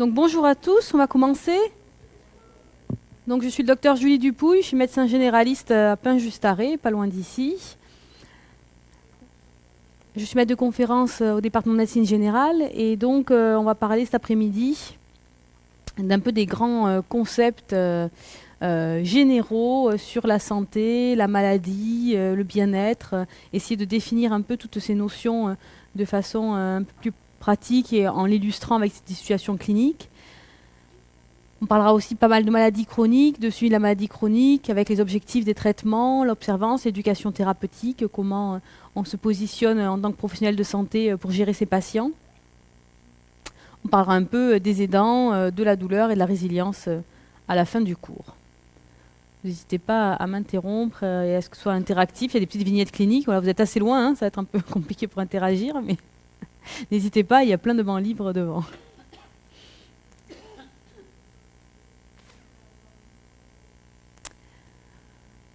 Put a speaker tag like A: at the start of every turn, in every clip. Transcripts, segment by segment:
A: Donc bonjour à tous, on va commencer. Donc je suis le docteur Julie Dupouille, je suis médecin généraliste à Pin-Juste-Arrêt, pas loin d'ici. Je suis maître de conférence au département de médecine générale et donc on va parler cet après-midi d'un peu des grands concepts généraux sur la santé, la maladie, le bien-être, essayer de définir un peu toutes ces notions de façon un peu plus pratique et en l'illustrant avec des situations cliniques. On parlera aussi pas mal de maladies chroniques, de suivi de la maladie chronique, avec les objectifs des traitements, l'observance, l'éducation thérapeutique, comment on se positionne en tant que professionnel de santé pour gérer ses patients. On parlera un peu des aidants, de la douleur et de la résilience à la fin du cours. N'hésitez pas à m'interrompre et à ce que ce soit interactif. Il y a des petites vignettes cliniques. Voilà, vous êtes assez loin, hein, ça va être un peu compliqué pour interagir, mais n'hésitez pas, il y a plein de bancs libres devant.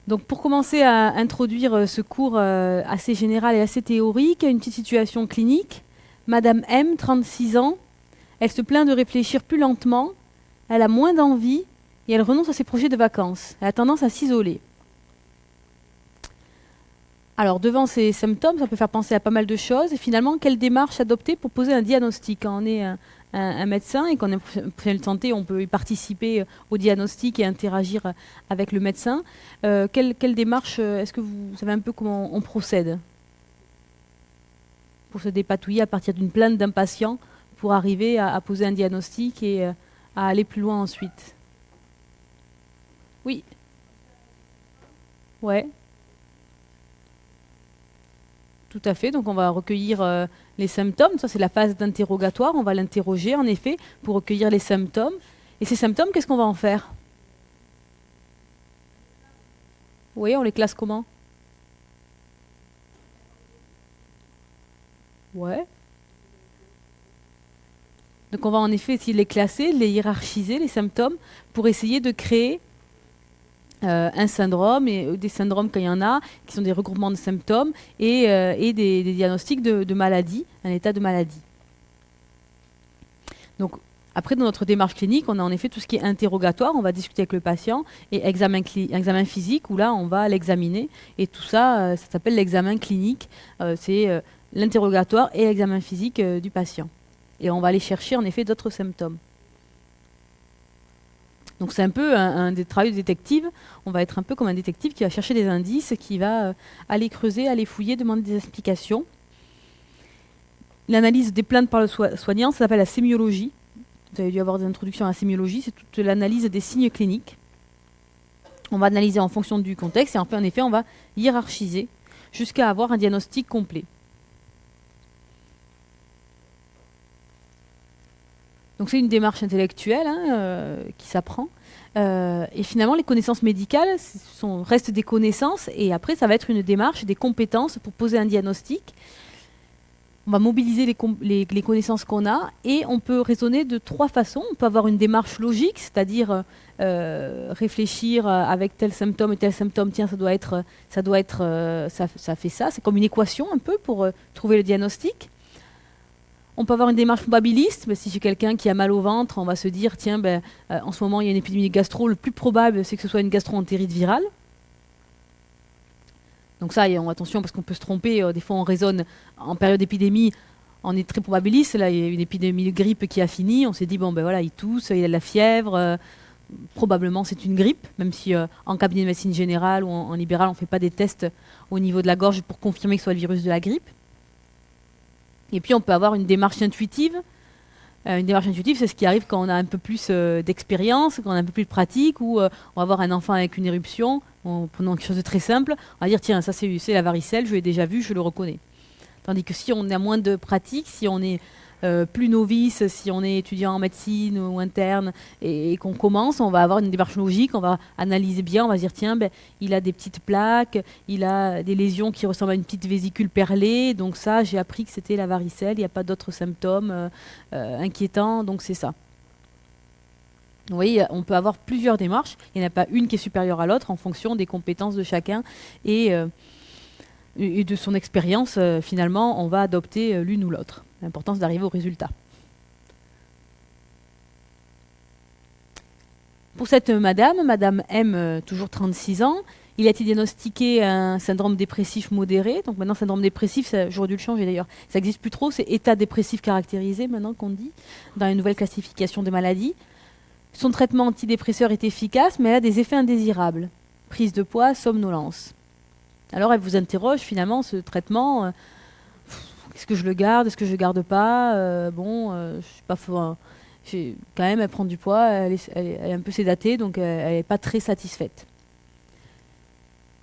A: Donc pour commencer à introduire ce cours assez général et assez théorique, une petite situation clinique. Madame M, 36 ans, elle se plaint de réfléchir plus lentement, elle a moins d'envie et elle renonce à ses projets de vacances. Elle a tendance à s'isoler. Alors devant ces symptômes, ça peut faire penser à pas mal de choses. Et finalement, quelle démarche adopter pour poser un diagnostic? Quand on est un médecin et qu'on est un professionnel de santé, on peut y participer au diagnostic et interagir avec le médecin. Quelle démarche, est-ce que vous savez un peu comment on procède pour se dépatouiller à partir d'une plainte d'un patient pour arriver à poser un diagnostic et à aller plus loin ensuite? Oui. Ouais. Tout à fait, donc on va recueillir les symptômes, ça c'est la phase d'interrogatoire, on va l'interroger en effet pour recueillir les symptômes. Et ces symptômes, qu'est-ce qu'on va en faire? Oui, on les classe comment? Ouais. Donc on va en effet essayer de les classer, de les hiérarchiser, les symptômes, pour essayer de créer un syndrome, et des syndromes quand il y en a, qui sont des regroupements de symptômes, et des diagnostics de maladie, un état de maladie. Donc, après, dans notre démarche clinique, on a en effet tout ce qui est interrogatoire, on va discuter avec le patient, et examen physique, où là, on va l'examiner. Et tout ça, ça s'appelle l'examen clinique. C'est l'interrogatoire et l'examen physique du patient. Et on va aller chercher, en effet, d'autres symptômes. Donc, c'est un peu un des travaux de détective. On va être un peu comme un détective qui va chercher des indices, qui va aller creuser, aller fouiller, demander des explications. L'analyse des plaintes par le soignant, ça s'appelle la sémiologie. Vous avez dû avoir des introductions à la sémiologie, c'est toute l'analyse des signes cliniques. On va analyser en fonction du contexte et en effet, on va hiérarchiser jusqu'à avoir un diagnostic complet. Donc c'est une démarche intellectuelle qui s'apprend. Et finalement, les connaissances médicales restent des connaissances et après, ça va être une démarche, des compétences pour poser un diagnostic. On va mobiliser les connaissances qu'on a et on peut raisonner de trois façons. On peut avoir une démarche logique, c'est-à-dire réfléchir avec tel symptôme et tel symptôme. Tiens, ça fait ça. C'est comme une équation un peu pour trouver le diagnostic. On peut avoir une démarche probabiliste. Si j'ai quelqu'un qui a mal au ventre, on va se dire, tiens, en ce moment, il y a une épidémie de gastro. Le plus probable, c'est que ce soit une gastro-entérite virale. Donc ça, attention parce qu'on peut se tromper. Des fois, on raisonne en période d'épidémie, on est très probabiliste. Là, il y a une épidémie de grippe qui a fini. On s'est dit, bon, ben voilà, il tousse, il a de la fièvre. Probablement, c'est une grippe, même si en cabinet de médecine générale ou en libéral, on ne fait pas des tests au niveau de la gorge pour confirmer que ce soit le virus de la grippe. Et puis, on peut avoir une démarche intuitive. Une démarche intuitive, c'est ce qui arrive quand on a un peu plus d'expérience, quand on a un peu plus de pratique, ou on va voir un enfant avec une éruption, en prenant quelque chose de très simple, on va dire tiens, ça c'est la varicelle, je l'ai déjà vu, je le reconnais. Tandis que si on a moins de pratique, si on est plus novice, si on est étudiant en médecine ou interne et qu'on commence, on va avoir une démarche logique, on va analyser bien, on va dire tiens, il a des petites plaques, il a des lésions qui ressemblent à une petite vésicule perlée, donc ça j'ai appris que c'était la varicelle, il n'y a pas d'autres symptômes inquiétants, donc c'est ça. Vous voyez, on peut avoir plusieurs démarches, il n'y en a pas une qui est supérieure à l'autre en fonction des compétences de chacun et de son expérience, finalement, on va adopter l'une ou l'autre. L'important, c'est d'arriver au résultat. Pour cette madame M, toujours 36 ans, il a été diagnostiqué un syndrome dépressif modéré. Donc maintenant, syndrome dépressif, j'aurais dû le changer d'ailleurs. Ça n'existe plus trop, c'est état dépressif caractérisé maintenant qu'on dit, dans une nouvelle classification des maladies. Son traitement antidépresseur est efficace, mais elle a des effets indésirables. Prise de poids, somnolence. Alors elle vous interroge finalement, ce traitement, est-ce que je le garde, est-ce que je le garde pas je sais pas, quand même, elle prend du poids, elle est un peu sédatée, donc elle n'est pas très satisfaite.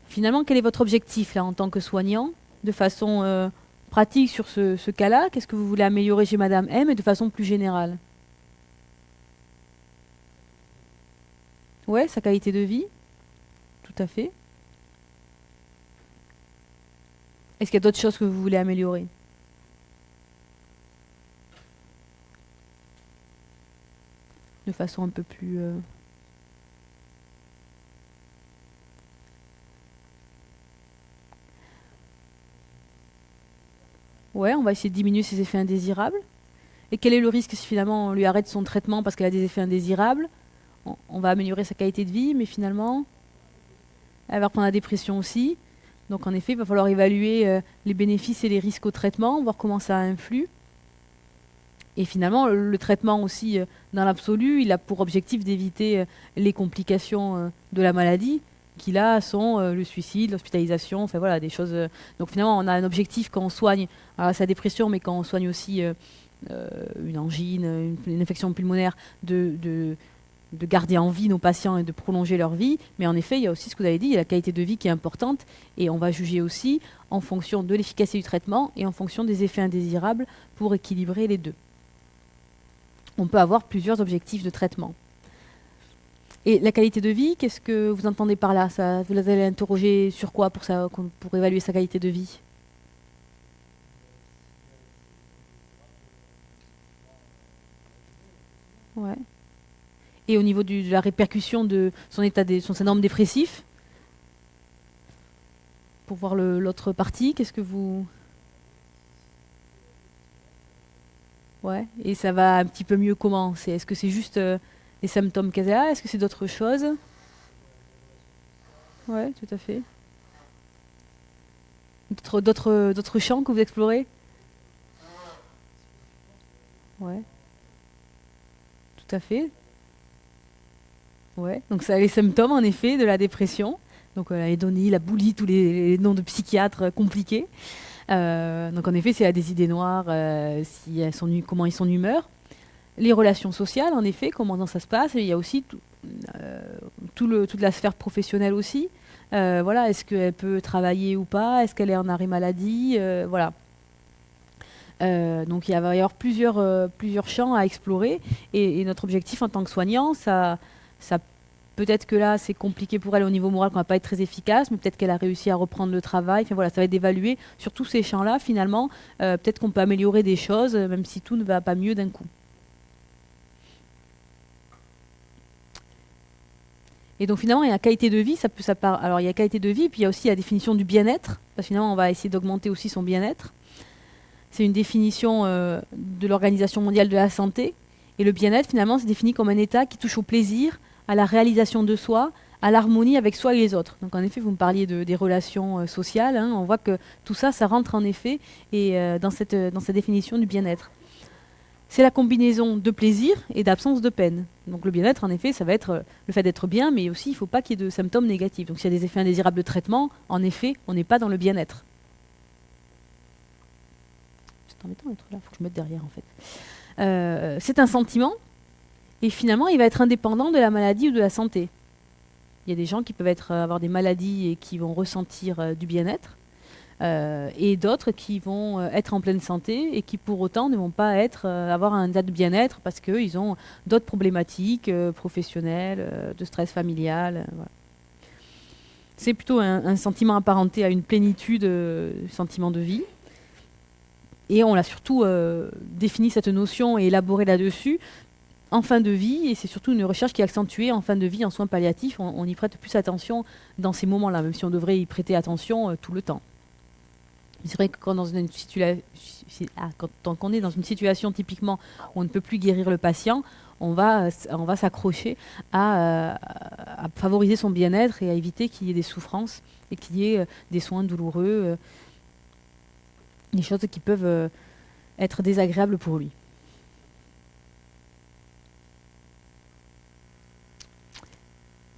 A: Finalement, quel est votre objectif là en tant que soignant, de façon pratique sur ce cas-là? Qu'est-ce que vous voulez améliorer chez Madame M et de façon plus générale? Ouais, sa qualité de vie, tout à fait. Est-ce qu'il y a d'autres choses que vous voulez améliorer? De façon un peu plus... Ouais, on va essayer de diminuer ses effets indésirables. Et quel est le risque si finalement on lui arrête son traitement parce qu'elle a des effets indésirables? On va améliorer sa qualité de vie, mais finalement, elle va reprendre la dépression aussi. Donc en effet, il va falloir évaluer les bénéfices et les risques au traitement, voir comment ça influe. Et finalement, le traitement aussi, dans l'absolu, il a pour objectif d'éviter les complications de la maladie, qui là sont le suicide, l'hospitalisation, enfin voilà, des choses. Donc finalement, on a un objectif quand on soigne sa dépression, mais quand on soigne aussi une angine, une infection pulmonaire, de garder en vie nos patients et de prolonger leur vie. Mais en effet, il y a aussi ce que vous avez dit, il y a la qualité de vie qui est importante, et on va juger aussi en fonction de l'efficacité du traitement et en fonction des effets indésirables pour équilibrer les deux. On peut avoir plusieurs objectifs de traitement. Et la qualité de vie, qu'est-ce que vous entendez par là? Vous allez interroger sur quoi pour évaluer sa qualité de vie? Ouais. Et au niveau de la répercussion de son syndrome dépressif, pour voir l'autre partie, qu'est-ce que vous... Ouais. Et ça va un petit peu mieux comment? Est-ce que c'est juste les symptômes qu'elle a? Est-ce que c'est d'autres choses? Ouais, tout à fait. D'autres champs que vous explorez? Ouais, tout à fait. Ouais. Donc ça a les symptômes en effet de la dépression. Donc la hédonie, la boulie, tous les noms de psychiatres compliqués. Donc en effet, s'il a des idées noires, comment est son humeur. Les relations sociales, en effet, comment ça se passe. Et il y a aussi toute la sphère professionnelle aussi. Voilà, est-ce qu'elle peut travailler ou pas? Est-ce qu'elle est en arrêt maladie? Voilà. Donc il va y avoir plusieurs champs à explorer. Et notre objectif en tant que soignant, ça peut-être que là, c'est compliqué pour elle au niveau moral, qu'on va pas être très efficace, mais peut-être qu'elle a réussi à reprendre le travail. Enfin voilà, ça va être d'évaluer sur tous ces champs-là, finalement. Peut-être qu'on peut améliorer des choses, même si tout ne va pas mieux d'un coup. Et donc finalement, il y a la qualité de vie, alors il y a la qualité de vie, puis il y a aussi la définition du bien-être, parce que finalement, on va essayer d'augmenter aussi son bien-être. C'est une définition de l'Organisation mondiale de la santé. Et le bien-être, finalement, c'est défini comme un état qui touche au plaisir, à la réalisation de soi, à l'harmonie avec soi et les autres. Donc en effet, vous me parliez des relations sociales, hein, on voit que tout ça, ça rentre en effet dans cette définition du bien-être. C'est la combinaison de plaisir et d'absence de peine. Donc le bien-être, en effet, ça va être le fait d'être bien, mais aussi il ne faut pas qu'il y ait de symptômes négatifs. Donc s'il y a des effets indésirables de traitement, en effet, on n'est pas dans le bien-être. C'est embêtant d'être là, il faut que je me mette derrière en fait. C'est un sentiment, et finalement, il va être indépendant de la maladie ou de la santé. Il y a des gens qui peuvent avoir des maladies et qui vont ressentir du bien-être, et d'autres qui vont être en pleine santé et qui pour autant ne vont pas avoir un état de bien-être parce qu'ils ont d'autres problématiques professionnelles, de stress familial. Voilà. C'est plutôt un sentiment apparenté à une plénitude, sentiment de vie. Et on l'a surtout défini cette notion et élaboré là-dessus en fin de vie, et c'est surtout une recherche qui est accentuée en fin de vie en soins palliatifs. On y prête plus attention dans ces moments-là, même si on devrait y prêter attention tout le temps. C'est vrai que quand on est dans une situation typiquement où on ne peut plus guérir le patient, on va s'accrocher à favoriser son bien-être et à éviter qu'il y ait des souffrances et qu'il y ait des soins douloureux, des choses qui peuvent être désagréables pour lui.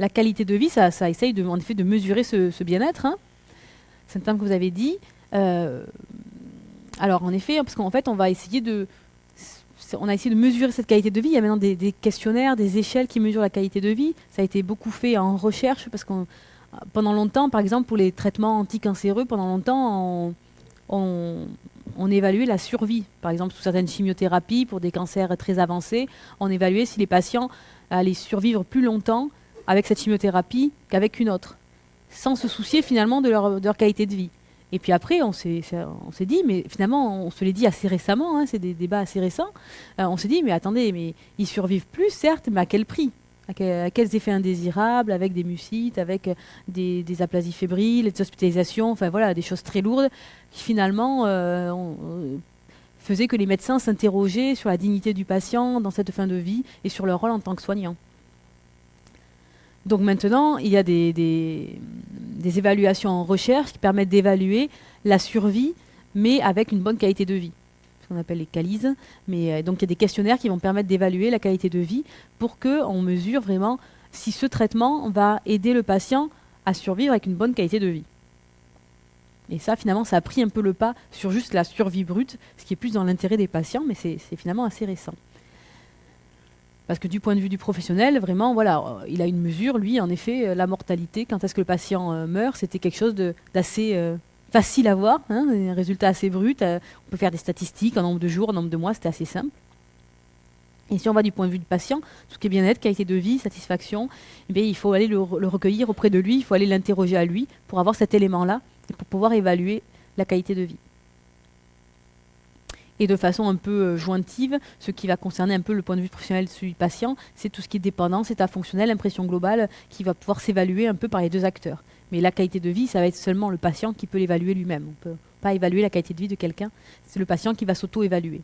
A: La qualité de vie, ça essaye en effet de mesurer ce bien-être. Hein. C'est un terme que vous avez dit. Alors en effet, parce qu'en fait, on a essayé de mesurer cette qualité de vie. Il y a maintenant des questionnaires, des échelles qui mesurent la qualité de vie. Ça a été beaucoup fait en recherche parce que pendant longtemps, par exemple, pour les traitements anticancéreux, pendant longtemps, on évaluait la survie. Par exemple, sous certaines chimiothérapies, pour des cancers très avancés, on évaluait si les patients allaient survivre plus longtemps avec cette chimiothérapie qu'avec une autre, sans se soucier finalement de leur qualité de vie. Et puis après, on s'est dit, mais finalement, on se l'est dit assez récemment, hein, c'est des débats assez récents, on s'est dit, mais attendez, mais ils survivent plus, certes, mais à quel prix ? À quels effets indésirables, avec des mucites, avec des aplasies fébriles, des hospitalisations, enfin voilà, des choses très lourdes, qui finalement faisaient que les médecins s'interrogeaient sur la dignité du patient dans cette fin de vie et sur leur rôle en tant que soignant. Donc maintenant, il y a des évaluations en recherche qui permettent d'évaluer la survie, mais avec une bonne qualité de vie, ce qu'on appelle les CALIS. Mais donc il y a des questionnaires qui vont permettre d'évaluer la qualité de vie pour qu'on mesure vraiment si ce traitement va aider le patient à survivre avec une bonne qualité de vie. Et ça, finalement, ça a pris un peu le pas sur juste la survie brute, ce qui est plus dans l'intérêt des patients, mais c'est finalement assez récent. Parce que du point de vue du professionnel, vraiment, voilà, il a une mesure, lui, en effet, la mortalité, quand est-ce que le patient meurt, c'était quelque chose d'assez facile à voir, hein, un résultat assez brut. On peut faire des statistiques en nombre de jours, en nombre de mois, c'était assez simple. Et si on va du point de vue du patient, tout ce qui est bien-être, qualité de vie, satisfaction, eh bien, il faut aller le recueillir auprès de lui, il faut aller l'interroger à lui pour avoir cet élément-là et pour pouvoir évaluer la qualité de vie. Et de façon un peu jointive, ce qui va concerner un peu le point de vue professionnel du patient, c'est tout ce qui est dépendance, état fonctionnel, impression globale, qui va pouvoir s'évaluer un peu par les deux acteurs. Mais la qualité de vie, ça va être seulement le patient qui peut l'évaluer lui-même. On ne peut pas évaluer la qualité de vie de quelqu'un, c'est le patient qui va s'auto-évaluer.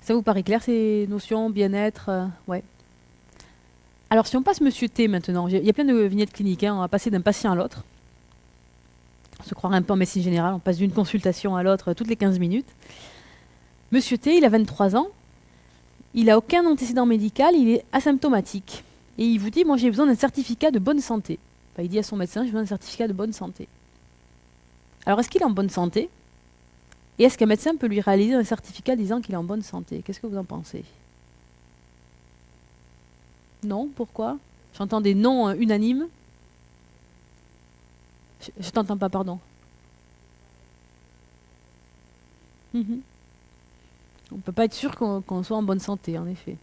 A: Ça vous paraît clair, ces notions, bien-être ouais. Alors si on passe Monsieur T maintenant, il y a plein de vignettes cliniques, hein, on va passer d'un patient à l'autre. On se croirait un peu en médecine générale, on passe d'une consultation à l'autre toutes les 15 minutes. Monsieur T, il a 23 ans, il n'a aucun antécédent médical, il est asymptomatique. Et il vous dit, moi j'ai besoin d'un certificat de bonne santé. Enfin, il dit à son médecin, j'ai besoin d'un certificat de bonne santé. Alors est-ce qu'il est en bonne santé ? Et est-ce qu'un médecin peut lui réaliser un certificat disant qu'il est en bonne santé ? Qu'est-ce que vous en pensez ? Non, pourquoi ? J'entends des non unanimes. Je t'entends pas, pardon. On ne peut pas être sûr qu'on soit en bonne santé, en effet.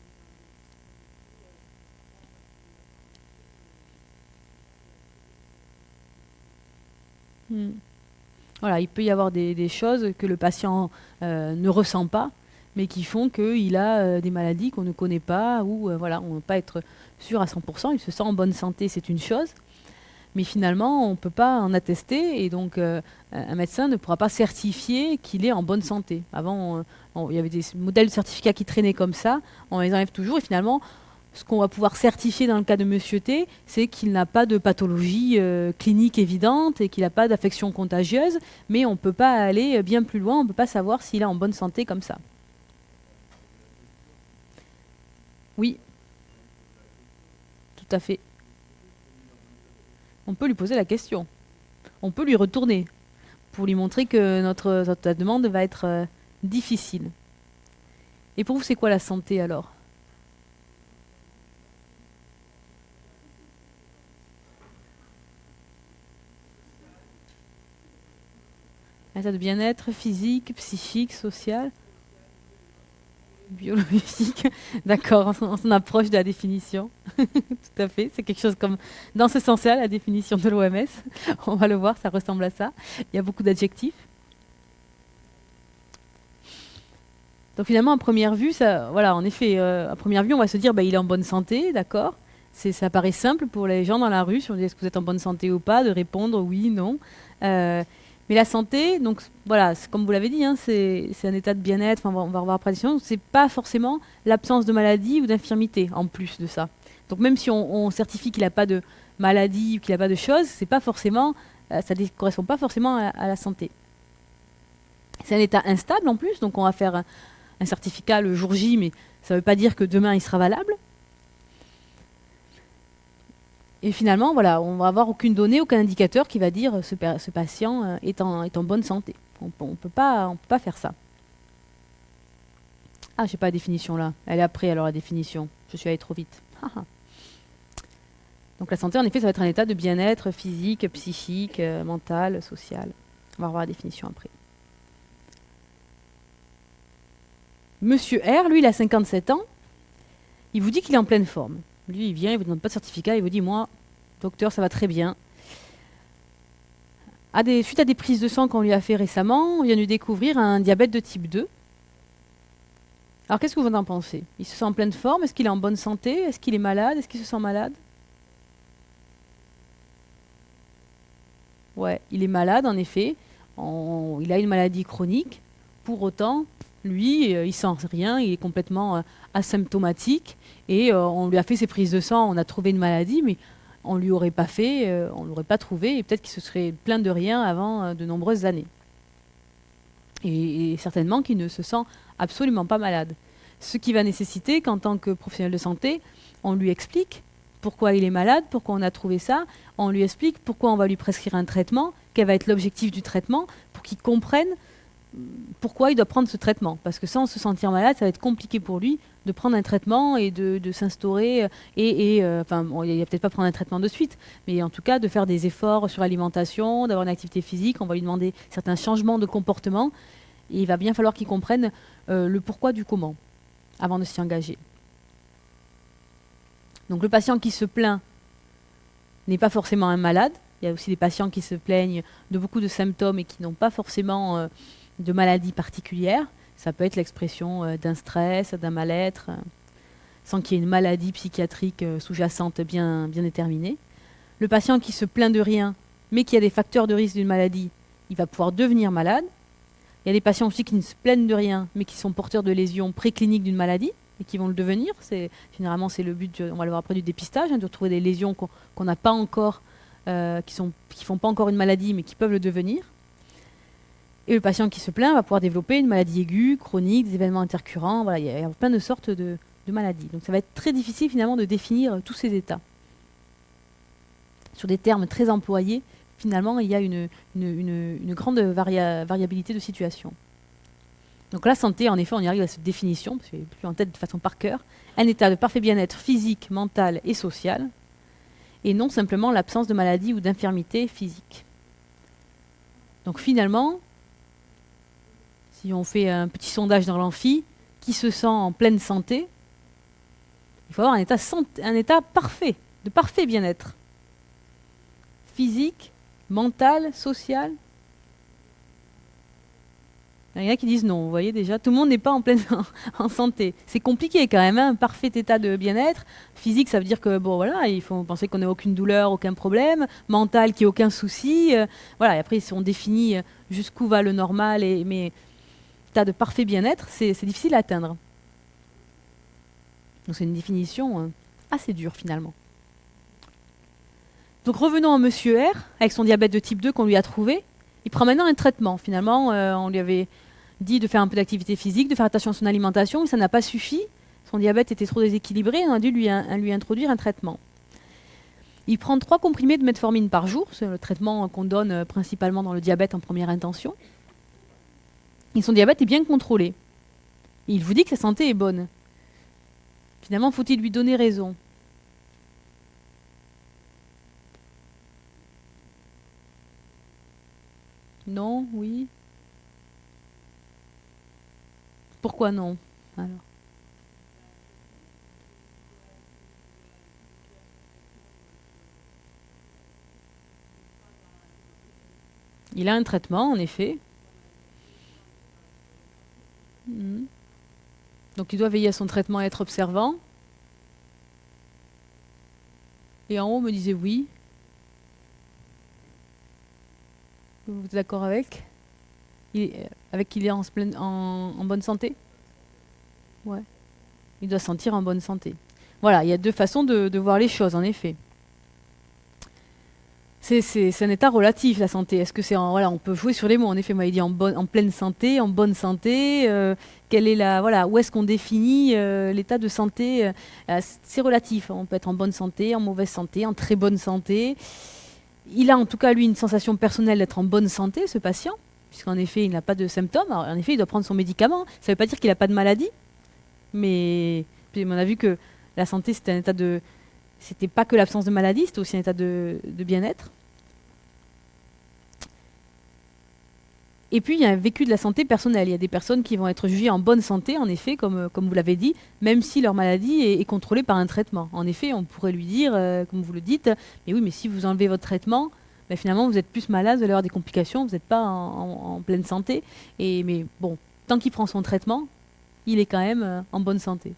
A: Voilà, il peut y avoir des choses que le patient ne ressent pas, mais qui font qu'il a des maladies qu'on ne connaît pas, ou voilà, on ne peut pas être sûr à 100%, il se sent en bonne santé, c'est une chose. Mais finalement, on ne peut pas en attester et donc un médecin ne pourra pas certifier qu'il est en bonne santé. Avant, il y avait des modèles de certificats qui traînaient comme ça, on les enlève toujours et finalement, ce qu'on va pouvoir certifier dans le cas de Monsieur T, c'est qu'il n'a pas de pathologie clinique évidente et qu'il n'a pas d'affection contagieuse, mais on ne peut pas aller bien plus loin, on ne peut pas savoir s'il est en bonne santé comme ça. Oui, tout à fait. On peut lui poser la question. On peut lui retourner pour lui montrer que notre demande va être difficile. Et pour vous, c'est quoi la santé alors ? Un état de bien-être physique, psychique, social, biologique. D'accord, on s'en approche de la définition. Tout à fait, c'est quelque chose comme dans ce sens-là, la définition de l'OMS. On va le voir, ça ressemble à ça. Il y a beaucoup d'adjectifs. Donc finalement, à première vue, ça, voilà, en effet, à première vue, on va se dire, bah, il est en bonne santé, d'accord. Ça paraît simple pour les gens dans la rue, si on dit est-ce que vous êtes en bonne santé ou pas, de répondre oui, non. Mais la santé, donc voilà, comme vous l'avez dit, hein, c'est un état de bien-être, enfin, on va revoir après, c'est pas forcément l'absence de maladie ou d'infirmité en plus de ça. Donc même si on certifie qu'il n'a pas de maladie ou qu'il n'a pas de choses, c'est pas forcément, ça ne correspond pas forcément à la santé. C'est un état instable en plus, donc on va faire un certificat le jour J, mais ça ne veut pas dire que demain il sera valable. Et finalement, voilà, on va avoir aucune donnée, aucun indicateur qui va dire ce patient est en bonne santé. On peut pas faire ça. Ah, j'ai pas la définition là. Elle est après alors la définition. Je suis allée trop vite. Donc la santé, en effet, ça va être un état de bien-être physique, psychique, mental, social. On va revoir la définition après. Monsieur R, lui, il a 57 ans. Il vous dit qu'il est en pleine forme. Lui, il vient, il vous demande pas de certificat, il vous dit, moi, docteur, ça va très bien. Suite à des prises de sang qu'on lui a fait récemment, on vient de lui découvrir un diabète de type 2. Alors, qu'est-ce que vous en pensez? Il se sent en pleine forme? Est-ce qu'il est en bonne santé? Est-ce qu'il est malade? Est-ce qu'il se sent malade? Ouais, il est malade, en effet. Il a une maladie chronique. Pour autant, lui, il sent rien, il est complètement asymptomatique. Et on lui a fait ses prises de sang, on a trouvé une maladie, mais on lui aurait pas fait, on l'aurait pas trouvé, et peut-être qu'il se serait plaint de rien avant de nombreuses années. Et certainement qu'il ne se sent absolument pas malade. Ce qui va nécessiter qu'en tant que professionnel de santé, on lui explique pourquoi il est malade, pourquoi on a trouvé ça, on lui explique pourquoi on va lui prescrire un traitement, quel va être l'objectif du traitement, pour qu'il comprenne pourquoi il doit prendre ce traitement. Parce que sans se sentir malade, ça va être compliqué pour lui de prendre un traitement et de s'instaurer. Enfin, bon, il va peut-être pas prendre un traitement de suite, mais en tout cas de faire des efforts sur l'alimentation, d'avoir une activité physique. On va lui demander certains changements de comportement. Et il va bien falloir qu'il comprenne le pourquoi du comment avant de s'y engager. Donc le patient qui se plaint n'est pas forcément un malade. Il y a aussi des patients qui se plaignent de beaucoup de symptômes et qui n'ont pas forcément de maladie particulière. Ça peut être l'expression d'un stress, d'un mal-être, sans qu'il y ait une maladie psychiatrique sous-jacente bien déterminée. Le patient qui se plaint de rien, mais qui a des facteurs de risque d'une maladie, il va pouvoir devenir malade. Il y a des patients aussi qui ne se plaignent de rien, mais qui sont porteurs de lésions précliniques d'une maladie et qui vont le devenir. Généralement, c'est le but, on va le voir après, du dépistage, de retrouver des lésions qu'on n'a pas encore, qui font pas encore une maladie, mais qui peuvent le devenir. Et le patient qui se plaint va pouvoir développer une maladie aiguë, chronique, des événements intercurrents. Voilà, il y a plein de sortes de maladies. Donc ça va être très difficile finalement de définir tous ces états. Sur des termes très employés, finalement, il y a une grande variabilité de situation. Donc la santé, en effet, on y arrive à cette définition, parce que je l'ai plus en tête de façon par cœur, un état de parfait bien-être physique, mental et social, et non simplement l'absence de maladie ou d'infirmité physique. Donc finalement, si on fait un petit sondage dans l'amphi, qui se sent en pleine santé, il faut avoir un état parfait, de parfait bien-être. Physique, mental, social. Il y en a qui disent non, vous voyez déjà, tout le monde n'est pas en pleine en santé. C'est compliqué quand même, hein, un parfait état de bien-être. Physique, ça veut dire que bon voilà, il faut penser qu'on n'a aucune douleur, aucun problème. Mental, qu'il n'y ait aucun souci. Voilà, et après, si on définit jusqu'où va le normal, mais état de parfait bien-être, c'est difficile à atteindre. Donc c'est une définition assez dure finalement. Donc revenons à Monsieur R, avec son diabète de type 2 qu'on lui a trouvé. Il prend maintenant un traitement. Finalement, on lui avait dit de faire un peu d'activité physique, de faire attention à son alimentation, mais ça n'a pas suffi. Son diabète était trop déséquilibré, on a dû lui introduire un traitement. Il prend 3 comprimés de metformine par jour, c'est le traitement qu'on donne principalement dans le diabète en première intention. Et son diabète est bien contrôlé. Et il vous dit que sa santé est bonne. Finalement, faut-il lui donner raison? Non? Oui? Pourquoi non? Alors. Il a un traitement, en effet. Donc il doit veiller à son traitement et être observant. Et en haut, on me disait oui. Vous êtes d'accord avec? Avec qu'il est en bonne santé? Ouais. Il doit se sentir en bonne santé. Voilà, il y a deux façons de voir les choses, en effet. C'est un état relatif, la santé. Est-ce que c'est voilà, on peut jouer sur les mots. En effet, moi, il dit en pleine santé, en bonne santé. Quelle est voilà, où est-ce qu'on définit l'état de santé? C'est relatif. On peut être en bonne santé, en mauvaise santé, en très bonne santé. Il a en tout cas lui une sensation personnelle d'être en bonne santé, ce patient, puisqu'en effet, il n'a pas de symptômes. Alors, en effet, il doit prendre son médicament. Ça ne veut pas dire qu'il n'a pas de maladie, mais puis, on a vu que la santé, c'était un état de, c'était pas que l'absence de maladie, c'était aussi un état de bien-être. Et puis, il y a un vécu de la santé personnelle. Il y a des personnes qui vont être jugées en bonne santé, en effet, comme vous l'avez dit, même si leur maladie est contrôlée par un traitement. En effet, on pourrait lui dire, comme vous le dites, mais oui, mais si vous enlevez votre traitement, ben finalement, vous êtes plus malade, vous allez avoir des complications, vous n'êtes pas en pleine santé. Mais bon, tant qu'il prend son traitement, il est quand même en bonne santé.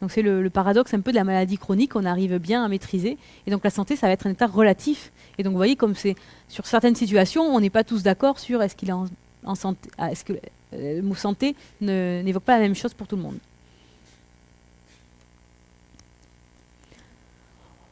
A: Donc c'est le paradoxe un peu de la maladie chronique qu'on arrive bien à maîtriser. Et donc la santé, ça va être un état relatif. Et donc vous voyez, comme c'est sur certaines situations, on n'est pas tous d'accord sur est-ce qu'il est en santé. Est-ce que le mot santé n'évoque pas la même chose pour tout le monde.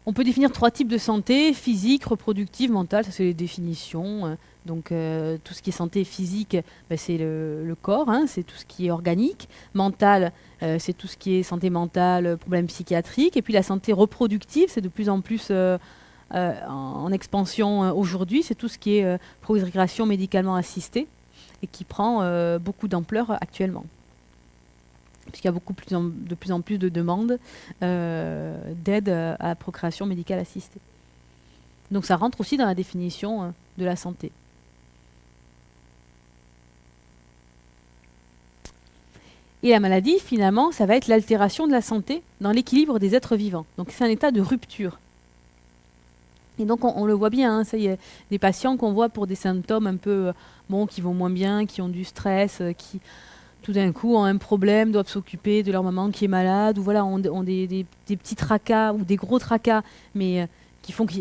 A: On peut définir 3 types de santé: physique, reproductive, mentale. Ça, c'est les définitions. Donc tout ce qui est santé physique, ben, c'est le corps, hein, c'est tout ce qui est organique. Mental, c'est tout ce qui est santé mentale, problèmes psychiatriques. Et puis la santé reproductive, c'est de plus en plus en expansion aujourd'hui. C'est tout ce qui est procréation médicalement assistée et qui prend beaucoup d'ampleur actuellement. Puisqu'il y a de plus en plus de demandes d'aide à la procréation médicale assistée. Donc ça rentre aussi dans la définition de la santé. Et la maladie, finalement, ça va être l'altération de la santé dans l'équilibre des êtres vivants. Donc c'est un état de rupture. Et donc on le voit bien, hein, ça y est, des patients qu'on voit pour des symptômes un peu qui vont moins bien, qui ont du stress, qui tout d'un coup ont un problème, doivent s'occuper de leur maman qui est malade, ou voilà, ont des petits tracas ou des gros tracas, mais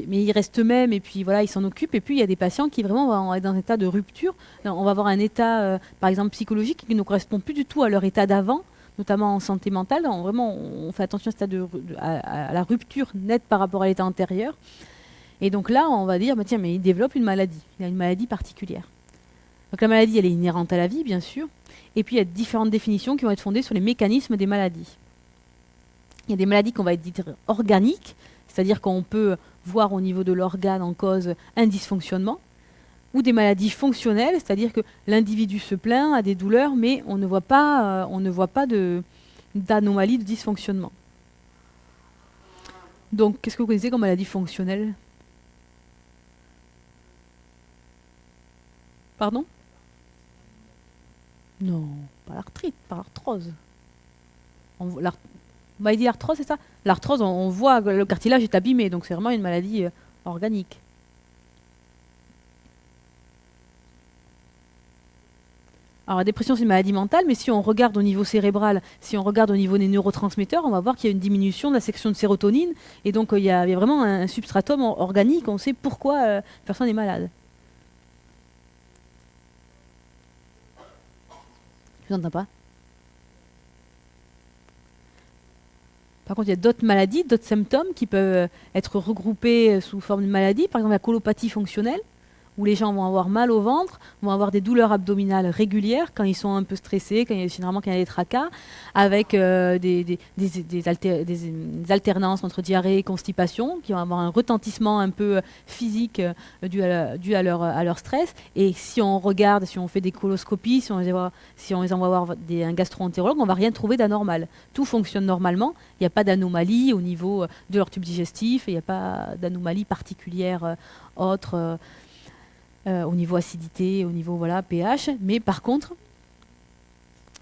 A: mais ils restent eux-mêmes, et puis voilà, ils s'en occupent. Et puis il y a des patients qui vraiment vont être dans un état de rupture. On va avoir un état, par exemple, psychologique qui ne correspond plus du tout à leur état d'avant, notamment en santé mentale. Vraiment, on fait attention à la rupture nette par rapport à l'état antérieur. Et donc là, on va dire, bah, tiens, mais il développe une maladie. Il a une maladie particulière. Donc la maladie, elle est inhérente à la vie, bien sûr. Et puis il y a différentes définitions qui vont être fondées sur les mécanismes des maladies. Il y a des maladies qu'on va dire organiques, c'est-à-dire qu'on peut voir au niveau de l'organe en cause un dysfonctionnement, ou des maladies fonctionnelles, c'est-à-dire que l'individu se plaint, a des douleurs, mais on ne voit pas d'anomalie de dysfonctionnement. Donc, qu'est-ce que vous connaissez comme maladie fonctionnelle? Pardon? Non, pas l'arthrite, pas l'arthrose. Maladie d'arthrose, c'est ça? L'arthrose, on voit que le cartilage est abîmé, donc c'est vraiment une maladie organique. Alors la dépression, c'est une maladie mentale, mais si on regarde au niveau cérébral, si on regarde au niveau des neurotransmetteurs, on va voir qu'il y a une diminution de la sécrétion de sérotonine, et donc il y a vraiment un substratum organique, on sait pourquoi la personne est malade. Je vous entends pas. Par contre, il y a d'autres maladies, d'autres symptômes qui peuvent être regroupés sous forme de maladie. Par exemple, la colopathie fonctionnelle, où les gens vont avoir mal au ventre, vont avoir des douleurs abdominales régulières quand ils sont un peu stressés, généralement quand il y a des tracas, avec des alternances entre diarrhée et constipation, qui vont avoir un retentissement un peu physique dû à leur stress. Et si on regarde, si on fait des coloscopies, si on les envoie voir un gastro-entérologue, on ne va rien trouver d'anormal. Tout fonctionne normalement, il n'y a pas d'anomalie au niveau de leur tube digestif, il n'y a pas d'anomalie particulière autre. Au niveau acidité, au niveau pH, mais par contre,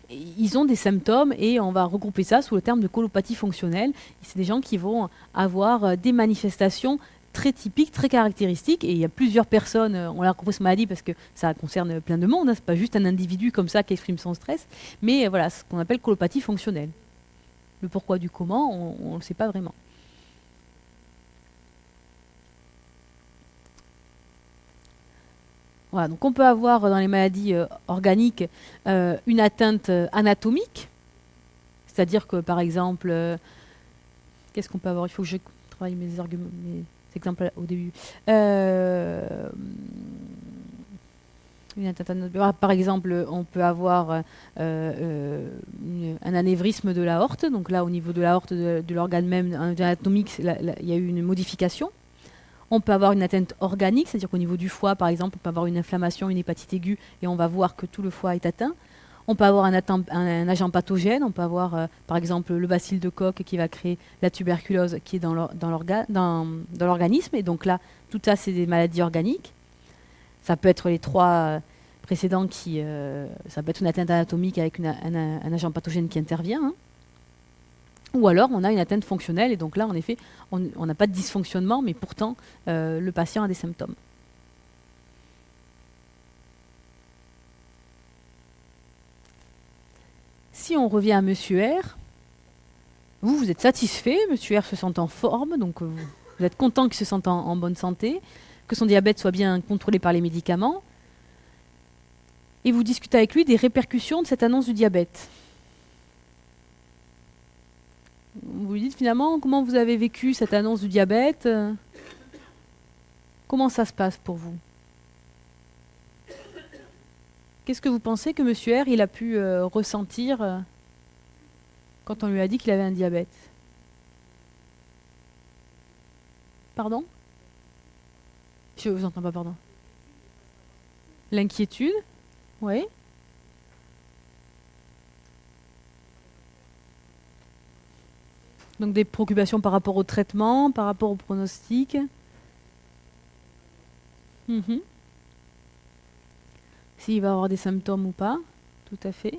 A: ils ont des symptômes et on va regrouper ça sous le terme de colopathie fonctionnelle. C'est des gens qui vont avoir des manifestations très typiques, très caractéristiques, et il y a plusieurs personnes, on a compris cette maladie parce que ça concerne plein de monde, hein, c'est pas juste un individu comme ça qui exprime son stress, mais voilà, ce qu'on appelle colopathie fonctionnelle. Le pourquoi du comment, on ne le sait pas vraiment. Voilà, donc on peut avoir dans les maladies organiques une atteinte anatomique, c'est-à-dire que par exemple, qu'est-ce qu'on peut avoir? Il faut que je travaille mes arguments, mes exemples au début. Une atteinte par exemple, on peut avoir un anévrisme de l'aorte, donc là au niveau de l'aorte de l'organe même anatomique, il y a eu une modification. On peut avoir une atteinte organique, c'est-à-dire qu'au niveau du foie, par exemple, on peut avoir une inflammation, une hépatite aiguë, et on va voir que tout le foie est atteint. On peut avoir un agent pathogène, on peut avoir par exemple le bacille de Koch qui va créer la tuberculose qui est dans l'organisme, et donc là, tout ça, c'est des maladies organiques. Ça peut être les trois précédents ça peut être une atteinte anatomique avec un agent pathogène qui intervient, hein. Ou alors on a une atteinte fonctionnelle et donc là en effet on n'a pas de dysfonctionnement mais pourtant le patient a des symptômes. Si on revient à Monsieur R, vous êtes satisfait, Monsieur R se sent en forme, donc vous êtes content qu'il se sente en bonne santé, que son diabète soit bien contrôlé par les médicaments, et vous discutez avec lui des répercussions de cette annonce du diabète. Vous lui dites finalement comment vous avez vécu cette annonce du diabète, comment ça se passe pour vous? Qu'est-ce que vous pensez que Monsieur R il a pu ressentir quand on lui a dit qu'il avait un diabète? Pardon? Je vous entends pas, pardon. L'inquiétude? Oui. Donc des préoccupations par rapport au traitement, par rapport au pronostic. Mhm. S'il va avoir des symptômes ou pas, tout à fait.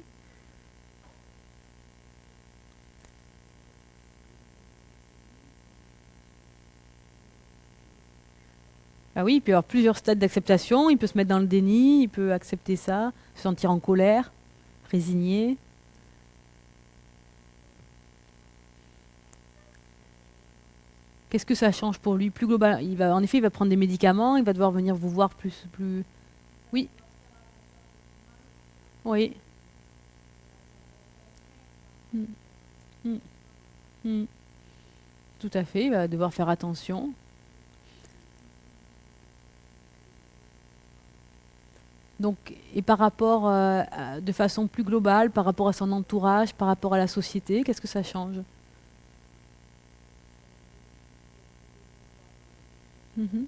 A: Ah oui, il peut y avoir plusieurs stades d'acceptation, il peut se mettre dans le déni, il peut accepter ça, se sentir en colère, résigné. Qu'est-ce que ça change pour lui plus global? En effet, il va prendre des médicaments, il va devoir venir vous voir plus. Oui, oui. Mm, mm, mm. Tout à fait, il va devoir faire attention. Donc, et par rapport, de façon plus globale, par rapport à son entourage, par rapport à la société, qu'est-ce que ça change? Mhm.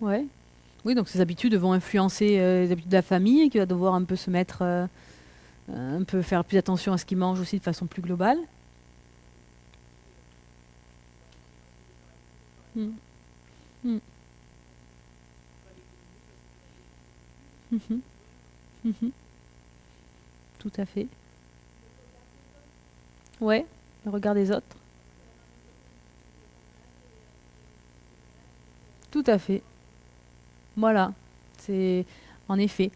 A: Ouais. Oui, donc ces habitudes vont influencer les habitudes de la famille, et qui va devoir un peu se mettre, un peu faire plus attention à ce qu'il mange aussi de façon plus globale. Mm. Mm. Mhm. Mhm. Tout à fait. Ouais, le regard des autres. Tout à fait. Voilà. C'est en effet.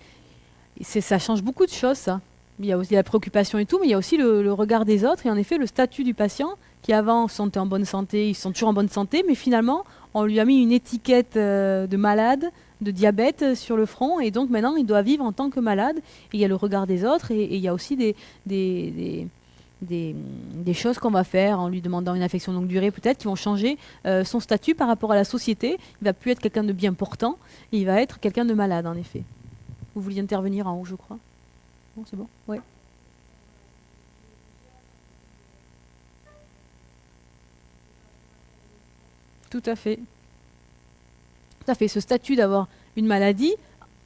A: Ça change beaucoup de choses, ça. Il y a aussi la préoccupation et tout, mais il y a aussi le regard des autres et en effet le statut du patient qui avant se sentait en bonne santé, ils sont toujours en bonne santé, mais finalement on lui a mis une étiquette de malade, de diabète sur le front et donc maintenant il doit vivre en tant que malade. Et il y a le regard des autres et il y a aussi des, des, des choses qu'on va faire en lui demandant une affection longue durée peut-être qui vont changer son statut par rapport à la société. Il va plus être quelqu'un de bien portant, il va être quelqu'un de malade en effet. Vous vouliez intervenir en haut, je crois. Bon, c'est bon? Ouais. Tout à fait. Tout à fait. Ce statut d'avoir une maladie,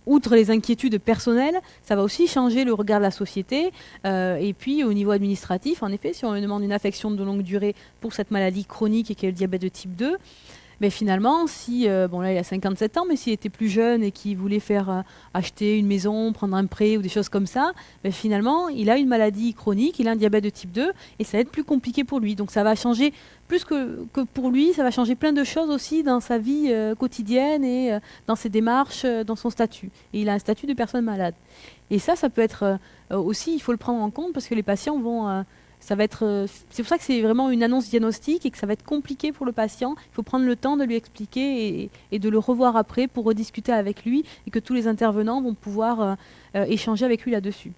A: outre les inquiétudes personnelles, ça va aussi changer le regard de la société. Et puis, au niveau administratif, en effet, si on lui demande une affection de longue durée pour cette maladie chronique et qui est le diabète de type 2, mais finalement, si, bon là il a 57 ans, mais s'il était plus jeune et qu'il voulait faire acheter une maison, prendre un prêt ou des choses comme ça, mais finalement il a une maladie chronique, il a un diabète de type 2 et ça va être plus compliqué pour lui. Donc ça va changer, plus que pour lui, ça va changer plein de choses aussi dans sa vie quotidienne et dans ses démarches, dans son statut. Et il a un statut de personne malade. Et ça peut être aussi, il faut le prendre en compte parce que les patients vont Ça va être, c'est pour ça que c'est vraiment une annonce diagnostique et que ça va être compliqué pour le patient. Il faut prendre le temps de lui expliquer et de le revoir après pour rediscuter avec lui et que tous les intervenants vont pouvoir échanger avec lui là-dessus.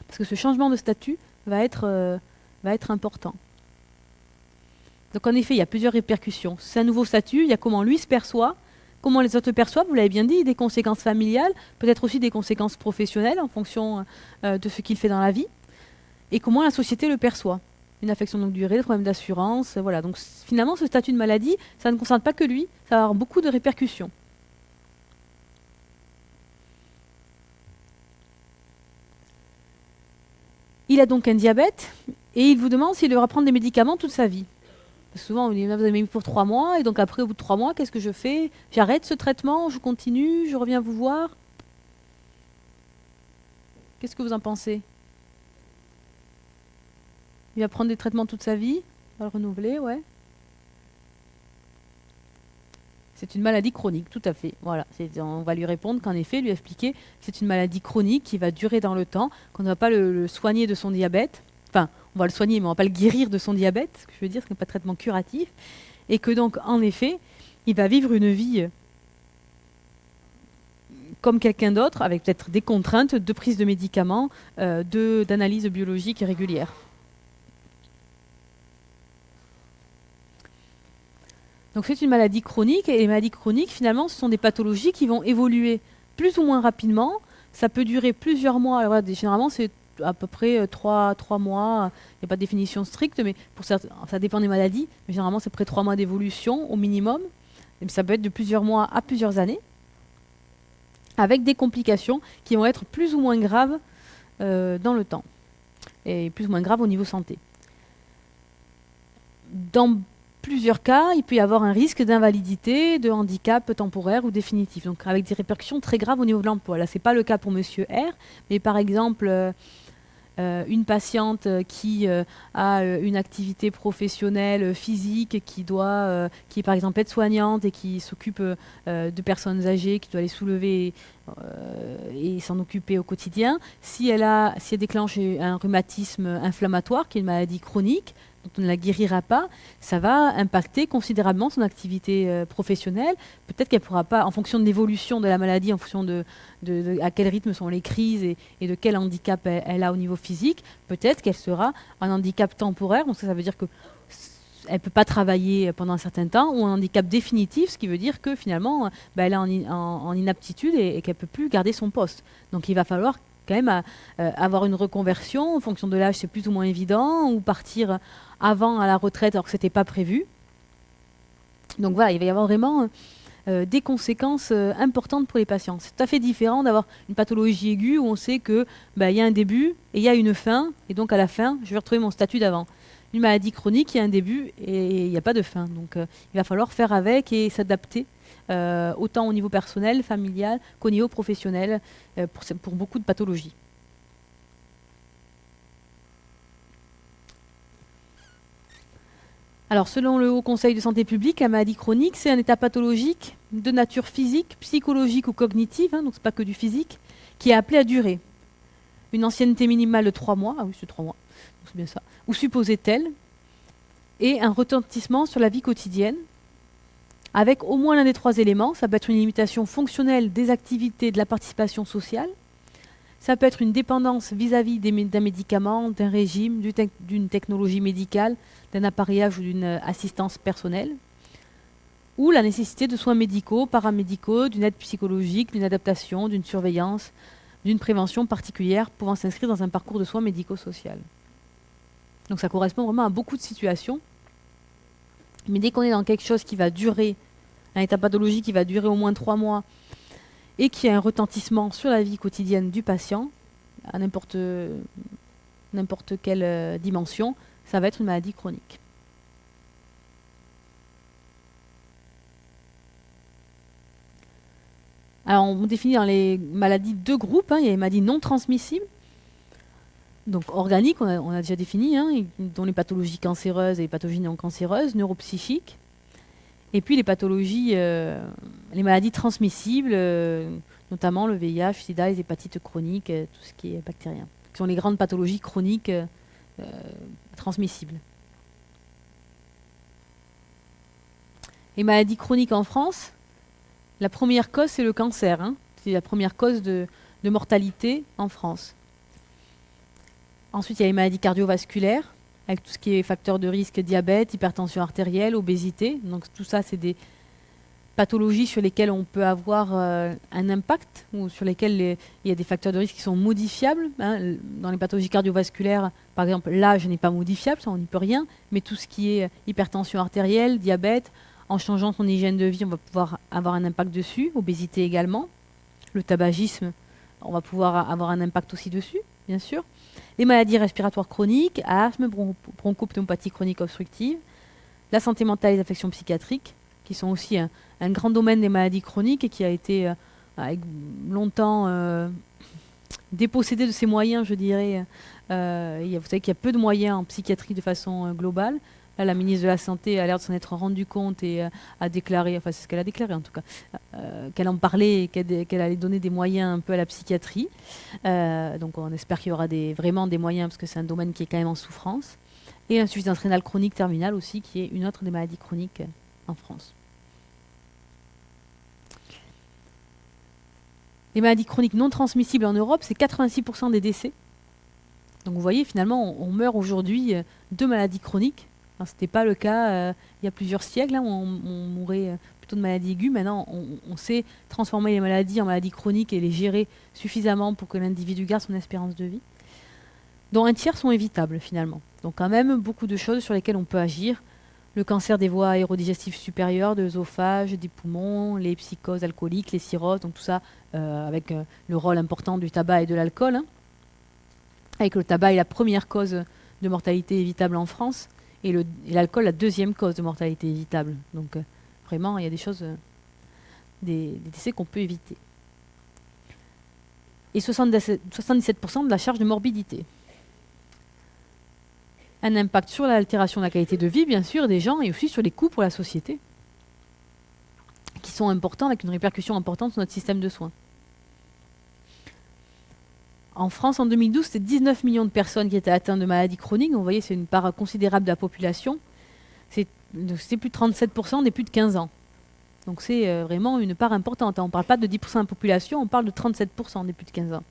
A: Parce que ce changement de statut va être important. Donc en effet, il y a plusieurs répercussions. C'est un nouveau statut, il y a comment lui se perçoit, comment les autres le perçoivent, vous l'avez bien dit, des conséquences familiales, peut-être aussi des conséquences professionnelles en fonction de ce qu'il fait dans la vie, et comment la société le perçoit. Une affection de longue durée, des problèmes d'assurance, voilà. Donc finalement, ce statut de maladie, ça ne concerne pas que lui, ça va avoir beaucoup de répercussions. Il a donc un diabète, et il vous demande s'il devra prendre des médicaments toute sa vie. Souvent, on dit, vous avez mis pour 3 mois, et donc après, au bout de 3 mois, qu'est-ce que je fais? J'arrête ce traitement, je continue, je reviens vous voir. Qu'est-ce que vous en pensez? Il va prendre des traitements toute sa vie, on va le renouveler, ouais. C'est une maladie chronique, tout à fait. Voilà, on va lui répondre qu'en effet, lui expliquer que c'est une maladie chronique qui va durer dans le temps, qu'on ne va pas le soigner de son diabète. Enfin, on va le soigner, mais on ne va pas le guérir de son diabète, ce que je veux dire, ce n'est pas de traitement curatif. Et que donc, en effet, il va vivre une vie comme quelqu'un d'autre, avec peut-être des contraintes de prise de médicaments, d'analyse biologique régulière. Donc c'est une maladie chronique, et les maladies chroniques, finalement, ce sont des pathologies qui vont évoluer plus ou moins rapidement. Ça peut durer plusieurs mois. Alors, généralement, c'est à peu près 3 mois. Il n'y a pas de définition stricte, mais ça dépend des maladies. Mais généralement, c'est près de 3 mois d'évolution au minimum. Et ça peut être de plusieurs mois à plusieurs années, avec des complications qui vont être plus ou moins graves dans le temps, et plus ou moins graves au niveau santé. Dans plusieurs cas, il peut y avoir un risque d'invalidité, de handicap temporaire ou définitif, donc avec des répercussions très graves au niveau de l'emploi. Là, ce n'est pas le cas pour Monsieur R, mais par exemple, une patiente qui a une activité professionnelle physique, qui est par exemple aide-soignante et qui s'occupe de personnes âgées, qui doit les soulever et s'en occuper au quotidien. Si elle déclenche un rhumatisme inflammatoire, qui est une maladie chronique, dont on ne la guérira pas, ça va impacter considérablement son activité professionnelle. Peut-être qu'elle ne pourra pas, en fonction de l'évolution de la maladie, en fonction de à quel rythme sont les crises et de quel handicap elle a au niveau physique, peut-être qu'elle sera un handicap temporaire, donc ça veut dire qu'elle ne peut pas travailler pendant un certain temps, ou un handicap définitif, ce qui veut dire que finalement, elle est en inaptitude et qu'elle ne peut plus garder son poste. Donc il va falloir quand même avoir une reconversion. En fonction de l'âge, c'est plus ou moins évident, ou partir avant à la retraite alors que ce n'était pas prévu. Donc voilà, il va y avoir vraiment des conséquences importantes pour les patients. C'est tout à fait différent d'avoir une pathologie aiguë où on sait qu'il y a un début et il y a une fin, et donc à la fin, je vais retrouver mon statut d'avant. Une maladie chronique, il y a un début et il n'y a pas de fin. Donc il va falloir faire avec et s'adapter, autant au niveau personnel, familial qu'au niveau professionnel, pour beaucoup de pathologies. Alors, selon le Haut Conseil de santé publique, la maladie chronique, c'est un état pathologique de nature physique, psychologique ou cognitive, donc c'est pas que du physique, qui est appelé à durer. Une ancienneté minimale de 3 mois, ah oui, c'est 3 mois, donc c'est bien ça, ou supposée telle, et un retentissement sur la vie quotidienne, avec au moins l'un des 3 éléments. Ça peut être une limitation fonctionnelle des activités de la participation sociale, ça peut être une dépendance vis-à-vis d'un médicament, d'un régime, d'une technologie médicale, d'un appareillage ou d'une assistance personnelle, ou la nécessité de soins médicaux, paramédicaux, d'une aide psychologique, d'une adaptation, d'une surveillance, d'une prévention particulière pouvant s'inscrire dans un parcours de soins médico-social. Donc ça correspond vraiment à beaucoup de situations. Mais dès qu'on est dans quelque chose qui va durer, un état pathologique qui va durer au moins 3 mois, et qui a un retentissement sur la vie quotidienne du patient, à n'importe quelle dimension, ça va être une maladie chronique. Alors on définit dans les maladies 2 groupes, il y a les maladies non transmissibles, donc organiques, on a déjà défini, dont les pathologies cancéreuses et les pathologies non cancéreuses, neuropsychiques, et puis les pathologies, les maladies transmissibles, notamment le VIH, le sida, les hépatites chroniques, tout ce qui est bactérien. qui sont les grandes pathologies chroniques transmissibles. Les maladies chroniques en France, la première cause, c'est le cancer. Hein. C'est la première cause de mortalité en France. Ensuite, il y a les maladies cardiovasculaires, avec tout ce qui est facteurs de risque, diabète, hypertension artérielle, obésité. Donc tout ça, c'est des pathologies sur lesquelles on peut avoir un impact, ou sur lesquelles il y a des facteurs de risque qui sont modifiables. Hein. Dans les pathologies cardiovasculaires, par exemple, l'âge n'est pas modifiable, ça on n'y peut rien, mais tout ce qui est hypertension artérielle, diabète, en changeant son hygiène de vie, on va pouvoir avoir un impact dessus, obésité également. Le tabagisme, on va pouvoir avoir un impact aussi dessus, bien sûr. Les maladies respiratoires chroniques, asthme, bronchopneumopathie chronique obstructive, la santé mentale et les affections psychiatriques, qui sont aussi un grand domaine des maladies chroniques et qui a été longtemps dépossédé de ses moyens, je dirais. Vous savez qu'il y a peu de moyens en psychiatrie de façon globale. Là, la ministre de la Santé a l'air de s'en être rendu compte et a déclaré, enfin c'est ce qu'elle a déclaré en tout cas, qu'elle en parlait et qu'elle allait donner des moyens un peu à la psychiatrie. Donc on espère qu'il y aura vraiment des moyens parce que c'est un domaine qui est quand même en souffrance. Et insuffisance rénale chronique terminale aussi, qui est une autre des maladies chroniques en France. Les maladies chroniques non transmissibles en Europe, c'est 86% des décès. Donc vous voyez, finalement, on meurt aujourd'hui de maladies chroniques. Ce n'était pas le cas il y a plusieurs siècles, hein, on mourait plutôt de maladies aiguës. Maintenant, on sait transformer les maladies en maladies chroniques et les gérer suffisamment pour que l'individu garde son espérance de vie, dont un tiers sont évitables finalement. Donc quand même beaucoup de choses sur lesquelles on peut agir. Le cancer des voies aérodigestives supérieures, de l'œsophage, des poumons, les psychoses alcooliques, les cirrhoses, donc tout ça avec le rôle important du tabac et de l'alcool. Hein. Avec le tabac est la première cause de mortalité évitable en France. Et l'alcool, la deuxième cause de mortalité évitable. Donc vraiment, il y a des choses, des décès qu'on peut éviter. Et 77% de la charge de morbidité. Un impact sur l'altération de la qualité de vie, bien sûr, des gens, et aussi sur les coûts pour la société, qui sont importants, avec une répercussion importante sur notre système de soins. En France, en 2012, c'était 19 millions de personnes qui étaient atteintes de maladies chroniques. Donc, vous voyez, c'est une part considérable de la population. C'est plus de 37% des plus de 15 ans. Donc c'est vraiment une part importante. On ne parle pas de 10% de la population, on parle de 37% des plus de 15 ans.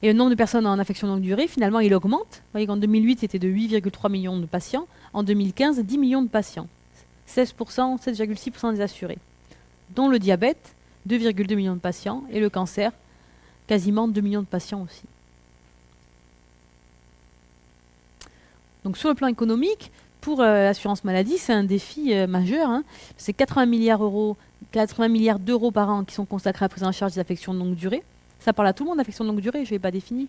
A: Et le nombre de personnes en affection longue durée, finalement, il augmente. Vous voyez qu'en 2008, c'était de 8,3 millions de patients. En 2015, 10 millions de patients. 16%, 7,6% des assurés. Dont le diabète, 2,2 millions de patients. Et le cancer, quasiment 2 millions de patients aussi. Donc sur le plan économique, pour l'assurance maladie, c'est un défi majeur. Hein. C'est 80 milliards d'euros par an qui sont consacrés à la prise en charge des affections de longue durée. Ça parle à tout le monde, affection de longue durée, je ne l'ai pas défini.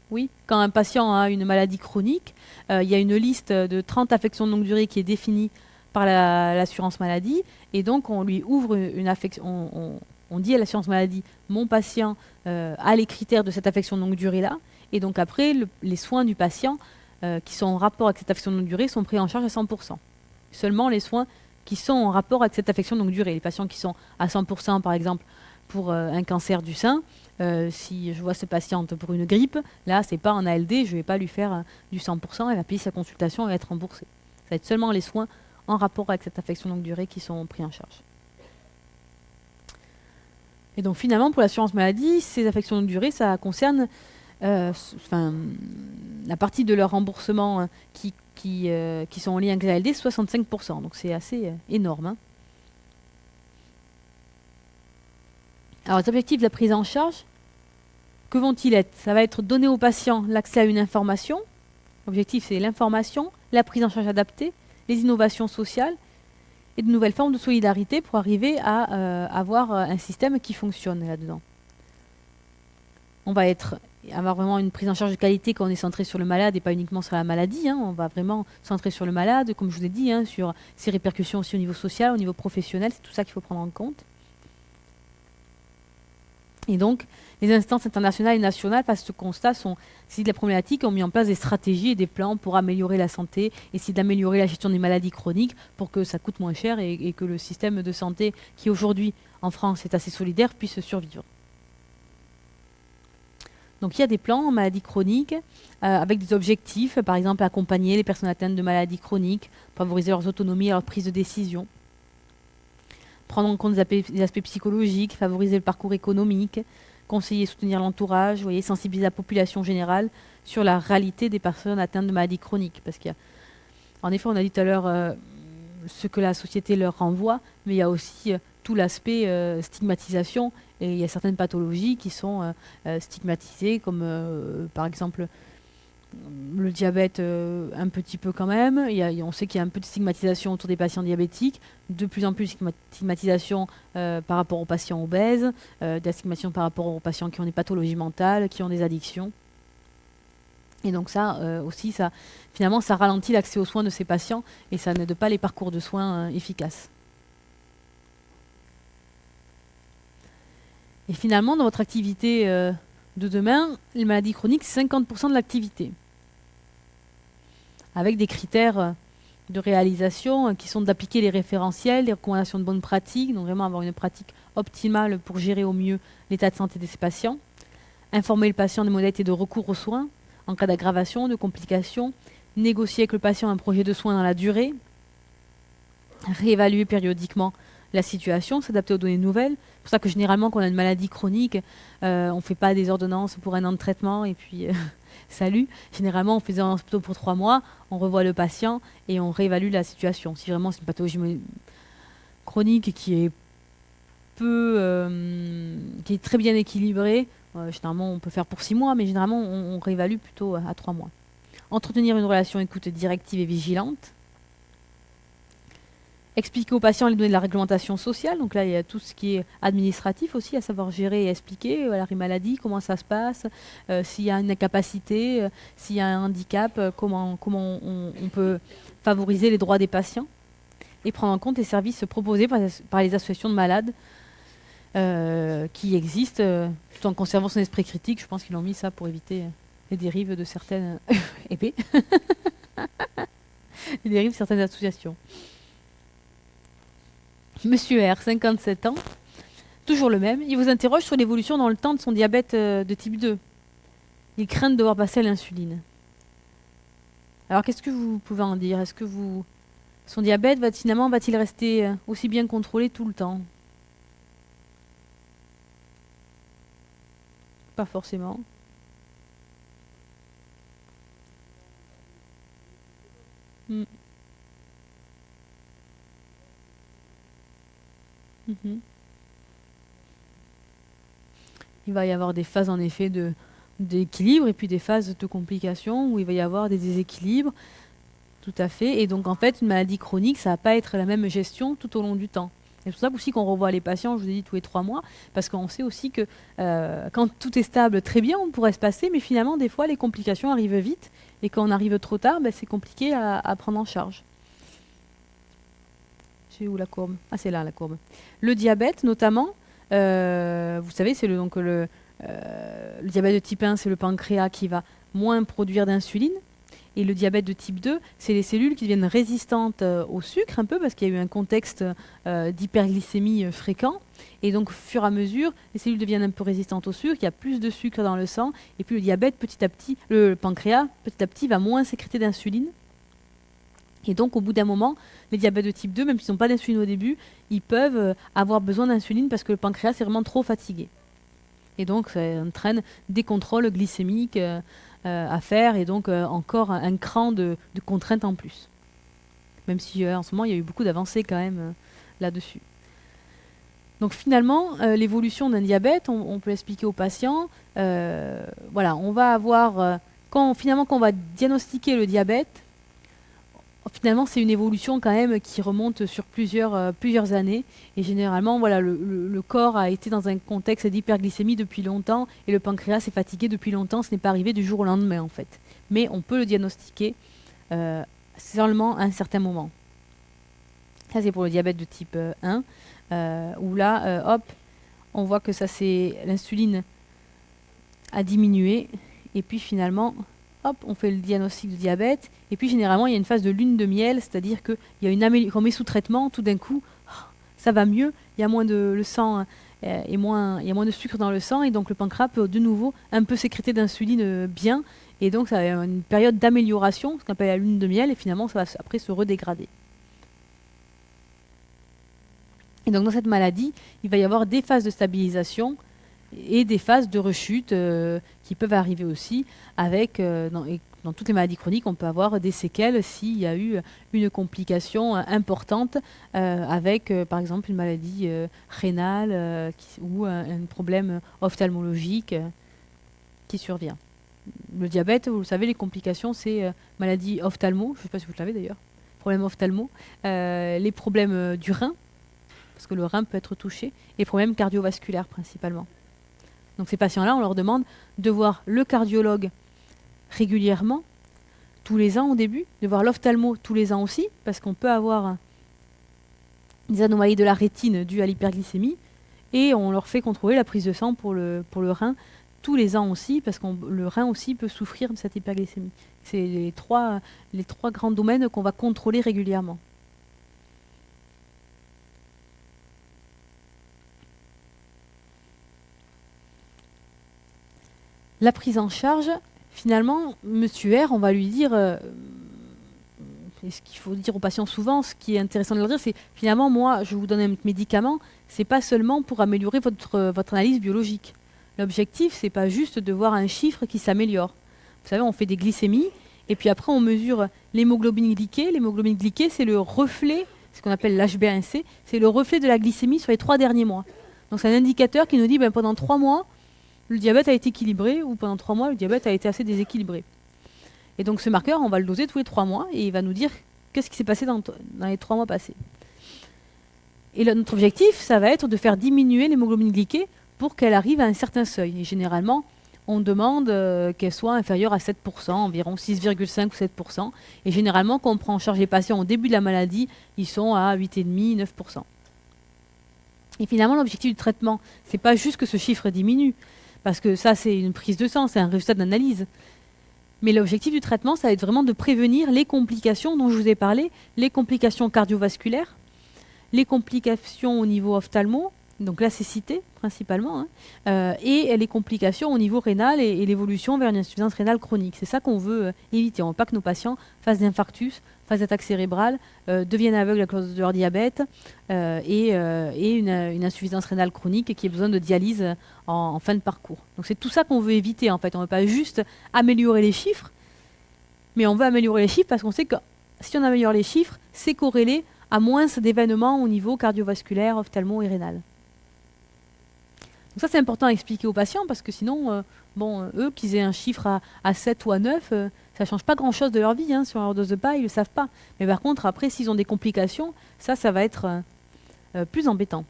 A: Oui, quand un patient a une maladie chronique, il y a une liste de 30 affections de longue durée qui est définie par l'assurance maladie. Et donc on lui ouvre une affection. On dit à l'assurance maladie, mon patient a les critères de cette affection de longue durée-là. Et donc après, les soins du patient qui sont en rapport avec cette affection de longue durée sont pris en charge à 100%. Seulement les soins qui sont en rapport avec cette affection de longue durée. Les patients qui sont à 100%, par exemple, pour un cancer du sein, si je vois ce patient pour une grippe, là, c'est pas en ALD, je ne vais pas lui faire du 100%, elle va payer sa consultation et être remboursée. Ça va être seulement les soins en rapport avec cette affection de longue durée qui sont pris en charge. Et donc finalement, pour l'assurance maladie, ces affections de longue durée, ça concerne la partie de leur remboursement qui sont en lien avec l'ALD, 65%. Donc c'est assez énorme. Hein. Alors les objectifs de la prise en charge, que vont-ils être? Ça va être donner aux patients l'accès à une information. L'objectif, c'est l'information, la prise en charge adaptée, les innovations sociales et de nouvelles formes de solidarité pour arriver à avoir un système qui fonctionne là-dedans. On va avoir vraiment une prise en charge de qualité quand on est centré sur le malade et pas uniquement sur la maladie. Hein. On va vraiment centrer sur le malade, comme je vous ai dit, hein, sur ses répercussions aussi au niveau social, au niveau professionnel. C'est tout ça qu'il faut prendre en compte. Et donc, les instances internationales et nationales, face à ce constat, saisis de la problématique, ont mis en place des stratégies et des plans pour améliorer la santé, essayer d'améliorer la gestion des maladies chroniques pour que ça coûte moins cher et que le système de santé, qui aujourd'hui en France est assez solidaire, puisse survivre. Donc il y a des plans en maladie chronique avec des objectifs, par exemple accompagner les personnes atteintes de maladies chroniques, favoriser leur autonomie et leur prise de décision, prendre en compte des aspects psychologiques, favoriser le parcours économique, conseiller et soutenir l'entourage, vous voyez, sensibiliser la population générale sur la réalité des personnes atteintes de maladies chroniques. Parce qu'en effet, on a dit tout à l'heure ce que la société leur renvoie, mais il y a aussi tout l'aspect stigmatisation. Et il y a certaines pathologies qui sont stigmatisées, comme par exemple le diabète un petit peu quand même. On sait qu'il y a un peu de stigmatisation autour des patients diabétiques, de plus en plus de stigmatisation par rapport aux patients obèses, de la stigmatisation par rapport aux patients qui ont des pathologies mentales, qui ont des addictions. Et donc ça aussi, finalement, ça ralentit l'accès aux soins de ces patients et ça n'aide pas les parcours de soins efficaces. Et finalement, dans votre activité de demain, les maladies chroniques, c'est 50% de l'activité. Avec des critères de réalisation qui sont d'appliquer les référentiels, les recommandations de bonnes pratiques, donc vraiment avoir une pratique optimale pour gérer au mieux l'état de santé de ces patients, informer le patient des modalités de recours aux soins en cas d'aggravation, de complications, négocier avec le patient un projet de soins dans la durée, réévaluer périodiquement la situation, s'adapter aux données nouvelles. C'est pour ça que généralement, quand on a une maladie chronique, on ne fait pas des ordonnances pour un an de traitement et puis salut. Généralement, on fait des ordonnances plutôt pour 3 mois, on revoit le patient et on réévalue la situation. Si vraiment c'est une pathologie chronique qui est qui est très bien équilibrée, généralement on peut faire pour 6 mois, mais généralement on réévalue plutôt à 3 mois. Entretenir une relation écoute directive et vigilante. Expliquer aux patients les données de la réglementation sociale. Donc là, il y a tout ce qui est administratif aussi, à savoir gérer et expliquer l'arrêt maladie, comment ça se passe, s'il y a une incapacité, s'il y a un handicap, comment on peut favoriser les droits des patients et prendre en compte les services proposés par les associations de malades qui existent, tout en conservant son esprit critique. Je pense qu'ils ont mis ça pour éviter les dérives de certaines épées, les dérives de certaines associations. Monsieur R, 57 ans, toujours le même, il vous interroge sur l'évolution dans le temps de son diabète de type 2. Il craint de devoir passer à l'insuline. Alors qu'est-ce que vous pouvez en dire? Est-ce que son diabète va-t-il rester aussi bien contrôlé tout le temps? Pas forcément. Mm. Mhm. Il va y avoir des phases en effet d'équilibre et puis des phases de complications où il va y avoir des déséquilibres, tout à fait. Et donc en fait, une maladie chronique, ça va pas être la même gestion tout au long du temps. Et c'est pour ça aussi qu'on revoit les patients, je vous ai dit, tous les 3 mois, parce qu'on sait aussi que quand tout est stable, très bien, on pourrait se passer, mais finalement, des fois, les complications arrivent vite, et quand on arrive trop tard, c'est compliqué à prendre en charge. C'est où la courbe? Ah, c'est là la courbe. Le diabète, notamment, vous savez, c'est le diabète de type 1, c'est le pancréas qui va moins produire d'insuline. Et le diabète de type 2, c'est les cellules qui deviennent résistantes au sucre, un peu, parce qu'il y a eu un contexte d'hyperglycémie fréquent. Et donc, au fur et à mesure, les cellules deviennent un peu résistantes au sucre, il y a plus de sucre dans le sang, et puis le diabète, petit à petit, le pancréas, petit à petit, va moins sécréter d'insuline. Et donc, au bout d'un moment, les diabètes de type 2, même s'ils n'ont pas d'insuline au début, ils peuvent avoir besoin d'insuline parce que le pancréas est vraiment trop fatigué. Et donc, ça entraîne des contrôles glycémiques à faire et donc encore un cran de contraintes en plus. Même si en ce moment, il y a eu beaucoup d'avancées quand même là-dessus. Donc finalement, l'évolution d'un diabète, on peut l'expliquer aux patients. Voilà, on va avoir, quand on va diagnostiquer le diabète, finalement, c'est une évolution quand même qui remonte sur plusieurs années. Et généralement, voilà, le corps a été dans un contexte d'hyperglycémie depuis longtemps et le pancréas est fatigué depuis longtemps. Ce n'est pas arrivé du jour au lendemain, en fait. Mais on peut le diagnostiquer seulement à un certain moment. Ça, c'est pour le diabète de type 1, où là, hop, on voit que l'insuline a diminué. Et puis finalement, hop, on fait le diagnostic de diabète. Et puis généralement, il y a une phase de lune de miel, c'est-à-dire qu'on met sous traitement, tout d'un coup, ça va mieux, il y a moins le sang il y a moins de sucre dans le sang, et donc le pancréas peut de nouveau un peu sécréter d'insuline bien, et donc ça a une période d'amélioration, ce qu'on appelle la lune de miel, et finalement ça va après se redégrader. Et donc dans cette maladie, il va y avoir des phases de stabilisation et des phases de rechute qui peuvent arriver aussi. Dans toutes les maladies chroniques, on peut avoir des séquelles s'il y a eu une complication importante avec par exemple une maladie rénale ou un problème ophtalmologique qui survient. Le diabète, vous le savez, les complications, c'est maladie ophtalmo, je ne sais pas si vous le savez d'ailleurs, problème ophtalmo, les problèmes du rein, parce que le rein peut être touché, et les problèmes cardiovasculaires principalement. Donc ces patients-là, on leur demande de voir le cardiologue régulièrement, tous les ans au début, de voir l'ophtalmo tous les ans aussi, parce qu'on peut avoir des anomalies de la rétine dues à l'hyperglycémie, et on leur fait contrôler la prise de sang pour le rein tous les ans aussi, parce que le rein aussi peut souffrir de cette hyperglycémie. C'est les trois grands domaines qu'on va contrôler régulièrement. La prise en charge, finalement, Monsieur R, on va lui dire, et ce qu'il faut dire aux patients souvent, ce qui est intéressant de leur dire, c'est finalement, moi, je vous donne un médicament, c'est pas seulement pour améliorer votre analyse biologique. L'objectif, c'est pas juste de voir un chiffre qui s'améliore. Vous savez, on fait des glycémies, et puis après, on mesure l'hémoglobine glyquée. L'hémoglobine glyquée, c'est le reflet, ce qu'on appelle l'HbA1c, c'est le reflet de la glycémie sur les 3 derniers mois. Donc c'est un indicateur qui nous dit, pendant 3 mois, le diabète a été équilibré, ou pendant 3 mois, le diabète a été assez déséquilibré. Et donc ce marqueur, on va le doser tous les 3 mois, et il va nous dire qu'est-ce qui s'est passé dans les 3 mois passés. Et notre objectif, ça va être de faire diminuer l'hémoglobine glyquée pour qu'elle arrive à un certain seuil. Et généralement, on demande qu'elle soit inférieure à 7%, environ 6,5 ou 7%. Et généralement, quand on prend en charge les patients au début de la maladie, ils sont à 8,5, 9%. Et finalement, l'objectif du traitement, c'est pas juste que ce chiffre diminue, parce que ça, c'est une prise de sang, c'est un résultat d'analyse. Mais l'objectif du traitement, ça va être vraiment de prévenir les complications dont je vous ai parlé, les complications cardiovasculaires, les complications au niveau ophtalmo, donc la cécité principalement, et les complications au niveau rénal et l'évolution vers une insuffisance rénale chronique. C'est ça qu'on veut éviter. On ne veut pas que nos patients fassent d'infarctus, fassent d'attaques cérébrales, deviennent aveugles à cause de leur diabète et une insuffisance rénale chronique qui ait besoin de dialyse en fin de parcours. Donc c'est tout ça qu'on veut éviter en fait. On ne veut pas juste améliorer les chiffres, mais on veut améliorer les chiffres parce qu'on sait que si on améliore les chiffres, c'est corrélé à moins d'événements au niveau cardiovasculaire, ophtalmo et rénal. Donc ça, c'est important à expliquer aux patients parce que sinon, eux, qu'ils aient un chiffre à 7 ou à 9, ça ne change pas grand-chose de leur vie. Sur leur dose de pas, ils ne le savent pas. Mais par contre, après, s'ils ont des complications, ça va être plus embêtant.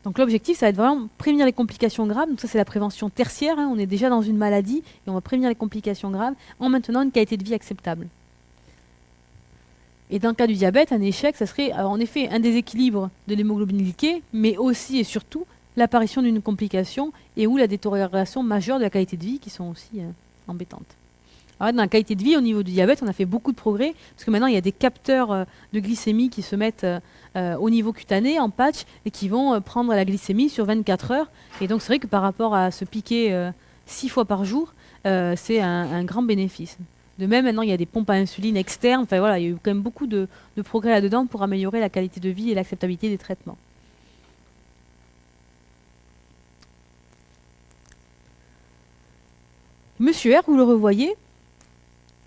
A: Donc l'objectif, ça va être vraiment prévenir les complications graves. Donc ça, c'est la prévention tertiaire. On est déjà dans une maladie et on va prévenir les complications graves en maintenant une qualité de vie acceptable. Et dans le cas du diabète, un échec, ça serait en effet un déséquilibre de l'hémoglobine glyquée, mais aussi et surtout l'apparition d'une complication et ou la détérioration majeure de la qualité de vie qui sont aussi embêtantes. Alors, dans la qualité de vie, au niveau du diabète, on a fait beaucoup de progrès, parce que maintenant, il y a des capteurs de glycémie qui se mettent au niveau cutané, en patch, et qui vont prendre la glycémie sur 24 heures. Et donc, c'est vrai que par rapport à se piquer 6 fois par jour, c'est un grand bénéfice. De même, maintenant, il y a des pompes à insuline externes. Enfin, voilà, il y a eu quand même beaucoup de progrès là-dedans pour améliorer la qualité de vie et l'acceptabilité des traitements. Monsieur R, vous le revoyez,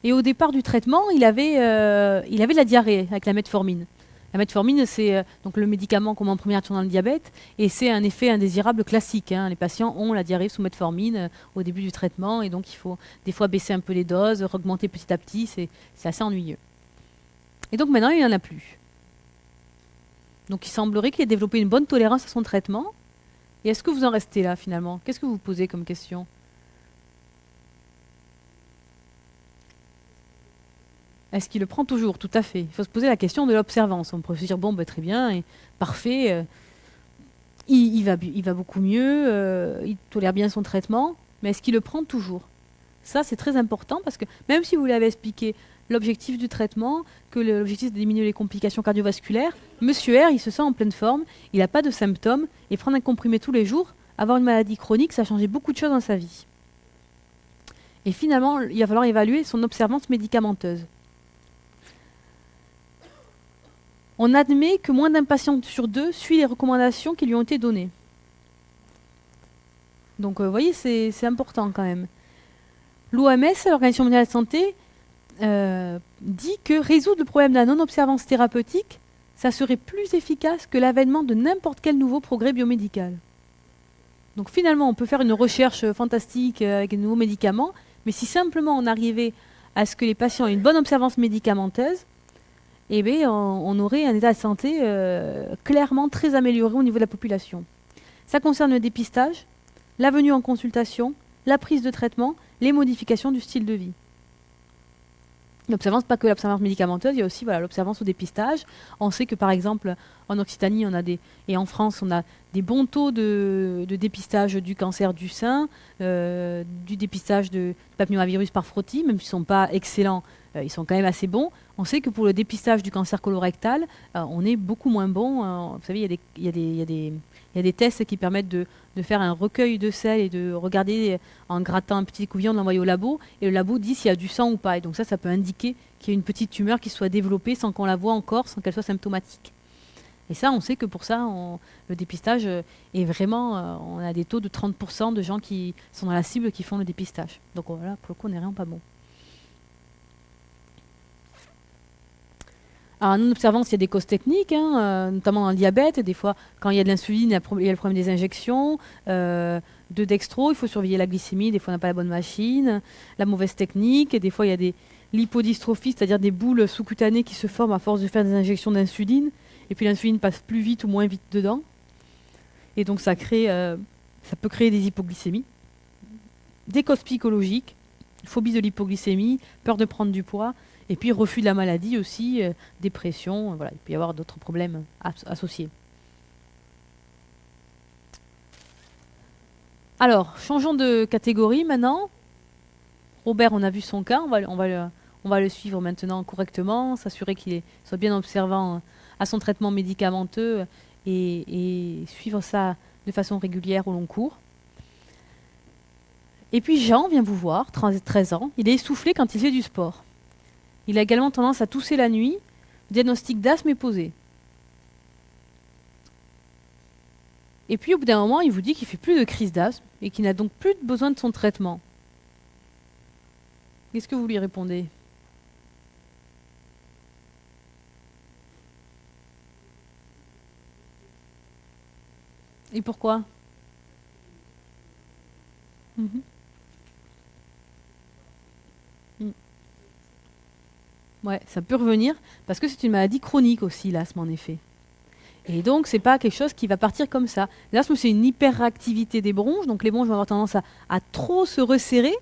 A: et au départ du traitement, il avait de la diarrhée avec la metformine. La metformine, c'est donc le médicament qu'on met en première action dans le diabète, et c'est un effet indésirable classique. Les patients ont la diarrhée sous metformine au début du traitement, et donc il faut des fois baisser un peu les doses, augmenter petit à petit, c'est assez ennuyeux. Et donc maintenant, il n'y en a plus. Donc il semblerait qu'il ait développé une bonne tolérance à son traitement. Et est-ce que vous en restez là finalement? Qu'est-ce que vous posez comme question? Est-ce qu'il le prend toujours? Tout à fait. Il faut se poser la question de l'observance. On peut se dire, très bien, et parfait, il va beaucoup mieux, il tolère bien son traitement, mais est-ce qu'il le prend toujours? Ça, c'est très important parce que même si vous l'avez expliqué l'objectif du traitement, que l'objectif c'est de diminuer les complications cardiovasculaires. Monsieur R, il se sent en pleine forme, il n'a pas de symptômes, et prendre un comprimé tous les jours, avoir une maladie chronique, ça a changé beaucoup de choses dans sa vie. Et finalement, il va falloir évaluer son observance médicamenteuse. On admet que moins d'un patient sur deux suit les recommandations qui lui ont été données. Donc, vous voyez, c'est important quand même. L'OMS, l'Organisation mondiale de la santé, dit que résoudre le problème de la non-observance thérapeutique, ça serait plus efficace que l'avènement de n'importe quel nouveau progrès biomédical. Donc finalement, on peut faire une recherche fantastique avec de nouveaux médicaments, mais si simplement on arrivait à ce que les patients aient une bonne observance médicamenteuse, eh bien, on aurait un état de santé clairement très amélioré au niveau de la population. Ça concerne le dépistage, la venue en consultation, la prise de traitement, les modifications du style de vie. L'observance, pas que l'observance médicamenteuse, il y a aussi l'observance au dépistage. On sait que par exemple, en Occitanie et en France, on a des bons taux de dépistage du cancer du sein, du dépistage du papillomavirus par frottis, même s'ils ne sont pas excellents, ils sont quand même assez bons. On sait que pour le dépistage du cancer colorectal, on est beaucoup moins bon. Vous savez, il y a des tests qui permettent de faire un recueil de sel et de regarder en grattant un petit écouvillon, de l'envoyer au labo, et le labo dit s'il y a du sang ou pas. Et donc ça peut indiquer qu'il y a une petite tumeur qui soit développée sans qu'on la voie encore, sans qu'elle soit symptomatique. Et ça, on sait que pour ça, le dépistage est vraiment... on a des taux de 30% de gens qui sont dans la cible qui font le dépistage. Donc voilà, pour le coup, on n'est vraiment pas bon. Alors, en observance, il y a des causes techniques, notamment dans le diabète. Des fois, quand il y a de l'insuline, il y a le problème des injections. De dextro, il faut surveiller la glycémie. Des fois, on n'a pas la bonne machine. La mauvaise technique. Et des fois, il y a des lipodystrophies, c'est-à-dire des boules sous-cutanées qui se forment à force de faire des injections d'insuline. Et puis, l'insuline passe plus vite ou moins vite dedans. Et donc, ça peut créer des hypoglycémies. Des causes psychologiques. Phobie de l'hypoglycémie, peur de prendre du poids. Et puis refus de la maladie aussi, dépression, voilà, il peut y avoir d'autres problèmes associés. Alors, changeons de catégorie maintenant. Robert, on a vu son cas, on va le suivre maintenant correctement, s'assurer qu'il soit bien observant à son traitement médicamenteux et suivre ça de façon régulière au long cours. Et puis Jean vient vous voir, 13 ans, il est essoufflé quand il fait du sport. Il a également tendance à tousser la nuit. Le diagnostic d'asthme est posé. Et puis au bout d'un moment, il vous dit qu'il ne fait plus de crise d'asthme et qu'il n'a donc plus besoin de son traitement. Qu'est-ce que vous lui répondez ? Et pourquoi ? Ouais, ça peut revenir parce que c'est une maladie chronique aussi, l'asthme en effet. Et donc, c'est pas quelque chose qui va partir comme ça. L'asthme, c'est une hyperactivité des bronches, donc les bronches vont avoir tendance à trop se resserrer,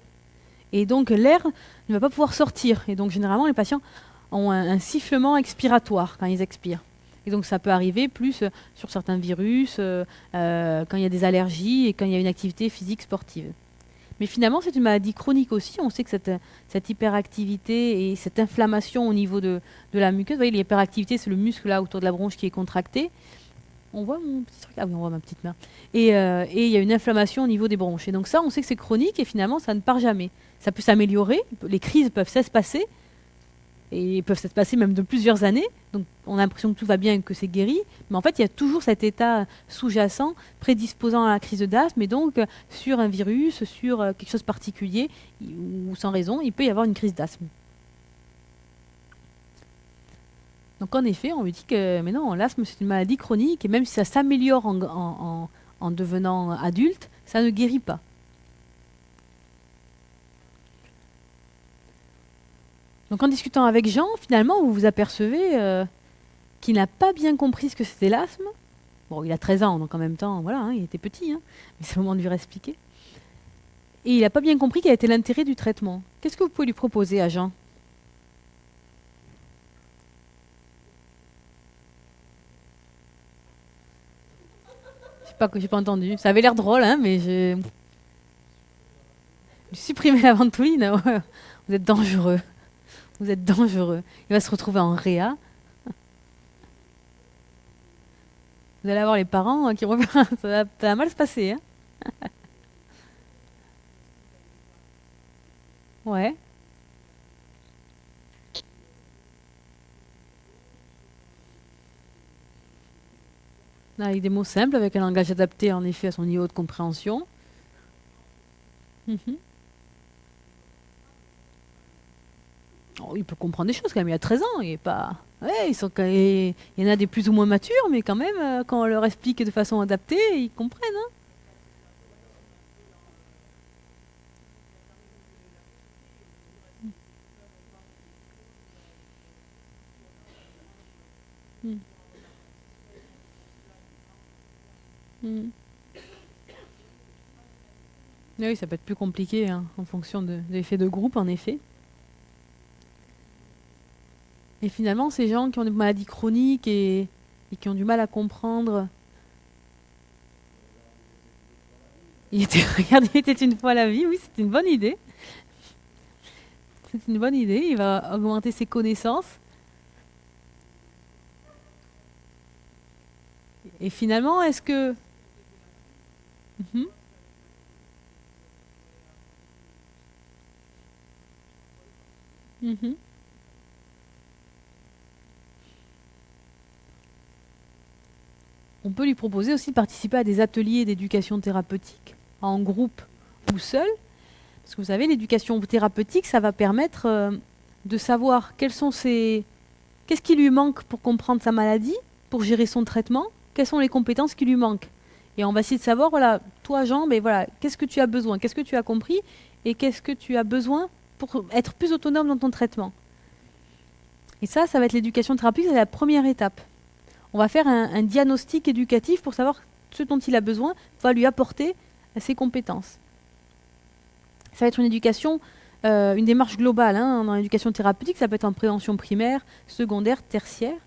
A: et donc l'air ne va pas pouvoir sortir. Et donc, généralement, les patients ont un sifflement expiratoire quand ils expirent. Et donc, ça peut arriver plus sur certains virus, quand il y a des allergies et quand il y a une activité physique sportive. Mais finalement, c'est une maladie chronique aussi. On sait que cette hyperactivité et cette inflammation au niveau de la muqueuse, vous voyez, l'hyperactivité, c'est le muscle là autour de la bronche qui est contracté. On voit mon petit truc. Ah oui, on voit ma petite main. Et il y a une inflammation au niveau des bronches. Et donc ça, on sait que c'est chronique et finalement, ça ne part jamais. Ça peut s'améliorer. Les crises peuvent s'espacer. Et peuvent s'espacer même de plusieurs années. Donc on a l'impression que tout va bien et que c'est guéri. Mais en fait, il y a toujours cet état sous-jacent prédisposant à la crise d'asthme. Et donc, sur un virus, sur quelque chose de particulier, ou sans raison, il peut y avoir une crise d'asthme. Donc en effet, on lui dit que mais non, l'asthme, c'est une maladie chronique. Et même si ça s'améliore en devenant adulte, ça ne guérit pas. Donc en discutant avec Jean, finalement, vous vous apercevez qu'il n'a pas bien compris ce que c'était l'asthme. Bon, il a 13 ans, donc en même temps, voilà, il était petit, mais c'est le moment de lui réexpliquer. Et il n'a pas bien compris quel était l'intérêt du traitement. Qu'est-ce que vous pouvez lui proposer à Jean ? J'ai pas entendu. Ça avait l'air drôle, mais j'ai... Supprimer la ventoline, ouais. Vous êtes dangereux. Vous êtes dangereux. Il va se retrouver en réa. Vous allez avoir les parents qui reviennent. Ça va mal se passer. Hein. Ouais. Avec des mots simples, avec un langage adapté en effet à son niveau de compréhension. Mhm. Oh, il peut comprendre des choses quand même, il a 13 ans, il est pas... Ouais, il y en a des plus ou moins matures, mais quand même, quand on leur explique de façon adaptée, ils comprennent. Hein. Mm. Mm. Oui, ça peut être plus compliqué hein, en fonction de l'effet de groupe, en effet. Et finalement, ces gens qui ont des maladies chroniques et qui ont du mal à comprendre, regardez, il était une fois la vie, oui, c'est une bonne idée. C'est une bonne idée, il va augmenter ses connaissances. Et finalement, est-ce que... Mhm, mhm. On peut lui proposer aussi de participer à des ateliers d'éducation thérapeutique, en groupe ou seul. Parce que vous savez, l'éducation thérapeutique, ça va permettre de savoir qu'est-ce qui lui manque pour comprendre sa maladie, pour gérer son traitement, quelles sont les compétences qui lui manquent. Et on va essayer de savoir, voilà, toi Jean, mais voilà, qu'est-ce que tu as besoin, qu'est-ce que tu as compris et qu'est-ce que tu as besoin pour être plus autonome dans ton traitement. Et ça va être l'éducation thérapeutique, c'est la première étape. On va faire un diagnostic éducatif pour savoir ce dont il a besoin, va lui apporter ses compétences. Ça va être une éducation, une démarche globale hein, dans l'éducation thérapeutique. Ça peut être en prévention primaire, secondaire, tertiaire.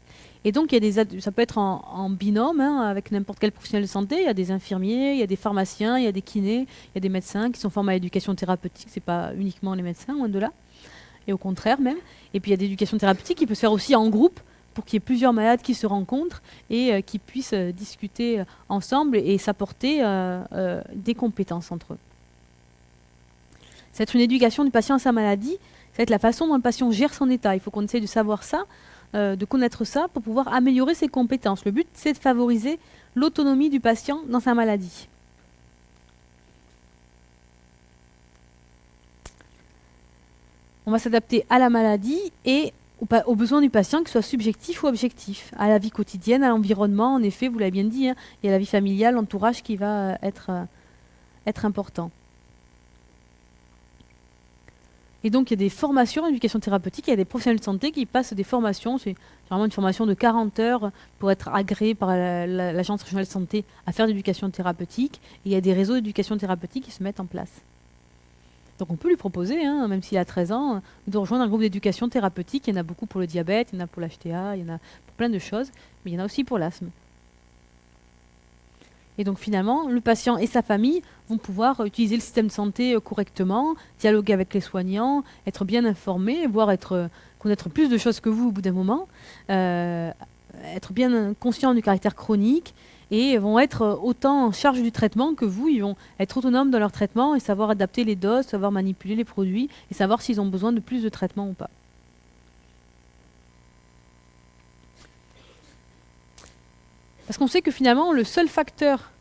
A: Et donc, ça peut être en binôme hein, avec n'importe quel professionnel de santé. Il y a des infirmiers, il y a des pharmaciens, il y a des kinés, il y a des médecins qui sont formés à l'éducation thérapeutique. Ce n'est pas uniquement les médecins, loin de là. Et au contraire même. Et puis, il y a l'éducation thérapeutique qui peut se faire aussi en groupe pour qu'il y ait plusieurs malades qui se rencontrent et qui puissent discuter ensemble et s'apporter des compétences entre eux. Ça va être une éducation du patient à sa maladie, ça va être la façon dont le patient gère son état. Il faut qu'on essaye de savoir ça, de connaître ça pour pouvoir améliorer ses compétences. Le but, c'est de favoriser l'autonomie du patient dans sa maladie. On va s'adapter à la maladie et aux besoins du patient, que ce soit subjectif ou objectif, à la vie quotidienne, à l'environnement. En effet, vous l'avez bien dit, hein, il y a la vie familiale, l'entourage qui va être important. Et donc, il y a des formations en éducation thérapeutique, il y a des professionnels de santé qui passent des formations. C'est vraiment une formation de 40 heures pour être agréé par l'Agence régionale de santé à faire de l'éducation thérapeutique. Et il y a des réseaux d'éducation thérapeutique qui se mettent en place. Donc, on peut lui proposer, hein, même s'il a 13 ans, de rejoindre un groupe d'éducation thérapeutique. Il y en a beaucoup pour le diabète, il y en a pour l'HTA, il y en a pour plein de choses, mais il y en a aussi pour l'asthme. Et donc finalement, le patient et sa famille vont pouvoir utiliser le système de santé correctement, dialoguer avec les soignants, être bien informés, voire connaître plus de choses que vous au bout d'un moment, être bien conscients du caractère chronique et vont être autant en charge du traitement que vous. Ils vont être autonomes dans leur traitement et savoir adapter les doses, savoir manipuler les produits et savoir s'ils ont besoin de plus de traitement ou pas. Parce qu'on sait que finalement, le seul facteur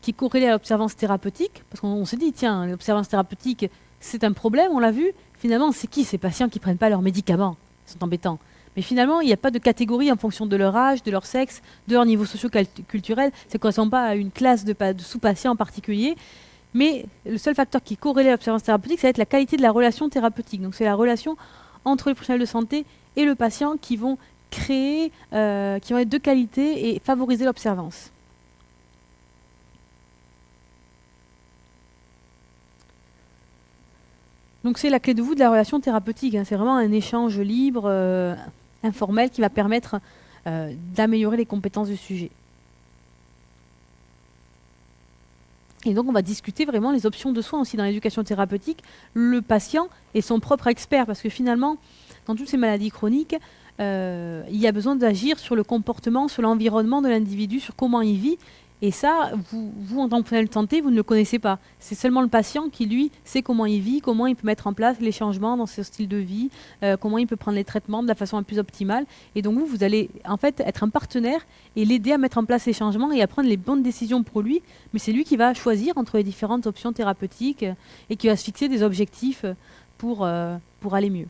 A: qui est corrélé à l'observance thérapeutique, parce qu'on s'est dit, tiens, l'observance thérapeutique, c'est un problème, on l'a vu, finalement, c'est qui ces patients qui ne prennent pas leurs médicaments? Ils sont embêtants. Mais finalement, il n'y a pas de catégorie en fonction de leur âge, de leur sexe, de leur niveau socio-culturel. Ça ne correspond pas à une classe de sous-patients en particulier. Mais le seul facteur qui est corrélé à l'observance thérapeutique, ça va être la qualité de la relation thérapeutique. Donc c'est la relation entre les professionnels de santé et le patient qui vont créer, qui vont être de qualité et favoriser l'observance. Donc c'est la clé de voûte de la relation thérapeutique. Hein. C'est vraiment un échange libre, informel, qui va permettre d'améliorer les compétences du sujet. Et donc, on va discuter vraiment les options de soins aussi dans l'éducation thérapeutique. Le patient est son propre expert parce que finalement, dans toutes ces maladies chroniques, il y a besoin d'agir sur le comportement, sur l'environnement de l'individu, sur comment il vit. Et ça, vous en tant que professionnel de santé, vous ne le connaissez pas. C'est seulement le patient qui, lui, sait comment il vit, comment il peut mettre en place les changements dans son style de vie, comment il peut prendre les traitements de la façon la plus optimale. Et donc vous allez en fait être un partenaire et l'aider à mettre en place ces changements et à prendre les bonnes décisions pour lui. Mais c'est lui qui va choisir entre les différentes options thérapeutiques et qui va se fixer des objectifs pour aller mieux.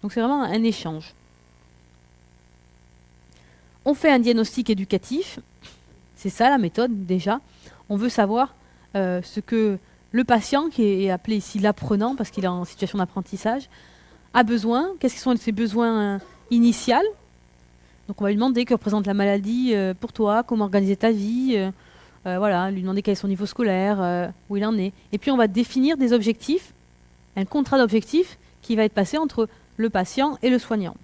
A: Donc c'est vraiment un échange. On fait un diagnostic éducatif, c'est ça la méthode déjà. On veut savoir ce que le patient, qui est appelé ici l'apprenant parce qu'il est en situation d'apprentissage, a besoin, quels sont ses besoins initiaux. Donc on va lui demander que représente la maladie pour toi, comment organiser ta vie, voilà, lui demander quel est son niveau scolaire, où il en est. Et puis on va définir des objectifs, un contrat d'objectifs qui va être passé entre le patient et le soignant.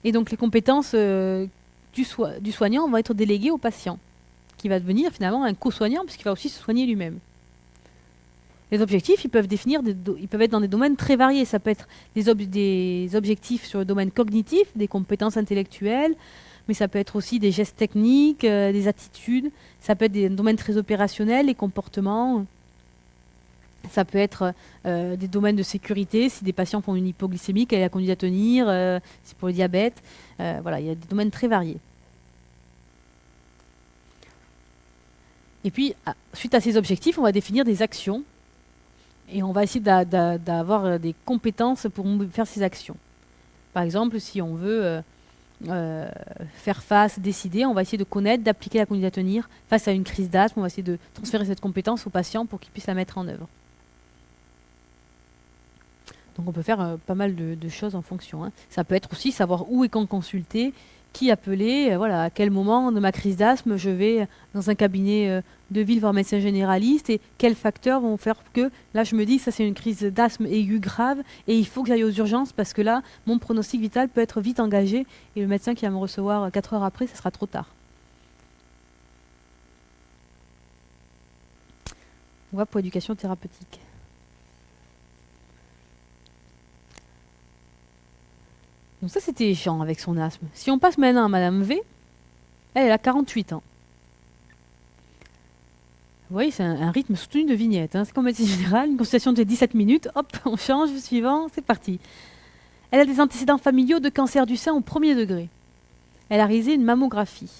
A: Et donc les compétences du soignant vont être déléguées au patient, qui va devenir finalement un co-soignant, puisqu'il va aussi se soigner lui-même. Les objectifs, ils peuvent être dans des domaines très variés. Ça peut être des objectifs sur le domaine cognitif, des compétences intellectuelles, mais ça peut être aussi des gestes techniques, des attitudes. Ça peut être des domaines très opérationnels, les comportements. Ça peut être des domaines de sécurité, si des patients font une hypoglycémie, quelle est la conduite à tenir, c'est pour le diabète. Voilà, il y a des domaines très variés. Et puis, suite à ces objectifs, on va définir des actions et on va essayer d'avoir des compétences pour faire ces actions. Par exemple, si on veut faire face, décider, on va essayer de connaître, d'appliquer la conduite à tenir face à une crise d'asthme. On va essayer de transférer cette compétence au patient pour qu'il puisse la mettre en œuvre. Donc on peut faire pas mal de choses en fonction. Hein. Ça peut être aussi savoir où et quand consulter, qui appeler, voilà, à quel moment de ma crise d'asthme je vais dans un cabinet de ville voir un médecin généraliste et quels facteurs vont faire que là je me dis ça c'est une crise d'asthme aiguë grave et il faut que j'aille aux urgences parce que là mon pronostic vital peut être vite engagé et le médecin qui va me recevoir 4 heures après, ça sera trop tard. On va pour éducation thérapeutique. Donc ça, c'était Jean avec son asthme. Si on passe maintenant à Madame V, elle a 48 ans. Vous voyez, c'est un rythme soutenu de vignette. Hein. C'est comme médecine générale, une consultation de 17 minutes. Hop, on change, suivant, c'est parti. Elle a des antécédents familiaux de cancer du sein au 1er degré. Elle a réalisé une mammographie.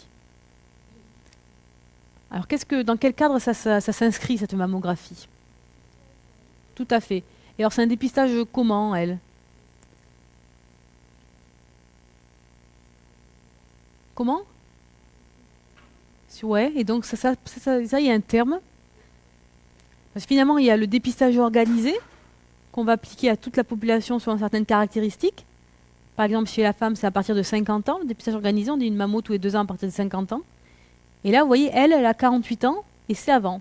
A: Alors, dans quel cadre ça s'inscrit, cette mammographie? Tout à fait. Et alors, c'est un dépistage comment, elle? Comment? Ouais, et donc ça, il y a un terme. Parce que finalement, il y a le dépistage organisé qu'on va appliquer à toute la population selon certaines caractéristiques. Par exemple, chez la femme, c'est à partir de 50 ans. Le dépistage organisé, on dit une mammo tous les 2 ans à partir de 50 ans. Et là, vous voyez, elle a 48 ans et c'est avant.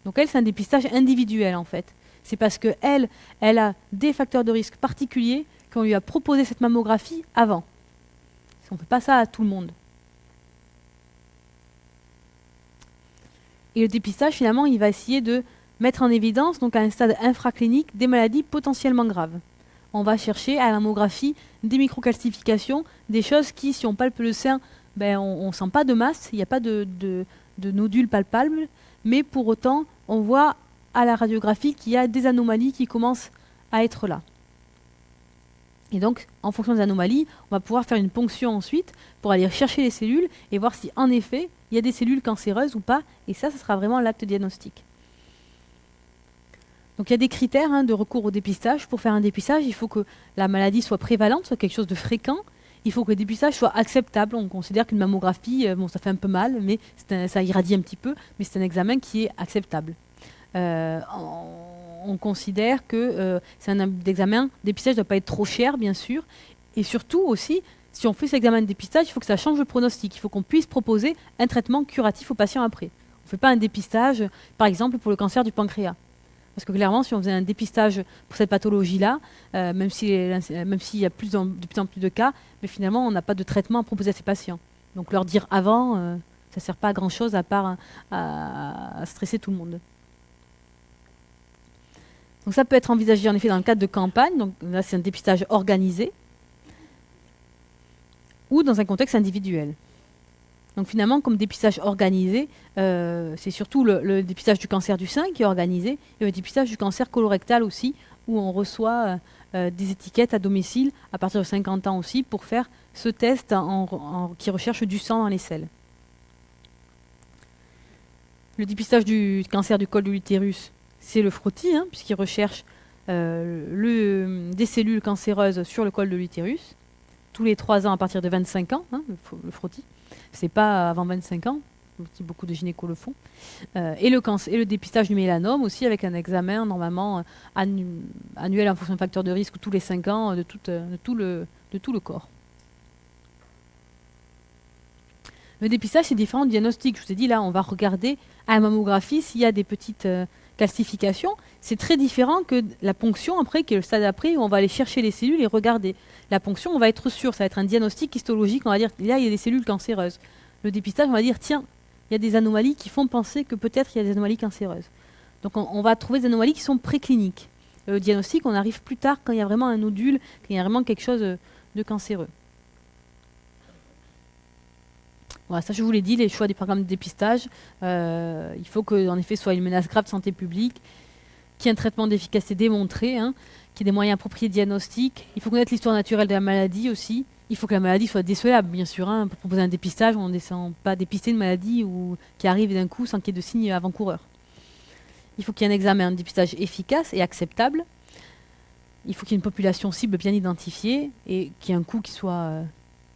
A: Donc elle, c'est un dépistage individuel en fait. C'est parce qu'elle a des facteurs de risque particuliers qu'on lui a proposé cette mammographie avant. On ne fait pas ça à tout le monde. Et le dépistage, finalement, il va essayer de mettre en évidence, donc à un stade infraclinique, des maladies potentiellement graves. On va chercher à la mammographie des microcalcifications, des choses qui, si on palpe le sein, on ne sent pas de masse, il n'y a pas de nodules palpables, mais pour autant, on voit à la radiographie qu'il y a des anomalies qui commencent à être là. Et donc, en fonction des anomalies, on va pouvoir faire une ponction ensuite pour aller chercher les cellules et voir si, en effet, il y a des cellules cancéreuses ou pas. Et ça sera vraiment l'acte diagnostique. Donc, il y a des critères de recours au dépistage. Pour faire un dépistage, il faut que la maladie soit prévalente, soit quelque chose de fréquent. Il faut que le dépistage soit acceptable. On considère qu'une mammographie, ça fait un peu mal, mais ça irradie un petit peu, mais c'est un examen qui est acceptable. On considère que c'est un examen de dépistage ne doit pas être trop cher, bien sûr. Et surtout aussi, si on fait cet examen de dépistage, il faut que ça change le pronostic. Il faut qu'on puisse proposer un traitement curatif au patient après. On ne fait pas un dépistage, par exemple, pour le cancer du pancréas. Parce que clairement, si on faisait un dépistage pour cette pathologie-là, même s'il y a de plus en plus de cas, mais finalement, on n'a pas de traitement à proposer à ces patients. Donc leur dire avant, Ça sert pas à grand chose à part à stresser tout le monde. Donc ça peut être envisagé en effet dans le cadre de campagne, donc là c'est un dépistage organisé, ou dans un contexte individuel. Donc finalement, comme dépistage organisé, c'est surtout le dépistage du cancer du sein qui est organisé, et le dépistage du cancer colorectal aussi, où on reçoit des étiquettes à domicile à partir de 50 ans aussi pour faire ce test qui recherche du sang dans les selles. Le dépistage du cancer du col de l'utérus, c'est le frottis, puisqu'il recherche des cellules cancéreuses sur le col de l'utérus, tous les 3 ans à partir de 25 ans, le frottis. C'est pas avant 25 ans, beaucoup de gynécos le font. Et le dépistage du mélanome aussi, avec un examen normalement annuel en fonction de facteur de risque tous les 5 ans de tout le corps. Le dépistage, c'est différent du diagnostic. Je vous ai dit, là, on va regarder à la mammographie s'il y a des petites calcifications. C'est très différent que la ponction, après, qui est le stade après, où on va aller chercher les cellules et regarder. La ponction, on va être sûr, ça va être un diagnostic histologique, on va dire, là, il y a des cellules cancéreuses. Le dépistage, on va dire, tiens, il y a des anomalies qui font penser que peut-être il y a des anomalies cancéreuses. Donc on va trouver des anomalies qui sont précliniques. Le diagnostic, on arrive plus tard quand il y a vraiment un nodule, quand il y a vraiment quelque chose de cancéreux. Voilà, ça je vous l'ai dit, les choix des programmes de dépistage, il faut qu'en effet ce soit une menace grave de santé publique, qu'il y ait un traitement d'efficacité démontré, qu'il y ait des moyens appropriés de diagnostic. Il faut connaître l'histoire naturelle de la maladie aussi. Il faut que la maladie soit décelable, bien sûr. Pour proposer un dépistage, on ne descend pas dépister une maladie qui arrive d'un coup sans qu'il y ait de signes avant-coureurs. Il faut qu'il y ait un examen de dépistage efficace et acceptable. Il faut qu'il y ait une population cible bien identifiée et qu'il y ait un coût qui soit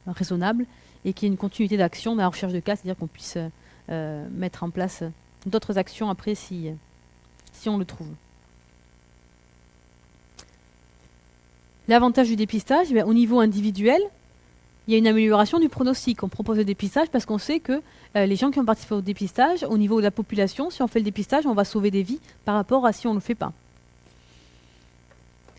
A: raisonnable et qu'il y ait une continuité d'action dans la recherche de cas, c'est-à-dire qu'on puisse mettre en place d'autres actions après si on le trouve. L'avantage du dépistage, au niveau individuel, il y a une amélioration du pronostic. On propose le dépistage parce qu'on sait que les gens qui ont participé au dépistage, au niveau de la population, si on fait le dépistage, on va sauver des vies par rapport à si on ne le fait pas.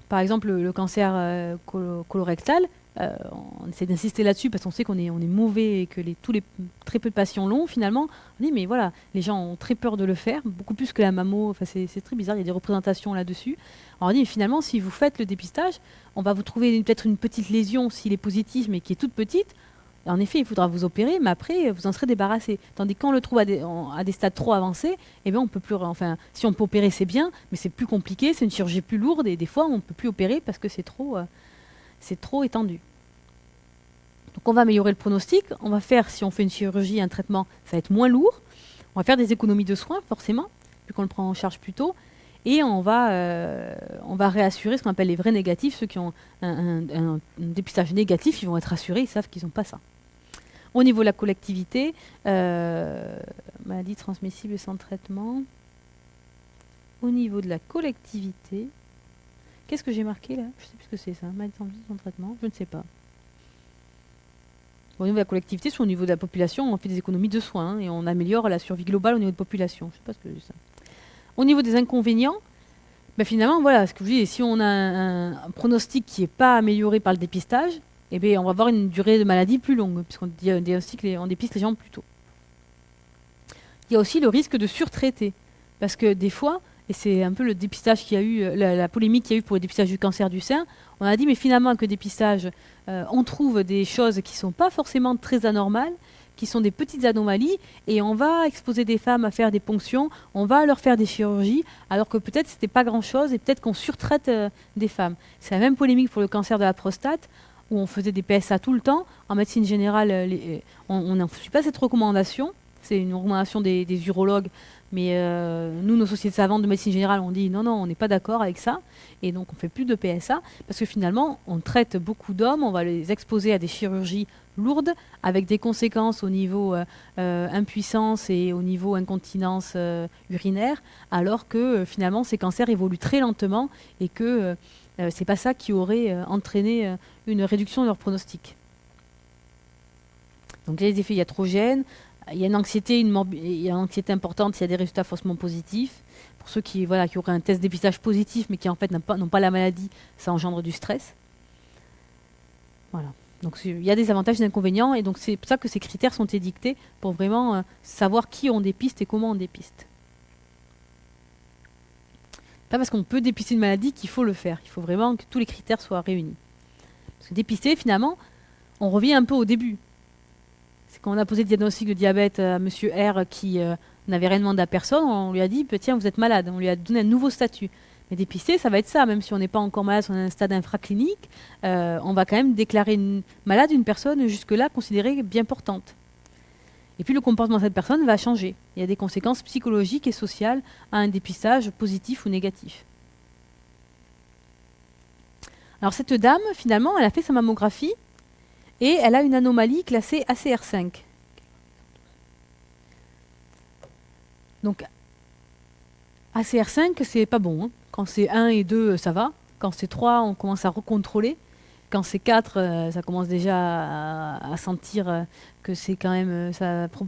A: Par exemple, le cancer colorectal, on essaie d'insister là-dessus parce qu'on sait qu'on est mauvais et que très peu de patients l'ont finalement. On dit mais voilà, les gens ont très peur de le faire, beaucoup plus que la mammo, enfin, c'est très bizarre, il y a des représentations là-dessus. Alors on dit mais finalement si vous faites le dépistage, on va vous trouver peut-être une petite lésion s'il est positif mais qui est toute petite. En effet, il faudra vous opérer, mais après, vous en serez débarrassé. Tandis que quand on le trouve à des stades trop avancés, eh bien, on peut plus. Enfin, si on peut opérer, c'est bien, mais c'est plus compliqué, c'est une chirurgie plus lourde, et des fois, on ne peut plus opérer parce que c'est trop étendu. Donc, on va améliorer le pronostic. On va faire, si on fait une chirurgie, un traitement, ça va être moins lourd. On va faire des économies de soins, forcément, vu qu'on le prend en charge plus tôt. Et on va réassurer ce qu'on appelle les vrais négatifs. Ceux qui ont un dépistage négatif, ils vont être rassurés, ils savent qu'ils n'ont pas ça. Au niveau de la collectivité, maladie transmissible sans traitement. Au niveau de la collectivité, qu'est-ce que j'ai marqué là? Je ne sais plus ce que c'est ça. Maladie transmissible sans traitement, je ne sais pas. Au niveau de la collectivité, soit au niveau de la population, on fait des économies de soins et on améliore la survie globale au niveau de la population. Je ne sais pas ce que c'est ça. Au niveau des inconvénients, finalement, voilà, ce que je vous dis, si on a un pronostic qui n'est pas amélioré par le dépistage, eh bien, on va avoir une durée de maladie plus longue, puisqu'on dépiste les gens plus tôt. Il y a aussi le risque de surtraiter, parce que des fois, et c'est un peu le dépistage qu'il y a eu, la polémique qu'il y a eu pour le dépistage du cancer du sein, on a dit, mais finalement, avec le dépistage, on trouve des choses qui ne sont pas forcément très anormales, qui sont des petites anomalies, et on va exposer des femmes à faire des ponctions, on va leur faire des chirurgies, alors que peut-être c'était pas grand-chose, et peut-être qu'on surtraite des femmes. C'est la même polémique pour le cancer de la prostate, où on faisait des PSA tout le temps. En médecine générale, on n'en suit pas cette recommandation. C'est une recommandation des urologues. Mais nous, nos sociétés savantes de médecine générale, on dit non, on n'est pas d'accord avec ça. Et donc, on ne fait plus de PSA. Parce que finalement, on traite beaucoup d'hommes. On va les exposer à des chirurgies lourdes, avec des conséquences au niveau impuissance et au niveau incontinence urinaire. Alors que finalement, ces cancers évoluent très lentement et que c'est pas ça qui aurait entraîné une réduction de leur pronostic. Donc il y a des effets iatrogènes, il y a une anxiété, il y a une anxiété importante s'il y a des résultats faussement positifs. Pour ceux qui auraient un test dépistage positif mais qui en fait n'ont pas la maladie, ça engendre du stress. Voilà. Donc il y a des avantages et des inconvénients, et donc c'est pour ça que ces critères sont édictés pour vraiment savoir qui on dépiste et comment on dépiste. Pas parce qu'on peut dépister une maladie qu'il faut le faire. Il faut vraiment que tous les critères soient réunis. Parce que dépister, finalement, on revient un peu au début. C'est quand on a posé le diagnostic de diabète à Monsieur R qui n'avait rien demandé à personne, on lui a dit tiens, vous êtes malade. On lui a donné un nouveau statut. Mais dépister, ça va être ça, même si on n'est pas encore malade, si on est à un stade infraclinique, on va quand même déclarer malade une personne jusque-là considérée bien portante. Et puis le comportement de cette personne va changer. Il y a des conséquences psychologiques et sociales à un dépistage positif ou négatif. Alors cette dame, finalement, elle a fait sa mammographie et elle a une anomalie classée ACR5. Donc ACR5, c'est pas bon. Quand c'est 1 et 2, ça va. Quand c'est 3, on commence à recontrôler. Quand c'est 4, ça commence déjà à sentir que c'est quand même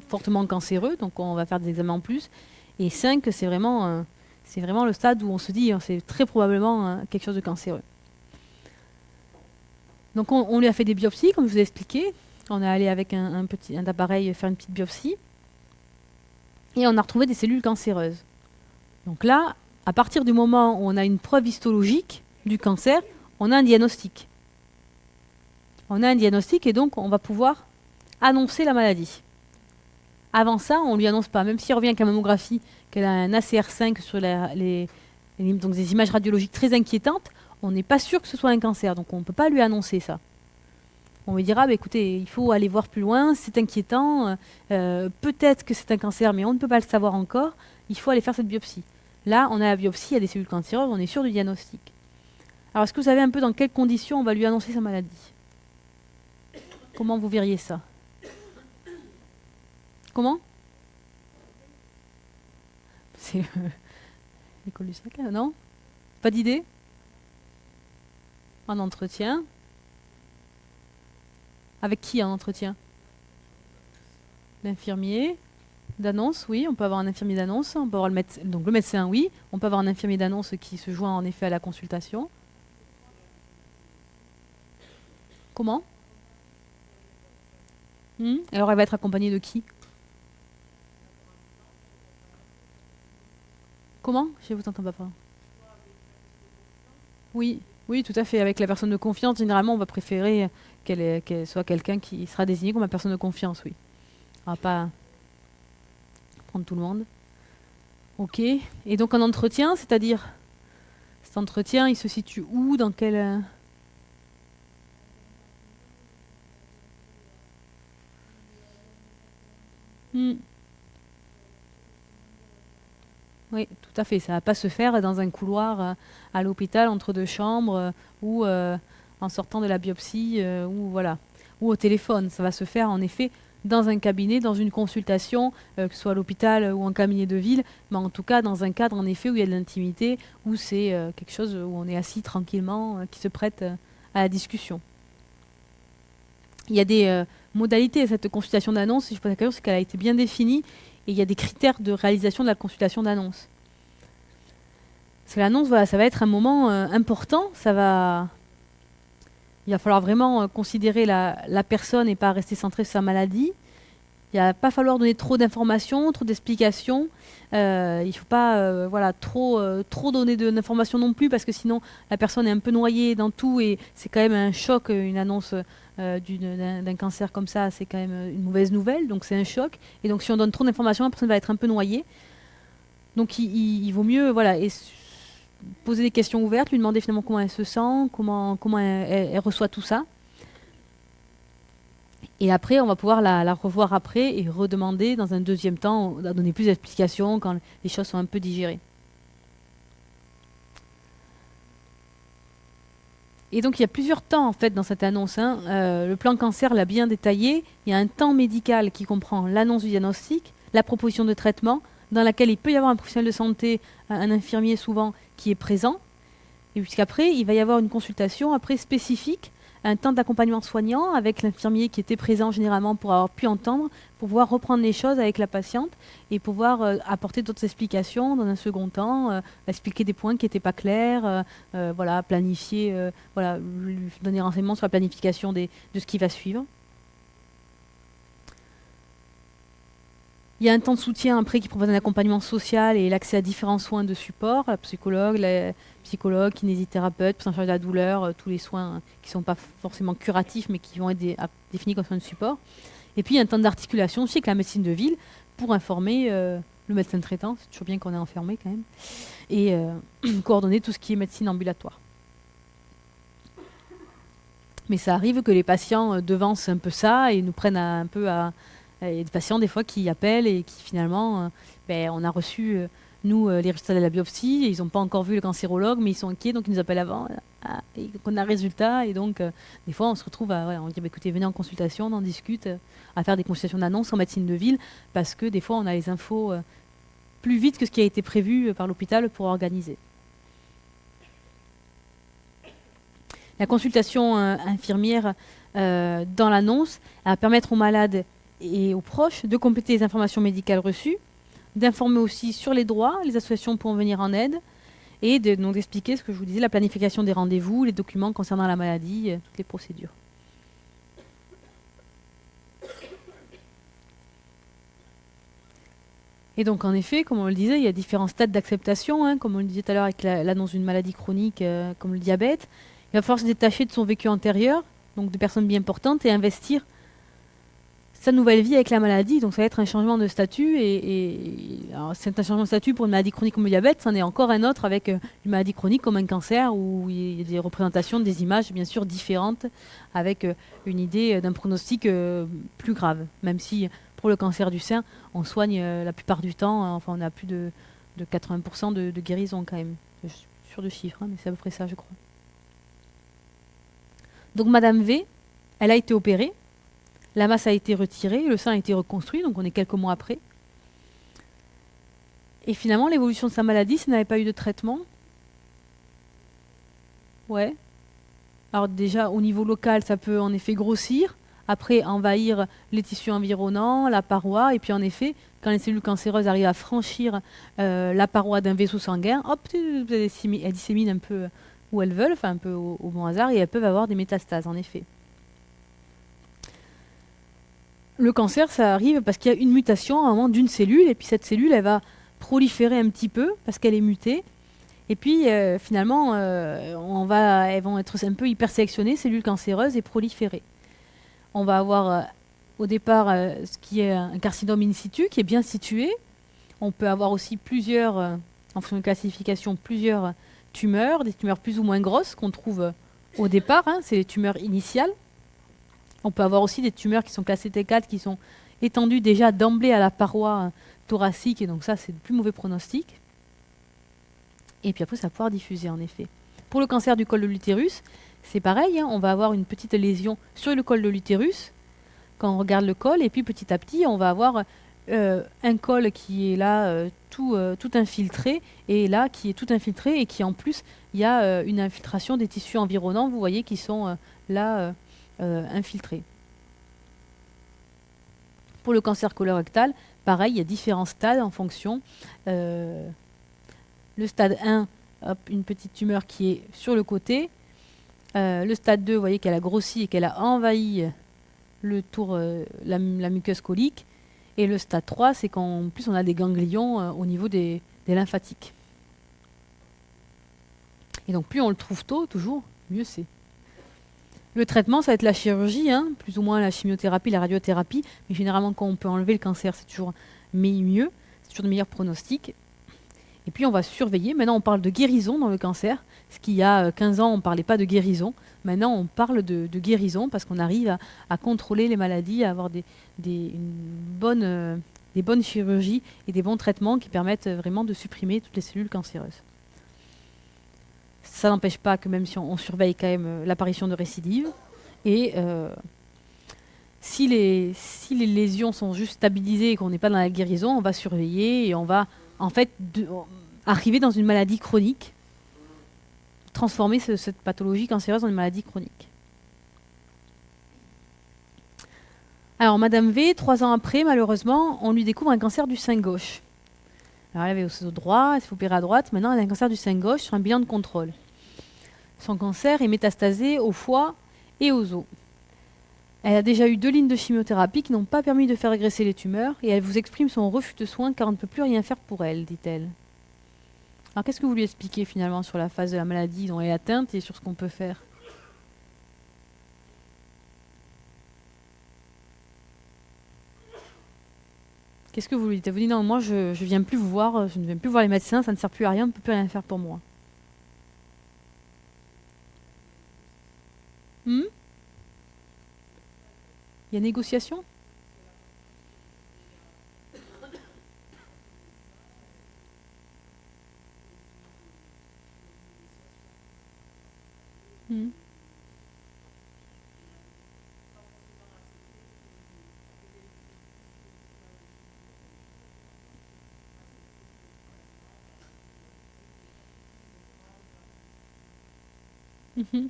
A: fortement cancéreux. Donc on va faire des examens en plus. Et 5, c'est vraiment le stade où on se dit c'est très probablement quelque chose de cancéreux. Donc on lui a fait des biopsies, comme je vous ai expliqué. On est allé avec un appareil faire une petite biopsie. Et on a retrouvé des cellules cancéreuses. Donc là, à partir du moment où on a une preuve histologique du cancer, on a un diagnostic. On a un diagnostic et donc on va pouvoir annoncer la maladie. Avant ça, on ne lui annonce pas. Même s'il revient avec la mammographie, qu'elle a un ACR5 sur donc des images radiologiques très inquiétantes, on n'est pas sûr que ce soit un cancer. Donc on ne peut pas lui annoncer ça. On lui dira, écoutez, il faut aller voir plus loin, c'est inquiétant, peut-être que c'est un cancer, mais on ne peut pas le savoir encore, il faut aller faire cette biopsie. Là, on a la biopsie, il y a des cellules cancéreuses, on est sûr du diagnostic. Alors, est-ce que vous savez un peu dans quelles conditions on va lui annoncer sa maladie? Comment vous verriez ça? Comment? C'est l'école du sac, non? Pas d'idée? En entretien? Avec qui en entretien? L'infirmier? D'annonce, oui, on peut avoir un infirmier d'annonce, on peut avoir le médecin, oui, on peut avoir un infirmier d'annonce qui se joint en effet à la consultation. Comment? Alors elle va être accompagnée de qui? Comment? Je ne vous entends pas. Oui, oui, tout à fait. Avec la personne de confiance, généralement, on va préférer qu'elle soit quelqu'un qui sera désigné comme la personne de confiance, oui. On va pas prendre tout le monde. Ok. Et donc un entretien, c'est-à-dire cet entretien, il se situe où? Dans quel... Oui, tout à fait. Ça ne va pas se faire dans un couloir à l'hôpital entre deux chambres ou en sortant de la biopsie ou voilà, ou au téléphone. Ça va se faire en effet dans un cabinet, dans une consultation, que ce soit à l'hôpital ou en cabinet de ville, mais en tout cas dans un cadre en effet où il y a de l'intimité, où c'est quelque chose où on est assis tranquillement, qui se prête à la discussion. Il y a des modalités à cette consultation d'annonce, si je pose la question, c'est qu'elle a été bien définie et il y a des critères de réalisation de la consultation d'annonce. Parce que l'annonce, voilà, ça va être un moment important, il va falloir vraiment considérer la personne et pas rester centré sur sa maladie. Il ne va pas falloir donner trop d'informations, trop d'explications. Il ne faut pas trop donner d'informations non plus parce que sinon la personne est un peu noyée dans tout et c'est quand même un choc, une annonce d'un cancer comme ça, c'est quand même une mauvaise nouvelle, donc c'est un choc. Et donc si on donne trop d'informations, la personne va être un peu noyée. Donc il vaut mieux poser des questions ouvertes, lui demander finalement comment elle se sent, comment elle reçoit tout ça. Et après, on va pouvoir la revoir après et redemander dans un deuxième temps, à donner plus d'explications quand les choses sont un peu digérées. Et donc il y a plusieurs temps en fait dans cette annonce. Le plan cancer l'a bien détaillé. Il y a un temps médical qui comprend l'annonce du diagnostic, la proposition de traitement, dans laquelle il peut y avoir un professionnel de santé, un infirmier souvent, qui est présent. Et puisqu'après, il va y avoir une consultation après spécifique un temps d'accompagnement soignant avec l'infirmier qui était présent généralement pour avoir pu entendre, pour pouvoir reprendre les choses avec la patiente et pouvoir apporter d'autres explications dans un second temps, expliquer des points qui n'étaient pas clairs, voilà, planifier, voilà, lui donner renseignements sur la planification de ce qui va suivre. Il y a un temps de soutien après qui propose un accompagnement social et l'accès à différents soins de support, la psychologue, kinésithérapeute, prise en charge de la douleur, tous les soins qui ne sont pas forcément curatifs mais qui vont être définis comme soins de support. Et puis il y a un temps d'articulation aussi avec la médecine de ville pour informer le médecin traitant, c'est toujours bien qu'on est enfermé quand même, et coordonner tout ce qui est médecine ambulatoire. Mais ça arrive que les patients devancent un peu ça et nous prennent un peu à... Il y a des patients des fois qui appellent et qui finalement, on a reçu, nous, les résultats de la biopsie, et ils n'ont pas encore vu le cancérologue, mais ils sont inquiets, donc ils nous appellent avant, et qu'on a le résultat, et donc des fois on se retrouve à on dit écoutez, venez en consultation, on en discute, à faire des consultations d'annonce en médecine de ville, parce que des fois on a les infos plus vite que ce qui a été prévu par l'hôpital pour organiser. La consultation infirmière dans l'annonce, elle va permettre aux malades et aux proches de compléter les informations médicales reçues, d'informer aussi sur les droits, les associations pourront venir en aide, et d'expliquer ce que je vous disais, la planification des rendez-vous, les documents concernant la maladie, toutes les procédures. Et donc en effet, comme on le disait, il y a différents stades d'acceptation, comme on le disait tout à l'heure avec l'annonce d'une maladie chronique comme le diabète. Il va falloir se détacher de son vécu antérieur, donc de personnes bien portantes, et investir sa nouvelle vie avec la maladie. Donc ça va être un changement de statut, alors, c'est un changement de statut pour une maladie chronique comme le diabète, c'en est encore un autre avec une maladie chronique comme un cancer, où il y a des représentations, des images bien sûr différentes, avec une idée d'un pronostic plus grave, même si pour le cancer du sein, on soigne la plupart du temps, enfin on a plus de 80% de guérison quand même. Je suis sûre de chiffres, mais c'est à peu près ça je crois. Donc Madame V, elle a été opérée, la masse a été retirée, le sein a été reconstruit, donc on est quelques mois après. Et finalement, l'évolution de sa maladie, ça n'avait pas eu de traitement. Ouais. Alors déjà, au niveau local, ça peut en effet grossir, après envahir les tissus environnants, la paroi, et puis en effet, quand les cellules cancéreuses arrivent à franchir la paroi d'un vaisseau sanguin, hop, elles disséminent un peu où elles veulent, enfin un peu au bon hasard, et elles peuvent avoir des métastases, en effet. Le cancer, ça arrive parce qu'il y a une mutation à un moment d'une cellule, et puis cette cellule, elle va proliférer un petit peu parce qu'elle est mutée. Et puis finalement, elles vont être un peu hyper sélectionnées, cellules cancéreuses, et proliférer. On va avoir au départ ce qui est un carcinome in situ, qui est bien situé. On peut avoir aussi plusieurs, en fonction de classification, plusieurs tumeurs, des tumeurs plus ou moins grosses qu'on trouve au départ, c'est les tumeurs initiales. On peut avoir aussi des tumeurs qui sont classées T4, qui sont étendues déjà d'emblée à la paroi thoracique, et donc ça, c'est le plus mauvais pronostic. Et puis après, ça va pouvoir diffuser, en effet. Pour le cancer du col de l'utérus, c'est pareil, on va avoir une petite lésion sur le col de l'utérus, quand on regarde le col, et puis petit à petit, on va avoir un col qui est là, tout infiltré, et là, qui est tout infiltré, et qui en plus, il y a une infiltration des tissus environnants, vous voyez, qui sont là... infiltrés. Pour le cancer colorectal, pareil, il y a différents stades en fonction. Le stade 1, une petite tumeur qui est sur le côté. Le stade 2, vous voyez qu'elle a grossi et qu'elle a envahi le tour, la muqueuse colique. Et le stade 3, c'est qu'en plus on a des ganglions au niveau des lymphatiques. Et donc plus on le trouve tôt, toujours, mieux c'est. Le traitement, ça va être la chirurgie, plus ou moins la chimiothérapie, la radiothérapie. Mais généralement, quand on peut enlever le cancer, c'est toujours mieux. C'est toujours de meilleurs pronostics. Et puis, on va surveiller. Maintenant, on parle de guérison dans le cancer. Ce qu'il y a 15 ans, on ne parlait pas de guérison. Maintenant, on parle de guérison parce qu'on arrive à contrôler les maladies, à avoir des bonnes chirurgies et des bons traitements qui permettent vraiment de supprimer toutes les cellules cancéreuses. Ça n'empêche pas que même si on surveille quand même l'apparition de récidives. Et si les lésions sont juste stabilisées et qu'on n'est pas dans la guérison, on va surveiller et on va en fait arriver dans une maladie chronique, transformer cette pathologie cancéreuse en une maladie chronique. Alors, Madame V, 3 ans après, malheureusement, on lui découvre un cancer du sein gauche. Alors, elle avait aussi au droit, elle s'est fait opérer à droite. Maintenant, elle a un cancer du sein gauche sur un bilan de contrôle. Son cancer est métastasé au foie et aux os. Elle a déjà eu 2 lignes de chimiothérapie qui n'ont pas permis de faire régresser les tumeurs et elle vous exprime son refus de soins car on ne peut plus rien faire pour elle, dit-elle. Alors qu'est-ce que vous lui expliquez finalement sur la phase de la maladie dont elle est atteinte et sur ce qu'on peut faire? Qu'est-ce que vous lui dites? Vous dites non, moi je ne viens plus vous voir, je ne viens plus voir les médecins, ça ne sert plus à rien, on ne peut plus rien faire pour moi. Hmm. Il y a négociation? Hmm. Mhm.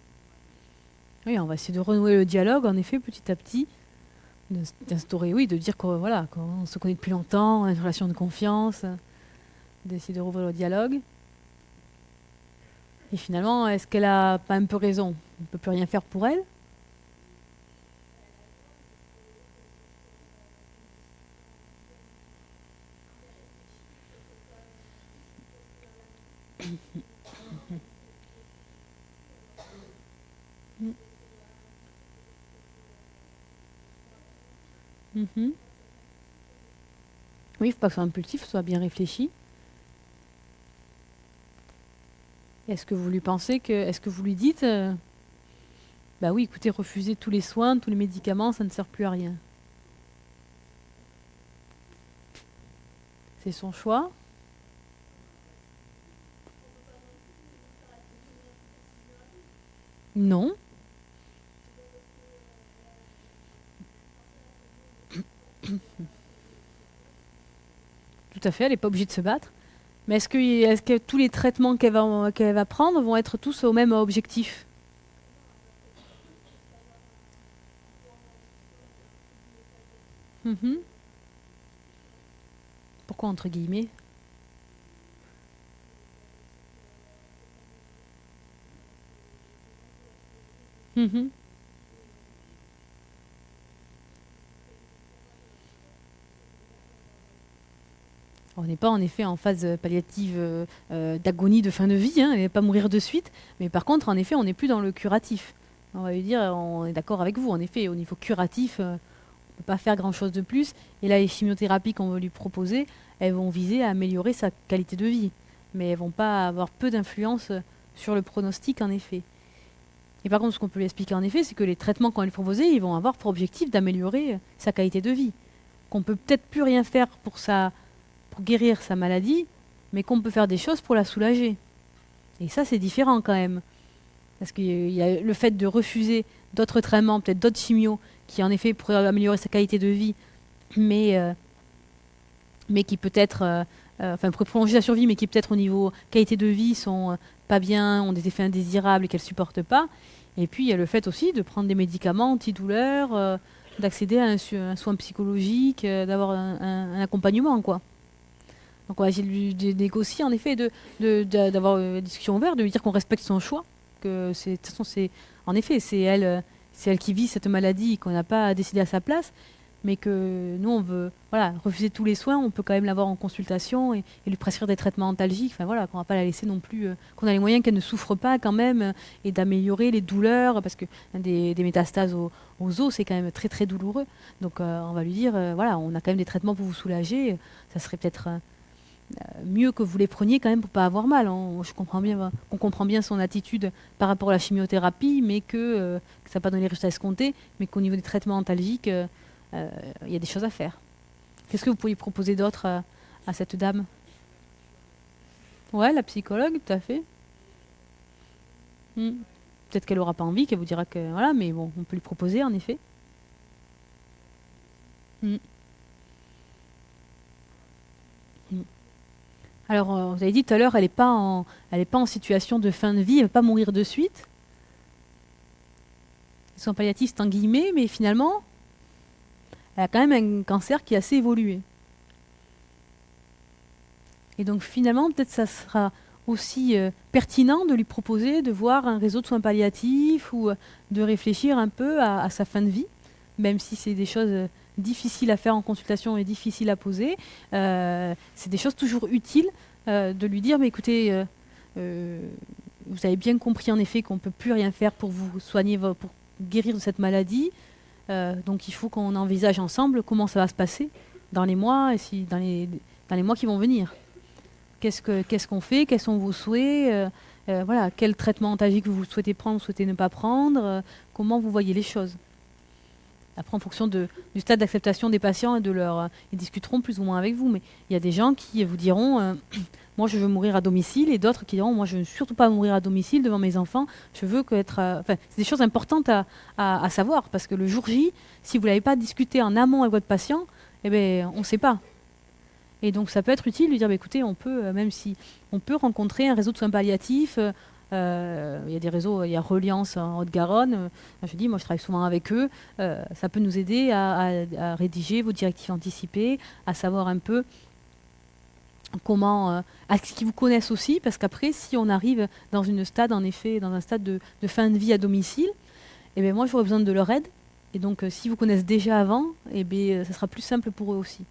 A: Oui, on va essayer de renouer le dialogue, en effet, petit à petit, d'instaurer, oui, de dire qu'on voilà, qu'on se connaît depuis longtemps, une relation de confiance, d'essayer de rouvrir le dialogue. Et finalement, est-ce qu'elle a pas un peu raison? On ne peut plus rien faire pour elle? Mm. Mhm. Oui, il ne faut pas que ce soit impulsif, que ce soit bien réfléchi. Est-ce que vous lui pensez que, est-ce que vous lui dites, bah oui, écoutez, refuser tous les soins, tous les médicaments, ça ne sert plus à rien. C'est son choix. Non, tout à fait, elle n'est pas obligée de se battre. Mais est-ce que tous les traitements qu'elle va prendre vont être tous au même objectif? Mhm. Pourquoi entre guillemets? Mhm. On n'est pas en effet en phase palliative d'agonie de fin de vie, hein, elle va pas mourir de suite, mais par contre, en effet, on n'est plus dans le curatif. On va lui dire, on est d'accord avec vous, en effet, au niveau curatif, on ne peut pas faire grand-chose de plus. Et là, les chimiothérapies qu'on va lui proposer, elles vont viser à améliorer sa qualité de vie, mais elles vont pas avoir peu d'influence sur le pronostic, en effet. Et par contre, ce qu'on peut lui expliquer, en effet, c'est que les traitements qu'on va lui proposer, ils vont avoir pour objectif d'améliorer sa qualité de vie. Qu'on peut peut-être plus rien faire pour guérir sa maladie, mais qu'on peut faire des choses pour la soulager. Et ça, c'est différent quand même. Parce qu'il y a le fait de refuser d'autres traitements, peut-être d'autres chimios, qui en effet pourraient améliorer sa qualité de vie, mais, euh, mais qui peut-être, enfin, pourraient prolonger sa survie, mais qui peut-être au niveau qualité de vie sont pas bien, ont des effets indésirables et qu'elle supporte pas. Et puis il y a le fait aussi de prendre des médicaments antidouleurs, d'accéder à un soin psychologique, d'avoir un accompagnement, quoi. Donc on va essayer de négocier, en effet, d'avoir une discussion ouverte, de lui dire qu'on respecte son choix, que de toute façon, en effet, c'est elle qui vit cette maladie, qu'on n'a pas décidé à sa place, mais que nous, on veut, voilà, refuser tous les soins, on peut quand même l'avoir en consultation et lui prescrire des traitements antalgiques, enfin voilà, qu'on va pas la laisser non plus, qu'on a les moyens qu'elle ne souffre pas quand même, et d'améliorer les douleurs, parce que des métastases aux os, c'est quand même très très douloureux. Donc on va lui dire, voilà, on a quand même des traitements pour vous soulager, ça serait peut-être mieux que vous les preniez quand même pour pas avoir mal. Je comprends bien, on comprend bien son attitude par rapport à la chimiothérapie, mais que ça n'a pas donné les résultats escomptés, mais qu'au niveau des traitements antalgiques, il y a des choses à faire. Qu'est-ce que vous pourriez proposer d'autre à cette dame? Ouais, la psychologue, tout à fait. Hmm. Peut-être qu'elle aura pas envie, qu'elle vous dira que voilà, mais bon, on peut lui proposer en effet. Hmm. Hmm. Alors, vous avez dit tout à l'heure, elle est pas en situation de fin de vie, elle ne va pas mourir de suite. Ils sont palliatifs, c'est en guillemets, mais finalement, elle a quand même un cancer qui est assez évolué. Et donc finalement, peut-être ça sera aussi pertinent de lui proposer de voir un réseau de soins palliatifs ou de réfléchir un peu à sa fin de vie, même si c'est des choses difficiles à faire en consultation et difficiles à poser. C'est des choses toujours utiles de lui dire, mais écoutez, vous avez bien compris en effet qu'on ne peut plus rien faire pour vous soigner, pour guérir de cette maladie. Donc il faut qu'on envisage ensemble comment ça va se passer dans les mois et dans les mois qui vont venir. Qu'est-ce qu'on fait? Quels sont vos souhaits? Voilà, quel traitement antalgique vous souhaitez prendre, vous souhaitez ne pas prendre? Comment vous voyez les choses? Après, en fonction du stade d'acceptation des patients et de leur, ils discuteront plus ou moins avec vous. Mais il y a des gens qui vous diront, moi je veux mourir à domicile, et d'autres qui diront, moi je ne veux surtout pas mourir à domicile devant mes enfants. Je veux être, enfin, c'est des choses importantes à savoir, parce que le jour J, si vous l'avez pas discuté en amont avec votre patient, eh ben, on ne sait pas. Et donc ça peut être utile de lui dire, bah, écoutez, on peut, même si on peut rencontrer un réseau de soins palliatifs. Il y a des réseaux, il y a Reliance en Haute-Garonne. Je dis, moi je travaille souvent avec eux. Ça peut nous aider à rédiger vos directives anticipées, à savoir un peu comment, à ce qu'ils vous connaissent aussi, parce qu'après, si on arrive dans un stade de fin de vie à domicile, eh bien moi j'aurais besoin de leur aide. Et donc, si vous connaissez déjà avant, eh bien, ça sera plus simple pour eux aussi.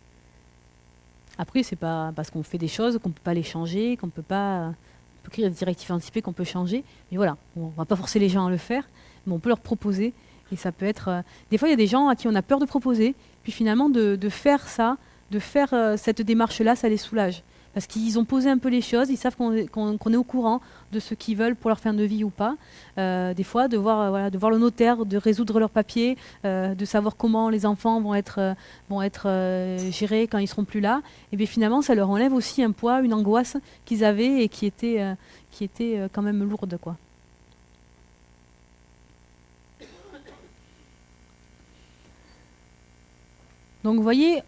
A: Après, c'est pas parce qu'on fait des choses qu'on peut pas les changer, qu'on peut pas. On peut écrire des directives anticipées qu'on peut changer. Mais voilà, on va pas forcer les gens à le faire, mais on peut leur proposer. Et ça peut être. Des fois, il y a des gens à qui on a peur de proposer, puis finalement de faire ça, de faire cette démarche-là, ça les soulage. Parce qu'ils ont posé un peu les choses, ils savent qu'on est au courant de ce qu'ils veulent pour leur fin de vie ou pas. Des fois, voilà, de voir le notaire, de résoudre leurs papiers, de savoir comment les enfants vont être gérés quand ils seront plus là. Et bien finalement, ça leur enlève aussi un poids, une angoisse qu'ils avaient et qui était quand même lourde, quoi. Donc vous voyez,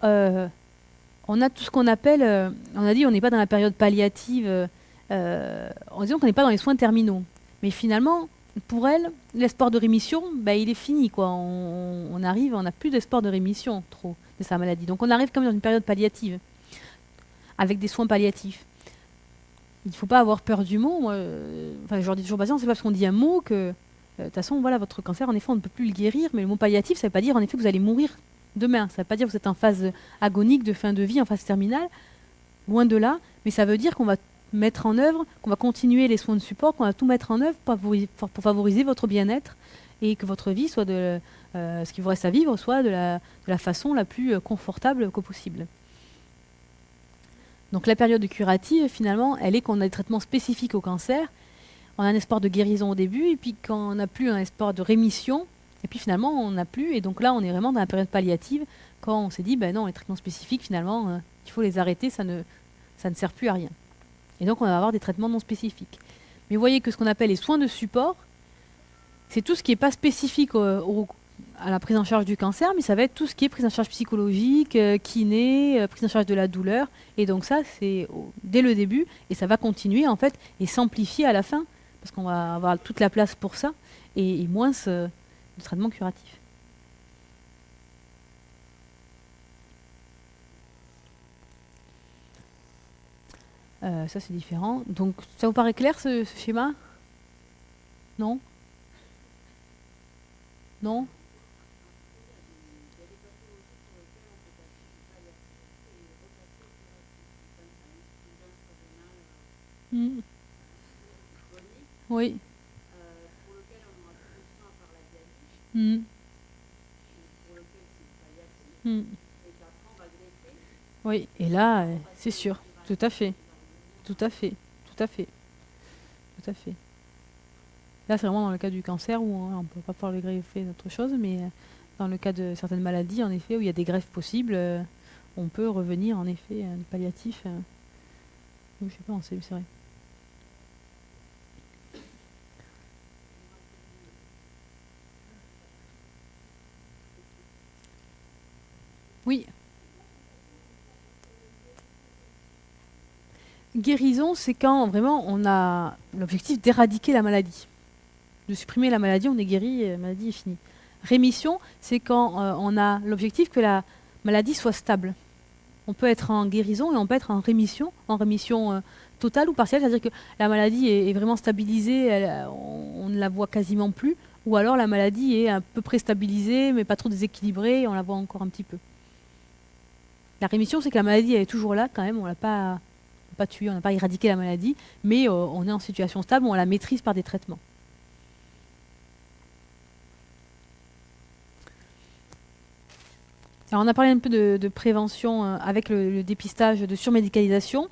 A: on a tout ce qu'on appelle, on a dit on n'est pas dans la période palliative, en disant qu'on n'est pas dans les soins terminaux. Mais finalement, pour elle, l'espoir de rémission, bah, il est fini, quoi. On arrive, on n'a plus d'espoir de rémission trop de sa maladie. Donc on arrive quand même dans une période palliative, avec des soins palliatifs. Il ne faut pas avoir peur du mot. Enfin, je leur dis toujours aux patients, c'est pas parce qu'on dit un mot que, de toute façon, voilà, votre cancer, en effet, on ne peut plus le guérir. Mais le mot palliatif, ça ne veut pas dire en effet que vous allez mourir demain. Ça ne veut pas dire que vous êtes en phase agonique de fin de vie, en phase terminale, loin de là, mais ça veut dire qu'on va mettre en œuvre, qu'on va continuer les soins de support, qu'on va tout mettre en œuvre pour favoriser votre bien-être et que votre vie soit ce qui vous reste à vivre soit de la façon la plus confortable que possible. Donc la période curative, finalement, elle est qu'on a des traitements spécifiques au cancer, on a un espoir de guérison au début, et puis quand on n'a plus un espoir de rémission, et puis finalement, on n'a plus. Et donc là, on est vraiment dans la période palliative, quand on s'est dit, ben non, les traitements spécifiques, finalement, il faut les arrêter, ça ne sert plus à rien. Et donc, on va avoir des traitements non spécifiques. Mais vous voyez que ce qu'on appelle les soins de support, c'est tout ce qui n'est pas spécifique à la prise en charge du cancer, mais ça va être tout ce qui est prise en charge psychologique, kiné, prise en charge de la douleur. Et donc ça, c'est dès le début, et ça va continuer, en fait, et s'amplifier à la fin, parce qu'on va avoir toute la place pour ça, et moins de traitement curatif. Ça c'est différent. Donc ça vous paraît clair ce schéma? Non? Non? Mm. Oui. Mm. Mm. Oui, et là, c'est sûr, tout à fait, tout à fait, tout à fait, tout à fait. Là, c'est vraiment dans le cas du cancer où on ne peut pas pouvoir le greffer d'autre chose, mais dans le cas de certaines maladies, en effet, où il y a des greffes possibles, on peut revenir, en effet, du palliatif. Je sais pas, c'est vrai. Oui. Guérison, c'est quand vraiment on a l'objectif d'éradiquer la maladie. De supprimer la maladie, on est guéri, la maladie est finie. Rémission, c'est quand on a l'objectif que la maladie soit stable. On peut être en guérison et on peut être en rémission totale ou partielle, c'est-à-dire que la maladie est vraiment stabilisée, on ne la voit quasiment plus, ou alors la maladie est à peu près stabilisée, mais pas trop déséquilibrée, et on la voit encore un petit peu. La rémission, c'est que la maladie elle est toujours là quand même, on l'a pas tuée, on n'a pas éradiqué la maladie, mais on est en situation stable, on la maîtrise par des traitements. Alors on a parlé un peu de prévention avec le dépistage de surmédicalisation.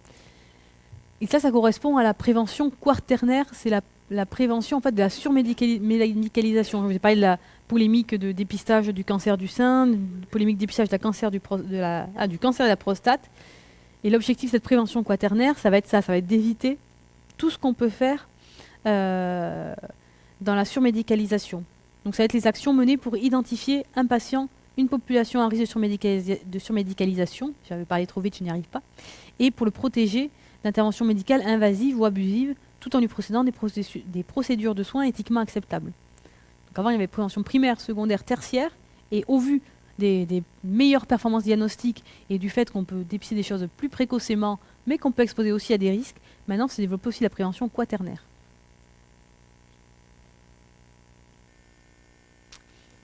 A: Et ça correspond à la prévention quaternaire, c'est la prévention en fait de la surmédicalisation. Je vous ai parlé de la polémique de dépistage du cancer du sein, de polémique de dépistage du cancer du cancer de la prostate. Et l'objectif de cette prévention quaternaire, ça va être d'éviter tout ce qu'on peut faire dans la surmédicalisation. Donc ça va être les actions menées pour identifier un patient, une population à risque de surmédicalisation, j'avais parlé trop vite, je n'y arrive pas, et pour le protéger d'interventions médicales invasives ou abusives, tout en lui procédant des procédures de soins éthiquement acceptables. Donc avant, il y avait prévention primaire, secondaire, tertiaire, et au vu des meilleures performances diagnostiques et du fait qu'on peut dépister des choses plus précocement, mais qu'on peut exposer aussi à des risques, maintenant se développe aussi la prévention quaternaire.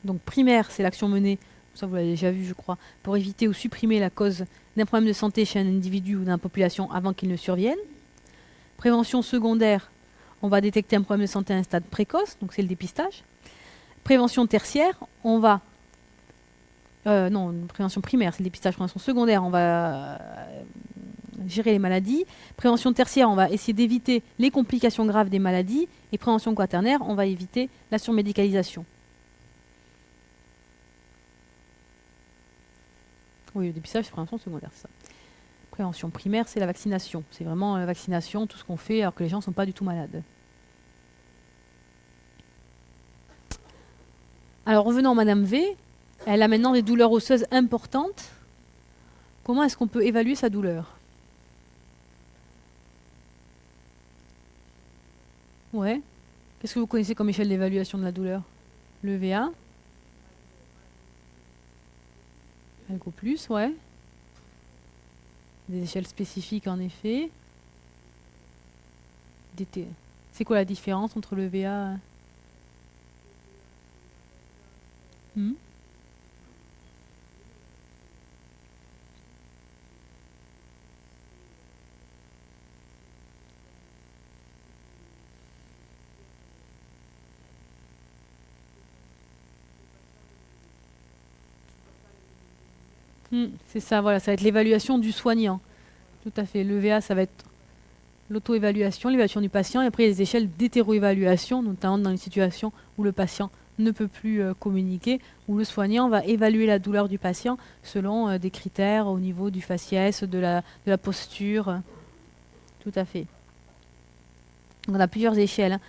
A: Donc primaire, c'est l'action menée, ça vous l'avez déjà vu je crois, pour éviter ou supprimer la cause d'un problème de santé chez un individu ou dans la population avant qu'il ne survienne. Prévention secondaire, on va détecter un problème de santé à un stade précoce, donc c'est le dépistage. Prévention tertiaire, on va... prévention primaire, c'est le dépistage. Prévention secondaire, on va gérer les maladies. Prévention tertiaire, on va essayer d'éviter les complications graves des maladies. Et prévention quaternaire, on va éviter la surmédicalisation. Oui, le dépistage, c'est prévention secondaire, c'est ça. Prévention primaire, c'est la vaccination. C'est vraiment la vaccination, tout ce qu'on fait alors que les gens ne sont pas du tout malades. Alors revenons à Madame V. Elle a maintenant des douleurs osseuses importantes. Comment est-ce qu'on peut évaluer sa douleur? Ouais. Qu'est-ce que vous connaissez comme échelle d'évaluation de la douleur? Le VA. Algo plus, ouais. Des échelles spécifiques en effet. C'est quoi la différence entre le VA Hmm. C'est ça, voilà, ça va être l'évaluation du soignant. Tout à fait. Le VA, ça va être l'auto-évaluation, l'évaluation du patient, et après il y a des échelles d'hétéro-évaluation, notamment dans les situations où le patient ne peut plus communiquer, où le soignant va évaluer la douleur du patient selon des critères au niveau du faciès, de la posture. Tout à fait. Donc on a plusieurs échelles.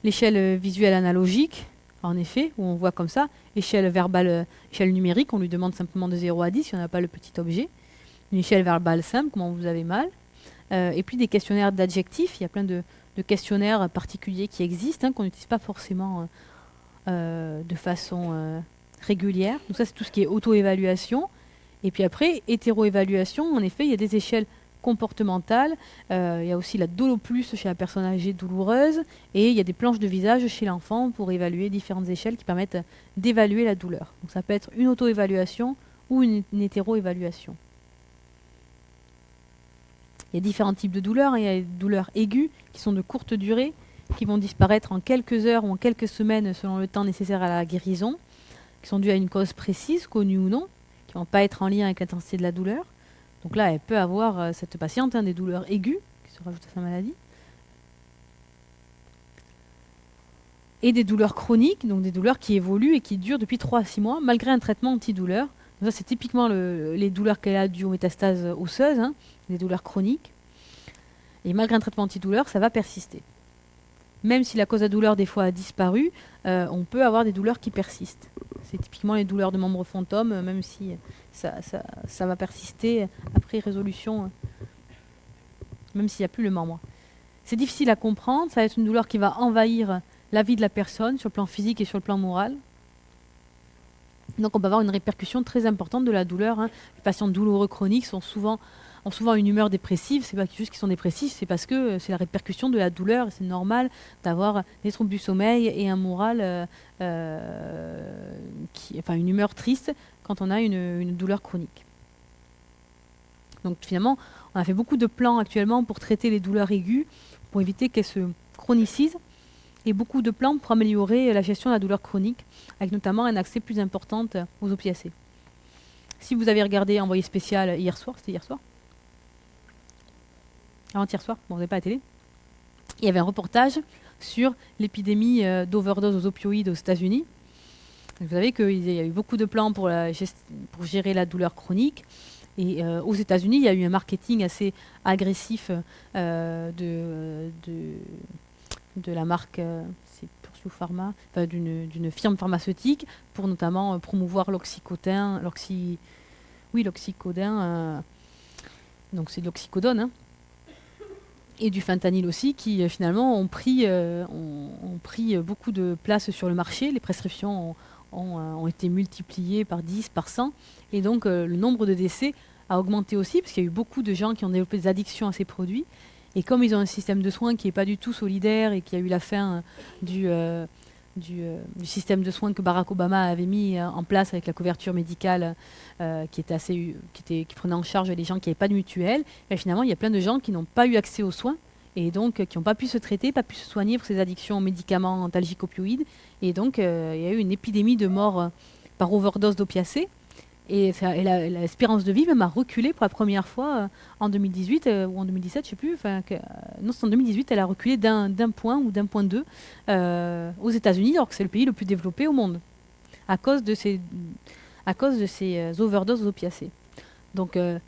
A: L'échelle visuelle analogique, en effet, où on voit comme ça. Échelle verbale, échelle numérique, on lui demande simplement de 0 à 10 si on n'a pas le petit objet. Une échelle verbale simple, comment vous avez mal. Et puis des questionnaires d'adjectifs. Il y a plein de questionnaires particuliers qui existent, qu'on n'utilise pas forcément de façon régulière. Donc ça, c'est tout ce qui est auto-évaluation. Et puis après, hétéro-évaluation, en effet, il y a des échelles comportementales. Il y a aussi la Dolo-Plus chez la personne âgée douloureuse. Et il y a des planches de visage chez l'enfant pour évaluer différentes échelles qui permettent d'évaluer la douleur. Donc ça peut être une auto-évaluation ou une hétéro-évaluation. Il y a différents types de douleurs. Il y a des douleurs aiguës qui sont de courte durée, qui vont disparaître en quelques heures ou en quelques semaines selon le temps nécessaire à la guérison, qui sont dues à une cause précise, connue ou non, qui ne vont pas être en lien avec l'intensité de la douleur. Donc là, elle peut avoir, cette patiente, des douleurs aiguës qui se rajoutent à sa maladie. Et des douleurs chroniques, donc des douleurs qui évoluent et qui durent depuis 3 à 6 mois, malgré un traitement antidouleur. Donc ça, c'est typiquement les douleurs qu'elle a dues aux métastases osseuses, des douleurs chroniques. Et malgré un traitement antidouleur, ça va persister. Même si la cause de la douleur, des fois, a disparu, on peut avoir des douleurs qui persistent. C'est typiquement les douleurs de membres fantômes, même si ça va persister après résolution, même s'il n'y a plus le membre. C'est difficile à comprendre, ça va être une douleur qui va envahir la vie de la personne, sur le plan physique et sur le plan moral. Donc on peut avoir une répercussion très importante de la douleur, hein. Les patients douloureux chroniques ont souvent une humeur dépressive. C'est pas juste qu'ils sont dépressifs, c'est parce que c'est la répercussion de la douleur. Et c'est normal d'avoir des troubles du sommeil et un moral, enfin une humeur triste quand on a une douleur chronique. Donc finalement, on a fait beaucoup de plans actuellement pour traiter les douleurs aiguës, pour éviter qu'elles se chronicisent, et beaucoup de plans pour améliorer la gestion de la douleur chronique, avec notamment un accès plus important aux opiacés. Si vous avez regardé Envoyé spécial hier soir, c'était hier soir, avant-hier soir, bon, vous n'avez pas la télé, il y avait un reportage sur l'épidémie d'overdose aux opioïdes aux États-Unis. Vous savez qu'il y a eu beaucoup de plans pour gérer la douleur chronique. Et aux États-Unis, il y a eu un marketing assez agressif de la marque, c'est Purdue Pharma, enfin, d'une firme pharmaceutique, pour notamment promouvoir l'oxycodone, donc c'est de l'oxycodone, hein, et du fentanyl aussi, qui finalement ont pris beaucoup de place sur le marché. Les prescriptions ont été multipliées par 10, par 100, et donc le nombre de décès a augmenté aussi, parce qu'il y a eu beaucoup de gens qui ont développé des addictions à ces produits. Et comme ils ont un système de soins qui n'est pas du tout solidaire et qu'il y a eu la fin du système de soins que Barack Obama avait mis en place avec la couverture médicale qui prenait en charge les gens qui n'avaient pas de mutuelle, et finalement il y a plein de gens qui n'ont pas eu accès aux soins et donc qui n'ont pas pu se traiter, pas pu se soigner pour ces addictions aux médicaments antalgiques opioïdes. Et donc il y a eu une épidémie de morts par overdose d'opiacés. Et l'espérance de vie même a reculé pour la première fois en 2018 ou en 2017, je ne sais plus. Non, c'est en 2018, elle a reculé d'un point ou d'un point 2 aux États-Unis, alors que c'est le pays le plus développé au monde, à cause de ces overdoses d'opiacés. Donc il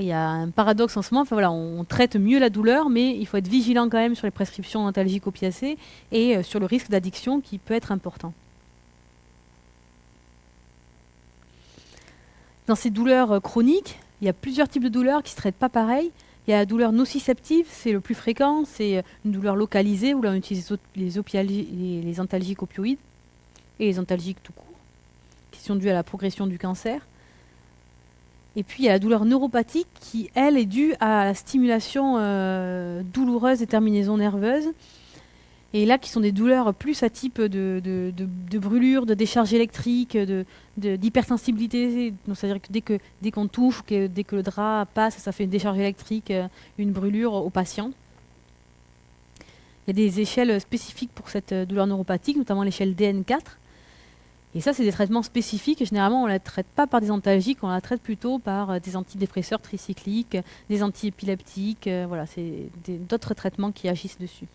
A: y a un paradoxe en ce moment. Enfin, voilà, on traite mieux la douleur, mais il faut être vigilant quand même sur les prescriptions antalgiques opiacés et sur le risque d'addiction qui peut être important. Dans ces douleurs chroniques, il y a plusieurs types de douleurs qui ne se traitent pas pareil. Il y a la douleur nociceptive, c'est le plus fréquent, c'est une douleur localisée où là on utilise les antalgiques opioïdes et les antalgiques tout court, qui sont dues à la progression du cancer. Et puis il y a la douleur neuropathique qui, elle, est due à la stimulation douloureuse des terminaisons nerveuses. Et là, qui sont des douleurs plus à type de brûlure, de décharge électrique, d'hypersensibilité. C'est-à-dire que dès qu'on touche, dès que le drap passe, ça fait une décharge électrique, une brûlure au patient. Il y a des échelles spécifiques pour cette douleur neuropathique, notamment l'échelle DN4. Et ça, c'est des traitements spécifiques. Et généralement, on ne la traite pas par des antalgiques, on la traite plutôt par des antidépresseurs tricycliques, des antiépileptiques. Voilà, c'est d'autres traitements qui agissent dessus.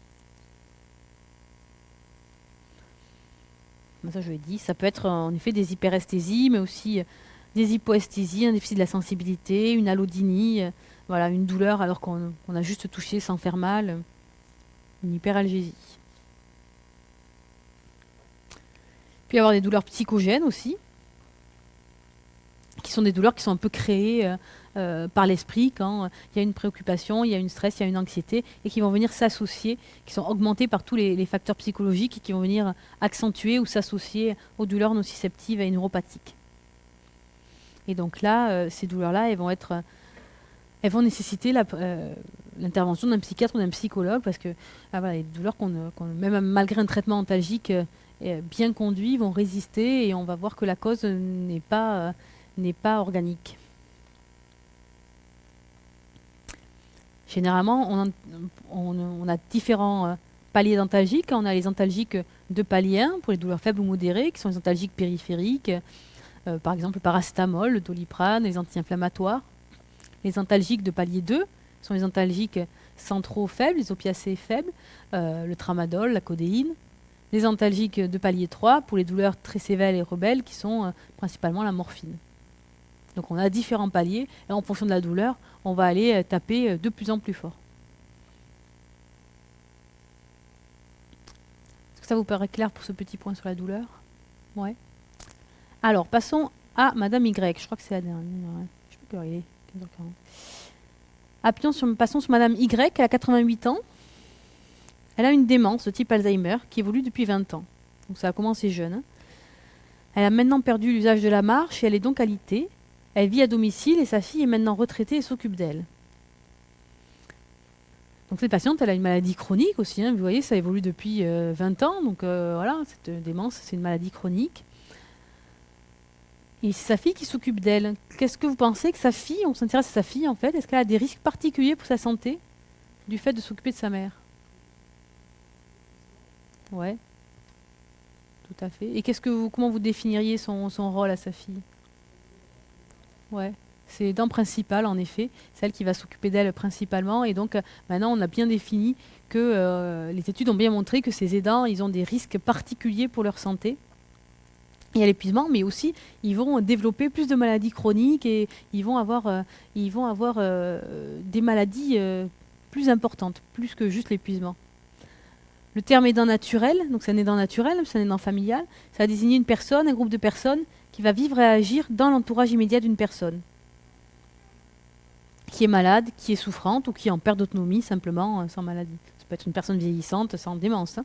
A: Ça, je l'ai dit. Ça peut être en effet des hyperesthésies, mais aussi des hypoesthésies, un déficit de la sensibilité, une allodynie, voilà, une douleur alors qu'on a juste touché sans faire mal, une hyperalgésie. Puis il y avoir des douleurs psychogènes aussi, qui sont des douleurs qui sont un peu créées par l'esprit quand il y a une préoccupation, il y a une stress, il y a une anxiété, et qui vont venir s'associer, qui sont augmentés par tous les facteurs psychologiques et qui vont venir accentuer ou s'associer aux douleurs nociceptives et neuropathiques. Et donc là, ces douleurs-là, elles vont nécessiter l'intervention d'un psychiatre ou d'un psychologue, parce que voilà, les douleurs même malgré un traitement antalgique bien conduit, vont résister, et on va voir que la cause n'est pas organique. Généralement, on a différents paliers d'antalgiques. On a les antalgiques de palier 1 pour les douleurs faibles ou modérées, qui sont les antalgiques périphériques, par exemple le paracétamol, le doliprane, les anti-inflammatoires. Les antalgiques de palier 2 sont les antalgiques centraux faibles, les opiacés faibles, le tramadol, la codéine. Les antalgiques de palier 3 pour les douleurs très sévères et rebelles, qui sont principalement la morphine. Donc on a différents paliers, et en fonction de la douleur, on va aller taper de plus en plus fort. Est-ce que ça vous paraît clair pour ce petit point sur la douleur? Ouais. Alors, passons à Madame Y. Je crois que c'est la dernière. Ouais. Je sais pas quelle heure il est. 15h40. Passons sur Madame Y, elle a 88 ans. Elle a une démence de type Alzheimer qui évolue depuis 20 ans. Donc ça a commencé jeune. Elle a maintenant perdu l'usage de la marche et elle est donc alitée. Elle vit à domicile et sa fille est maintenant retraitée et s'occupe d'elle. Donc cette patiente, elle a une maladie chronique aussi. Vous voyez, ça évolue depuis 20 ans. Donc voilà, cette démence, c'est une maladie chronique. Et c'est sa fille qui s'occupe d'elle. Qu'est-ce que vous pensez que sa fille, on s'intéresse à sa fille en fait, est-ce qu'elle a des risques particuliers pour sa santé du fait de s'occuper de sa mère? Ouais, tout à fait. Et comment vous définiriez son rôle à sa fille? Ouais, c'est l'aidant principal en effet, celle qui va s'occuper d'elle principalement. Et donc maintenant, on a bien défini que les études ont bien montré que ces aidants, ils ont des risques particuliers pour leur santé. Et à l'épuisement, mais aussi ils vont développer plus de maladies chroniques et ils vont avoir des maladies plus importantes, plus que juste l'épuisement. Le terme aidant naturel, donc c'est un aidant naturel, c'est un aidant familial, ça va désigner une personne, un groupe de personnes qui va vivre et agir dans l'entourage immédiat d'une personne qui est malade, qui est souffrante ou qui est en perte d'autonomie simplement sans maladie. Ça peut être une personne vieillissante sans démence.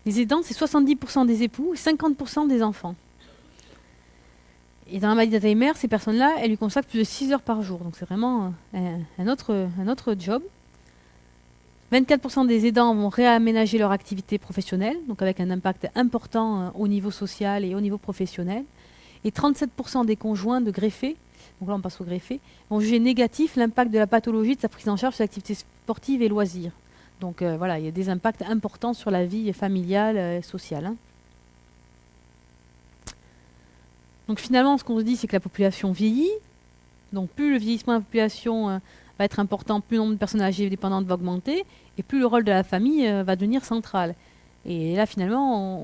A: Les aidants, c'est 70% des époux et 50% des enfants. Et dans la maladie d'Alzheimer, ces personnes-là, elles lui consacrent plus de 6 heures par jour. Donc c'est vraiment un autre job. 24% des aidants vont réaménager leur activité professionnelle, donc avec un impact important au niveau social et au niveau professionnel. Et 37% des conjoints de greffés, donc là on passe au greffé, vont juger négatif l'impact de la pathologie de sa prise en charge sur l'activité sportive et loisirs. Donc voilà, il y a des impacts importants sur la vie familiale et sociale. Donc finalement, ce qu'on se dit, c'est que la population vieillit. Donc plus le vieillissement de la population va être important, plus le nombre de personnes âgées dépendantes va augmenter, et plus le rôle de la famille va devenir central. Et là, finalement,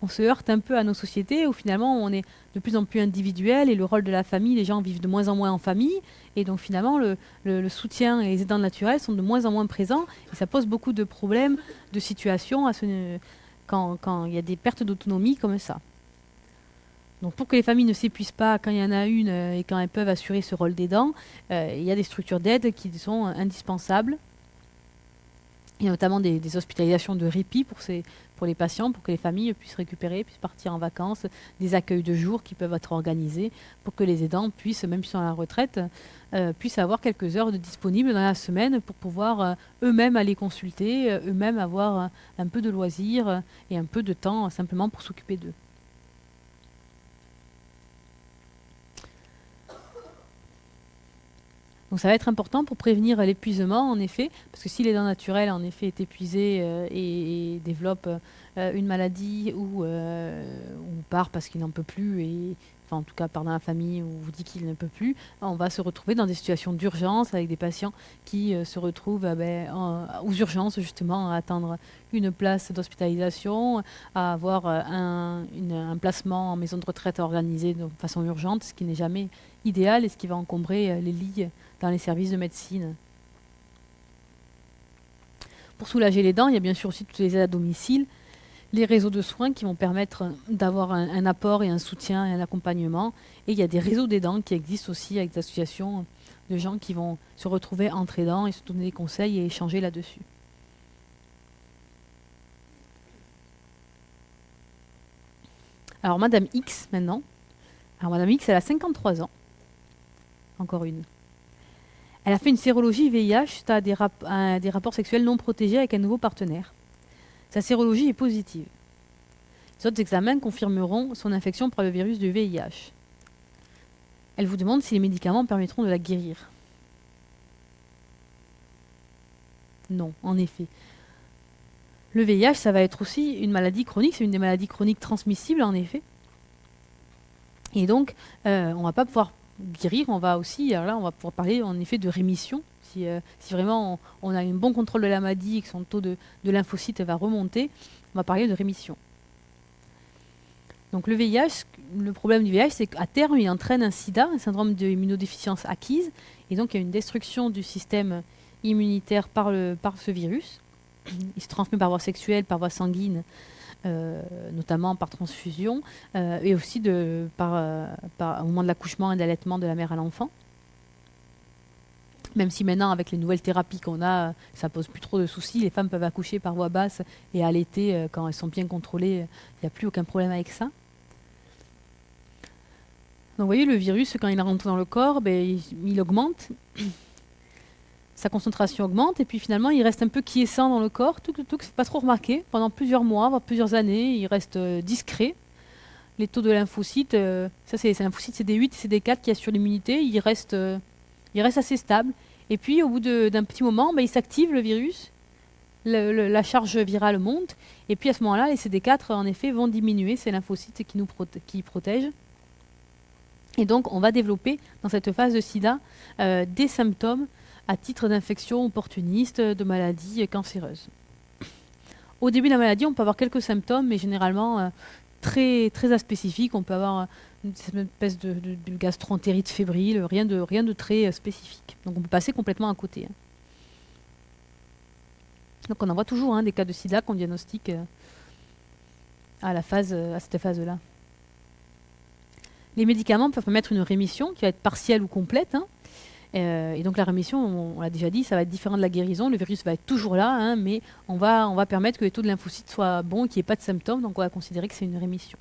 A: on se heurte un peu à nos sociétés où finalement on est de plus en plus individuel et le rôle de la famille, les gens vivent de moins en moins en famille. Et donc finalement, le soutien et les aidants naturels sont de moins en moins présents. Et ça pose beaucoup de problèmes, de situations quand il y a des pertes d'autonomie comme ça. Donc pour que les familles ne s'épuisent pas quand il y en a une et quand elles peuvent assurer ce rôle d'aidant, il y a des structures d'aide qui sont indispensables. Il y a notamment des hospitalisations de répit pour les patients, pour que les familles puissent récupérer, puissent partir en vacances, des accueils de jour qui peuvent être organisés pour que les aidants puissent, même si sont à la retraite, puissent avoir quelques heures de disponibles dans la semaine pour pouvoir eux-mêmes aller consulter, eux-mêmes avoir un peu de loisirs et un peu de temps simplement pour s'occuper d'eux. Donc ça va être important pour prévenir l'épuisement, en effet, parce que si l'aidant naturel, en effet, est épuisé et développe une maladie ou part parce qu'il n'en peut plus, enfin en tout cas part dans la famille ou vous dit qu'il ne peut plus, on va se retrouver dans des situations d'urgence avec des patients qui se retrouvent aux urgences justement à attendre une place d'hospitalisation, à avoir un placement en maison de retraite organisé de façon urgente, ce qui n'est jamais idéal et ce qui va encombrer les lits dans les services de médecine. Pour soulager les dents, il y a bien sûr aussi toutes les aides à domicile, les réseaux de soins qui vont permettre d'avoir un apport et un soutien et un accompagnement. Et il y a des réseaux d'aidants qui existent aussi avec des associations de gens qui vont se retrouver entre aidants et se donner des conseils et échanger là-dessus. Alors Madame X maintenant. Alors Madame X, elle a 53 ans. Encore une. Elle a fait une sérologie VIH suite à des rapports sexuels non protégés avec un nouveau partenaire. Sa sérologie est positive. Les autres examens confirmeront son infection par le virus du VIH. Elle vous demande si les médicaments permettront de la guérir. Non, en effet. Le VIH, ça va être aussi une maladie chronique, c'est une des maladies chroniques transmissibles en effet. Et donc, on ne va pas pouvoir guérir, on va pouvoir parler en effet de rémission. Si vraiment on a un bon contrôle de la maladie et que son taux de lymphocytes va remonter, on va parler de rémission. Donc le VIH, le problème du VIH, c'est qu'à terme, il entraîne un sida, un syndrome d'immunodéficience acquise, et donc il y a une destruction du système immunitaire par ce virus. Il se transmet par voie sexuelle, par voie sanguine, notamment par transfusion, et aussi au moment de l'accouchement et de l'allaitement de la mère à l'enfant. Même si maintenant, avec les nouvelles thérapies qu'on a, ça pose plus trop de soucis. Les femmes peuvent accoucher par voie basse et allaiter quand elles sont bien contrôlées. Il n'y a plus aucun problème avec ça. Donc vous voyez, le virus, quand il rentre dans le corps, il augmente. Sa concentration augmente et puis finalement, il reste un peu quiescent dans le corps. Tout, c'est pas trop remarqué. Pendant plusieurs mois, voire plusieurs années, il reste discret. Les taux de lymphocytes, ça c'est lymphocytes CD8 et CD4 qui assurent l'immunité, il reste assez stable. Et puis au bout d'un petit moment, il s'active le virus, la charge virale monte, et puis à ce moment-là, les CD4 en effet vont diminuer, ces lymphocytes qui protègent. Et donc on va développer dans cette phase de sida des symptômes à titre d'infection opportuniste, de maladie cancéreuse. Au début de la maladie, on peut avoir quelques symptômes, mais généralement très, très aspécifiques. On peut avoir une espèce de gastroentérite fébrile, rien de très spécifique. Donc on peut passer complètement à côté. Donc on en voit toujours des cas de sida qu'on diagnostique à cette phase-là. Les médicaments peuvent permettre une rémission qui va être partielle ou complète. Et donc la rémission, on l'a déjà dit, ça va être différent de la guérison. Le virus va être toujours là, mais on va permettre que les taux de lymphocytes soient bons et qu'il n'y ait pas de symptômes. Donc on va considérer que c'est une rémission.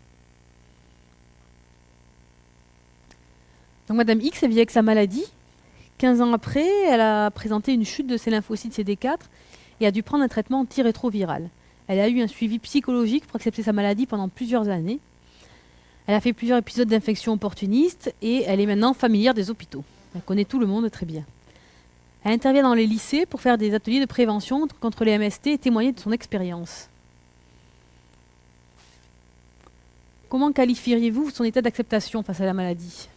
A: Donc Madame X, elle vit avec sa maladie. 15 ans après, elle a présenté une chute de ses lymphocytes CD4 et a dû prendre un traitement antirétroviral. Elle a eu un suivi psychologique pour accepter sa maladie pendant plusieurs années. Elle a fait plusieurs épisodes d'infection opportuniste et elle est maintenant familière des hôpitaux. Elle connaît tout le monde très bien. Elle intervient dans les lycées pour faire des ateliers de prévention contre les MST et témoigner de son expérience. Comment qualifieriez-vous son état d'acceptation face à la maladie ?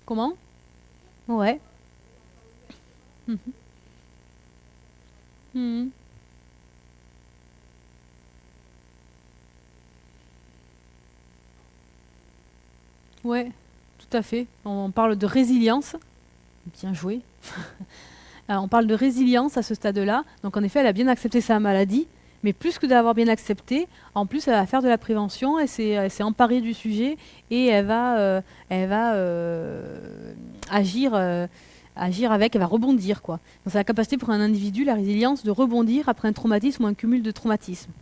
A: Comment ? Ouais. Mhm. Mhm. Ouais, tout à fait. On parle de résilience. Bien joué. On parle de résilience à ce stade-là. Donc en effet, elle a bien accepté sa maladie, mais plus que d'avoir bien accepté, en plus, elle va faire de la prévention, elle s'est emparée du sujet et elle va agir avec, elle va rebondir, quoi. Donc c'est la capacité pour un individu, la résilience, de rebondir après un traumatisme ou un cumul de traumatismes.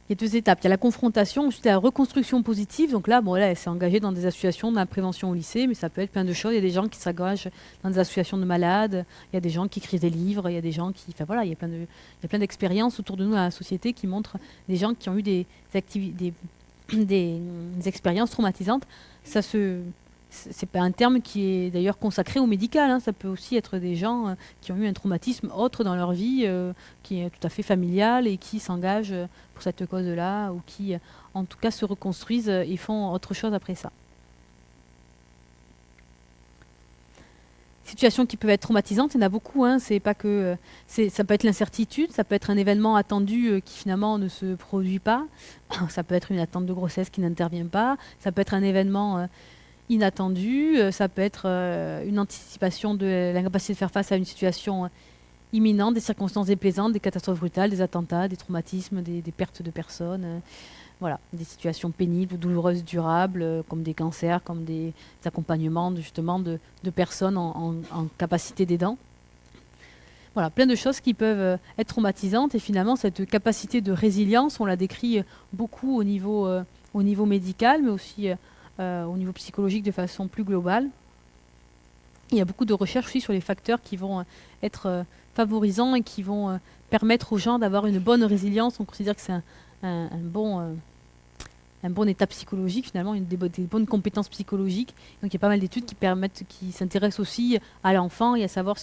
A: Il y a deux étapes. Il y a la confrontation, ensuite la reconstruction positive. Donc là, elle s'est engagée dans des associations de la prévention au lycée, mais ça peut être plein de choses. Il y a des gens qui s'engagent dans des associations de malades, il y a des gens qui écrivent des livres, il y a des gens qui... Enfin voilà, il y a plein d'expériences autour de nous dans la société qui montrent des gens qui ont eu des expériences traumatisantes. C'est pas un terme qui est d'ailleurs consacré au médical. Ça peut aussi être des gens qui ont eu un traumatisme autre dans leur vie, qui est tout à fait familial et qui s'engagent pour cette cause-là, ou qui, en tout cas, se reconstruisent et font autre chose après ça. Situations qui peuvent être traumatisantes, il y en a beaucoup. C'est pas que, ça peut être l'incertitude, ça peut être un événement attendu qui finalement ne se produit pas. Ça peut être une attente de grossesse qui n'intervient pas. Ça peut être un événement inattendu, ça peut être une anticipation de l'incapacité de faire face à une situation imminente, des circonstances déplaisantes, des catastrophes brutales, des attentats, des traumatismes, des pertes de personnes, voilà, des situations pénibles ou douloureuses durables, comme des cancers, comme des accompagnements justement de personnes en capacité d'aidant. Voilà, plein de choses qui peuvent être traumatisantes, et finalement cette capacité de résilience, on la décrit beaucoup au niveau médical, mais aussi au niveau psychologique de façon plus globale. Il y a beaucoup de recherches aussi sur les facteurs qui vont être favorisants et qui vont permettre aux gens d'avoir une bonne résilience. On considère que c'est un bon état psychologique, finalement, des bonnes compétences psychologiques. Donc il y a pas mal d'études qui s'intéressent aussi à l'enfant et à savoir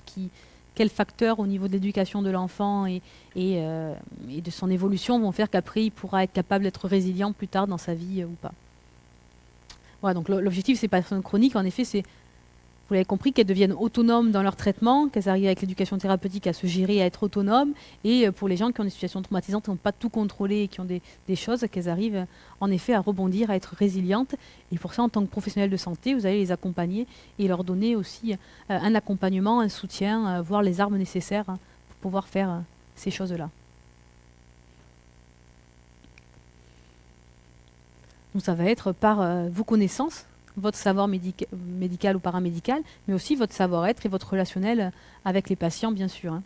A: quels facteurs au niveau de l'éducation de l'enfant et de son évolution vont faire qu'après il pourra être capable d'être résilient plus tard dans sa vie ou pas. Voilà, donc l'objectif de ces personnes chroniques, en effet, c'est, vous l'avez compris, qu'elles deviennent autonomes dans leur traitement, qu'elles arrivent avec l'éducation thérapeutique à se gérer, à être autonomes, et pour les gens qui ont des situations traumatisantes, qui n'ont pas tout contrôlé et qui ont des choses, qu'elles arrivent en effet à rebondir, à être résilientes. Et pour ça, en tant que professionnel de santé, vous allez les accompagner et leur donner aussi un accompagnement, un soutien, voire les armes nécessaires pour pouvoir faire ces choses-là. Donc ça va être par vos connaissances, votre savoir médical ou paramédical, mais aussi votre savoir-être et votre relationnel avec les patients, bien sûr, hein.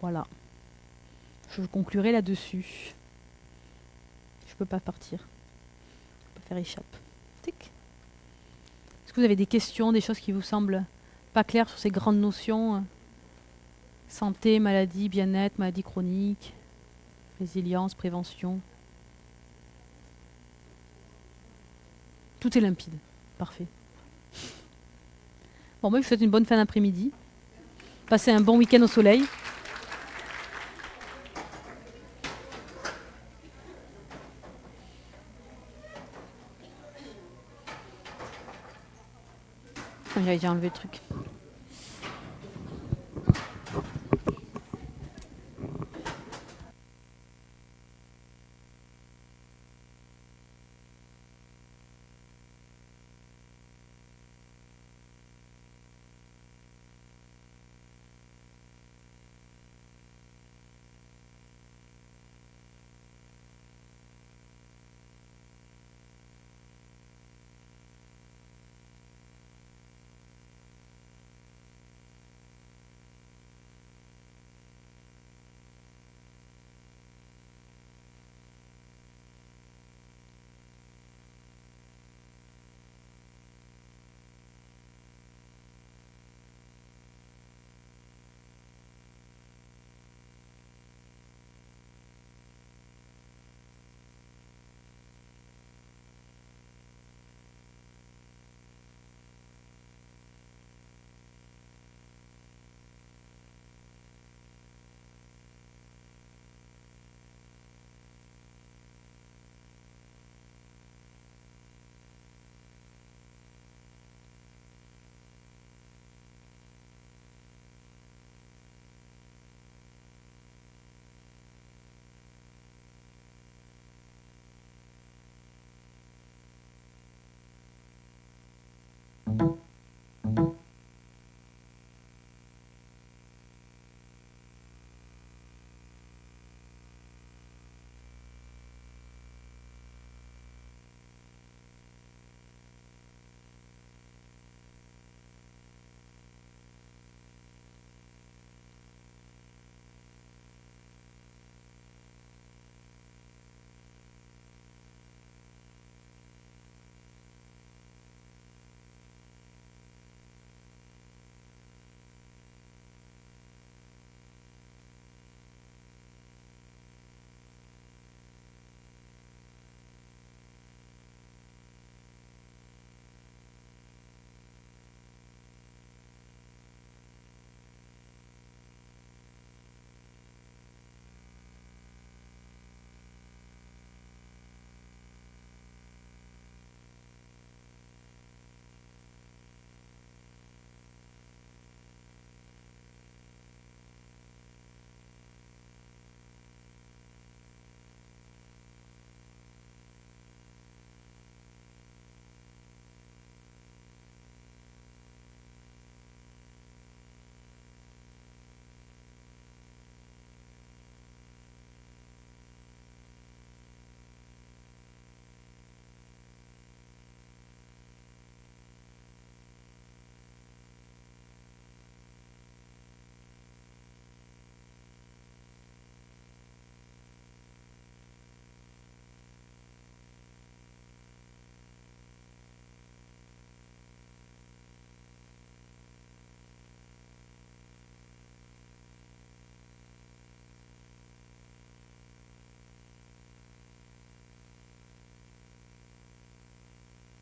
A: Voilà. Je conclurai là-dessus. Je peux pas partir. Je peux faire échappe. Tic. Est-ce que vous avez des questions, des choses qui vous semblent pas claires sur ces grandes notions? Santé, maladie, bien-être, maladie chronique, résilience, prévention. Tout est limpide. Parfait. Bon, moi, je vous souhaite une bonne fin d'après-midi. Passez un bon week-end au soleil. J'ai enlevé le truc.